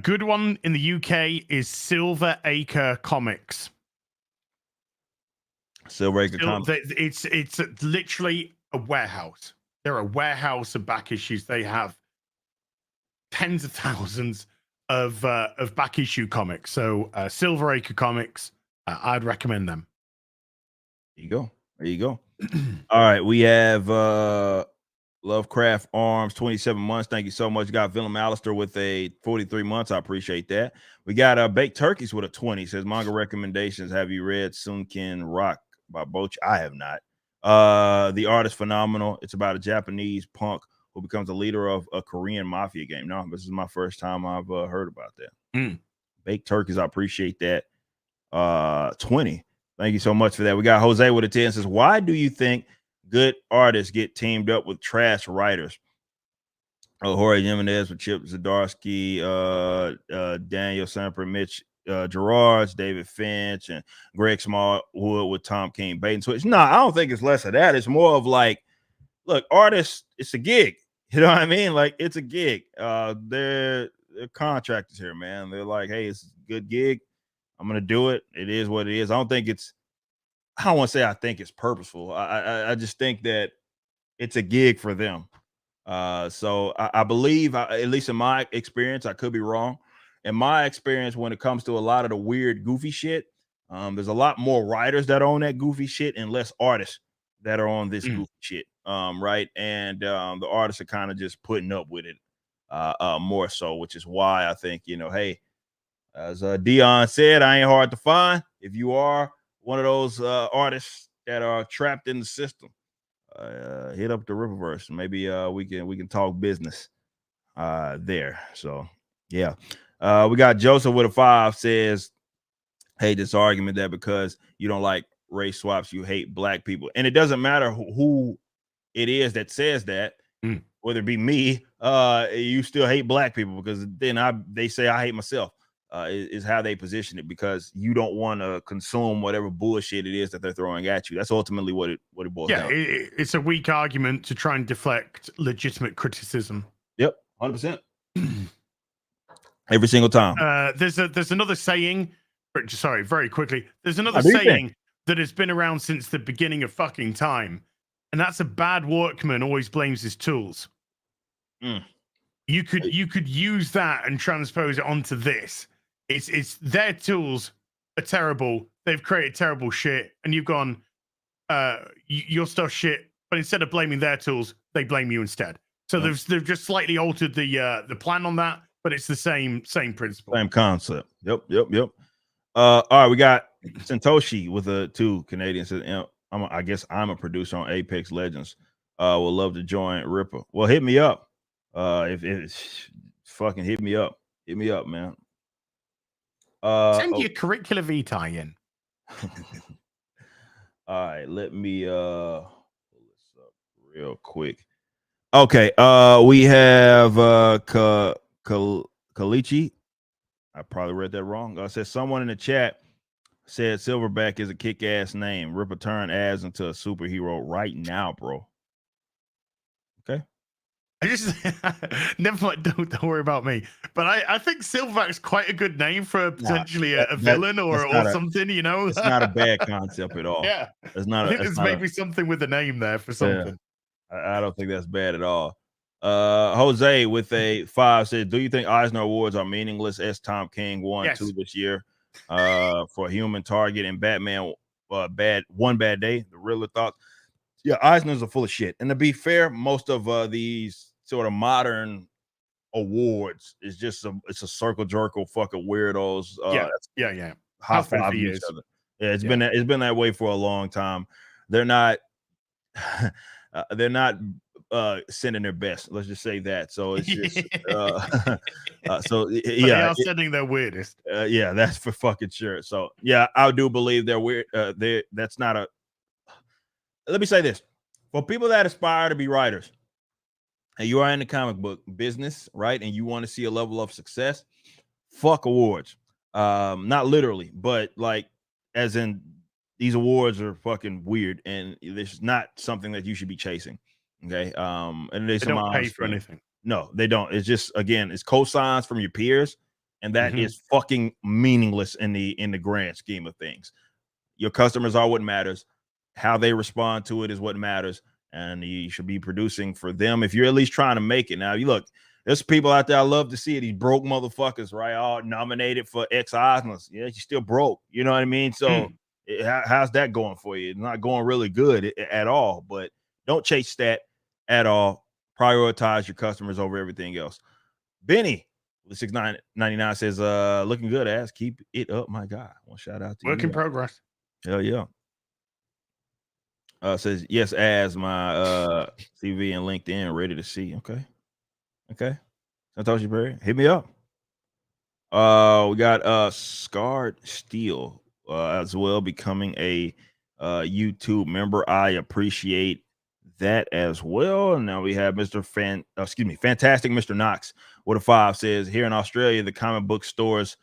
good one in the UK is Silver Acre Comics. Silver Acre Comics. It's literally a warehouse. They're a warehouse of back issues. They have tens of thousands of back issue comics. So Silver Acre Comics, I'd recommend them. There you go. All right, we have Lovecraft Arms, 27 months. Thank you so much. You got Willem Alistair with a 43 months. I appreciate that. We got Baked Turkeys with a 20. Says, manga recommendations. Have you read Sunken Rock by Boch? I have not. The art is phenomenal. It's about a Japanese punk who becomes a leader of a Korean mafia game. No, this is my first time I've heard about that. Baked Turkeys, I appreciate that. 20. Thank you so much for that. We got Jose with a 10. Says, why do you think good artists get teamed up with trash writers? Jorge Jimenez with Chip Zdarsky, Daniel Samper, Mitch Gerards, David Finch, and Greg Smallwood with Tom King, Bait and Switch. No, I don't think it's less of that. It's more of like, look, artists, it's a gig. You know what I mean? Like, it's a gig. They're contractors here, man. They're like, hey, it's a good gig. I'm gonna do it. It is what it is. I don't want to say I think it's purposeful. I just think that it's a gig for them. So I believe, at least in my experience, I could be wrong. In my experience, when it comes to a lot of the weird, goofy shit, there's a lot more writers that own that goofy shit and less artists that are on this goofy shit. Right. And the artists are kind of just putting up with it more so, which is why I think, hey, as Dion said, I ain't hard to find. If you are one of those artists that are trapped in the system, hit up the Riververse. Maybe we can talk business there. So yeah. We got Joseph with a 5 says, hey, this argument that because you don't like race swaps, you hate black people. And it doesn't matter who it is that says that, whether it be me, you still hate black people, because then they say I hate myself. Is how they position it, because you don't want to consume whatever bullshit it is that they're throwing at you. That's ultimately what it boils down. It's a weak argument to try and deflect legitimate criticism. Yep, 100%. Every single time. There's another saying. Sorry, very quickly. There's another saying that has been around since the beginning of fucking time, and that's a bad workman always blames his tools. You could use that and transpose it onto this. It's their tools are terrible. They've created terrible shit, and you've gone, your stuff shit. But instead of blaming their tools, they blame you instead. So they've just slightly altered the plan on that, but it's the same principle, same concept. Yep. All right, we got Santoshi with a 2 Canadian says, I guess I'm a producer on Apex Legends. Would love to join Ripper. Well, hit me up. If it's fucking hit me up, man. Send your curricula vitae in. All right, let me pull this up real quick. Okay, we have Kalichi. I probably read that wrong. Said someone in the chat said Silverback is a kick-ass name. Ripper turn ads into a superhero right now, bro. Okay. I just never mind. Don't worry about me. But I think Silverback's quite a good name for potentially a villain or something. It's not a bad concept at all. Yeah, it's not. I think there's maybe something with the name there for something. Yeah, I don't think that's bad at all. Jose with a 5 said, "Do you think Eisner Awards are meaningless?" As Tom King won 2 this year for Human Target and Batman. One Bad Day. The Riddler thought. Yeah, Eisners are full of shit. And to be fair, most of these sort of modern awards is just it's a circle jerk fucking weirdos. Yeah. High five each other. Yeah, it's been that way for a long time. They're not sending their best. Let's just say that. So it's just they are sending their weirdest. Yeah, that's for fucking sure. So yeah, I do believe they're weird. That's not a. Let me say this: for people that aspire to be writers, and you are in the comic book business, right, and you want to see a level of success, fuck awards. Not literally, but like as in these awards are fucking weird, and it's not something that you should be chasing. Okay. And they don't pay for anything. No, they don't. It's just, again, it's cosigns from your peers, and that is fucking meaningless in the grand scheme of things. Your customers are what matters. How they respond to it is what matters, and you should be producing for them if you're at least trying to make it. Now, you look, there's people out there I love to see it. These broke motherfuckers, right? All nominated for X Oscars. Yeah, you're still broke. You know what I mean? So how's that going for you? It's not going really good at all. But don't chase that at all. Prioritize your customers over everything else. Benny with 6.99 says, looking good, ass. Keep it up, my guy. One shout out to you. Work in progress. Hell yeah. Says, yes, as my CV and LinkedIn ready to see. Okay. Satoshi Berry, hit me up. We got Scarred Steel as well, becoming a YouTube member. I appreciate that as well. And now we have Fantastic Mr. Knox with a 5 says, here in Australia, the comic book stores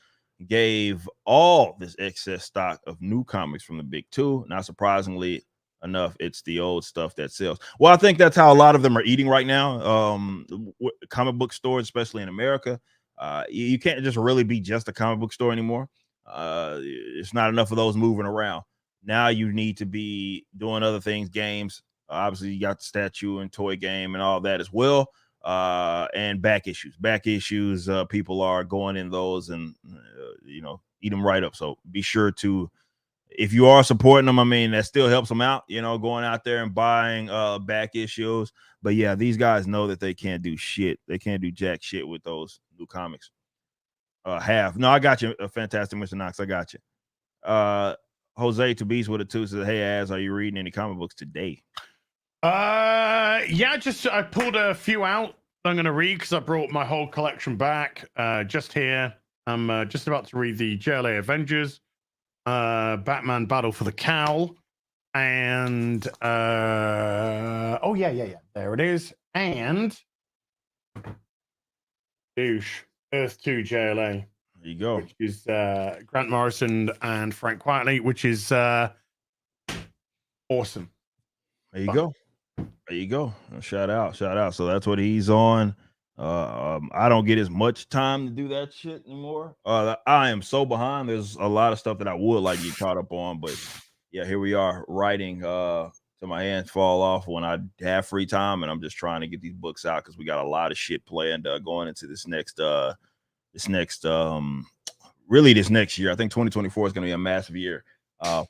gave all this excess stock of new comics from the big 2. Not surprisingly, enough. It's the old stuff that sells. Well, I think that's how a lot of them are eating right now. Comic book stores, especially in America, you can't just really be just a comic book store anymore. It's not enough of those moving around. Now you need to be doing other things, games. Obviously, you got the statue and toy game and all that as well. And back issues. People are going in those and eat them right up. So be sure to, if you are supporting them, I mean, that still helps them out, going out there and buying back issues. But yeah, these guys know that they can't do shit. They can't do jack shit with those new comics. No, I got you. Fantastic, Mr. Knox. I got you. Jose to Beast with a 2 says, "Hey, Az, are you reading any comic books today?" Yeah, I pulled a few out. I'm gonna read because I brought my whole collection back. Just here, I'm just about to read the JLA Avengers, Batman Battle for the Cowl, and oh yeah, there it is, and douche Earth 2 JLA. There you go. Which is Grant Morrison and Frank Quitely, which is awesome. There you go. There you go. Shout out. So that's what he's on. I don't get as much time to do that shit anymore. I am so behind. There's a lot of stuff that I would like to get caught up on, but yeah, here we are writing till my hands fall off when I have free time, and I'm just trying to get these books out because we got a lot of shit planned going into this next year. I think 2024 is going to be a massive year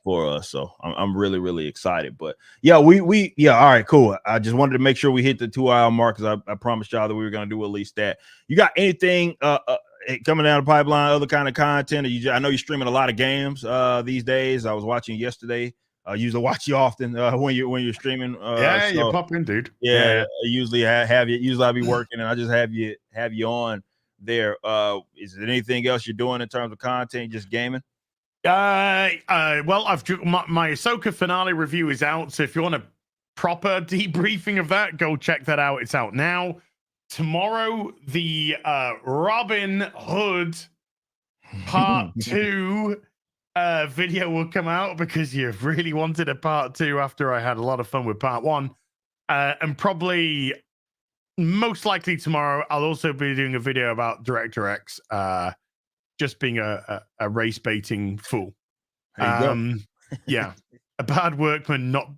for us. So I'm really, really excited. But yeah, all right, cool. I just wanted to make sure we hit the 2 hour mark because I promised y'all that we were going to do at least that. You got anything coming down the pipeline, other kind of content? I know you're streaming a lot of games these days. I was watching yesterday. I usually watch you often when you're streaming. You pop in, dude. Yeah. I usually have you. Usually I'll be working and I just have you on there. Is there anything else you're doing in terms of content? Just gaming? Well, my Ahsoka finale review is out, so if you want a proper debriefing of that, go check that out. It's out now. Tomorrow, the Robin Hood Part 2 video will come out because you've really wanted a Part 2 after I had a lot of fun with Part 1. And probably, most likely tomorrow, I'll also be doing a video about Director X. Just being a race baiting fool. Yeah, a bad workman not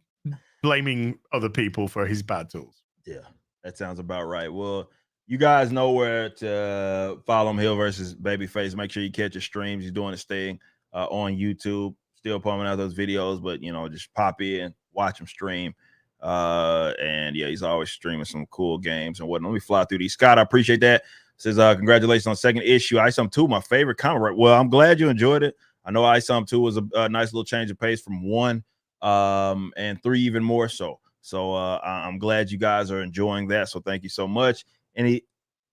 blaming other people for his bad tools. Yeah, that sounds about right. Well, you guys know where to follow him, HeelvsBabyface. Make sure you catch his streams. He's doing his thing on YouTube. Still pumping out those videos, but just pop in, watch him stream. And yeah, he's always streaming some cool games and whatnot. Let me fly through these. Scott, I appreciate that. Says, congratulations on second issue. ISOM 2, my favorite comic. Right. Well, I'm glad you enjoyed it. I know ISOM 2 was a nice little change of pace from 1 and 3 even more so. So I'm glad you guys are enjoying that. So thank you so much. Any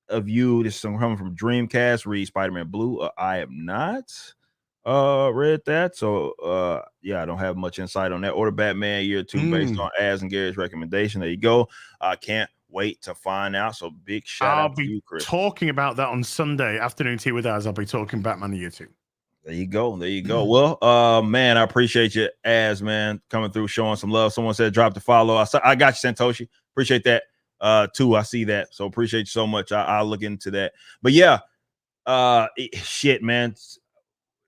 of you, this is coming from Dreamcast, read Spider-Man Blue. I have not read that. So yeah, I don't have much insight on that. Order Batman Year 2 based on Az and Gary's recommendation. There you go. I can't wait to find out. So big shout out to you, Chris. I'll be talking about that on Sunday afternoon tea with Az. I'll be talking Batman Year 2. There you go. Well, man, I appreciate you, Az, man, coming through, showing some love. Someone said drop the follow. I got you, Santoshi. Appreciate that too. I see that. So appreciate you so much. I'll look into that. But yeah, shit, man.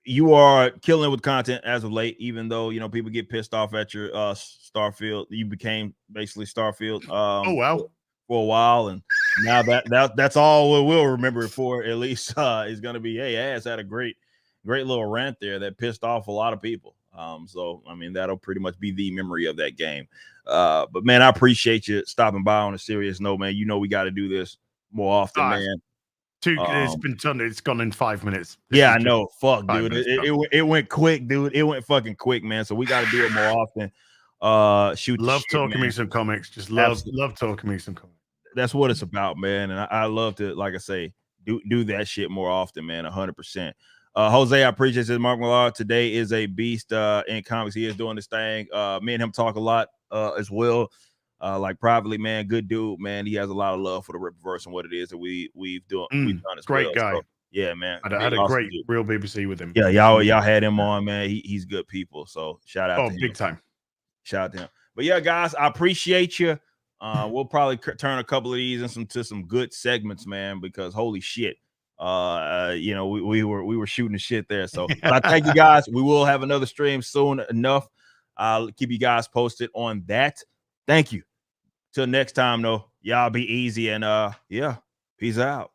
You are killing it with content as of late, even though people get pissed off at your Starfield. You became basically Starfield. Oh wow. For a while, and now that's all we'll remember it for. At least is going to be, hey, Az had a great little rant there that pissed off a lot of people. So I mean that'll pretty much be the memory of that game. But man, I appreciate you stopping by on a serious note, man. We got to do this more often, man. It's been done. It's gone in 5 minutes. I know. Fuck, dude. It went quick, dude. It went fucking quick, man. So we got to do it more often. Love talking me some comics. Just love talking me some comics. That's what it's about, man. And I love to, like I say, do that shit more often, man. 100%. Jose, I appreciate it. Mark Millard today is a beast in comics. He is doing this thing. Me and him talk a lot as well. Like privately, man, good dude, man. He has a lot of love for the Ripverse and what it is that we've done as great well. guy. So, yeah, man. I had a great real BBC with him. Yeah, y'all had him on, man. He's good people. So shout out to him. Big time. Shout out to him. But yeah, guys, I appreciate you. We'll probably turn a couple of these into some good segments, man, because holy shit. You know, we were shooting the shit there. So but I thank you guys. We will have another stream soon enough. I'll keep you guys posted on that. Thank you. Till next time, though, y'all be easy and yeah, peace out.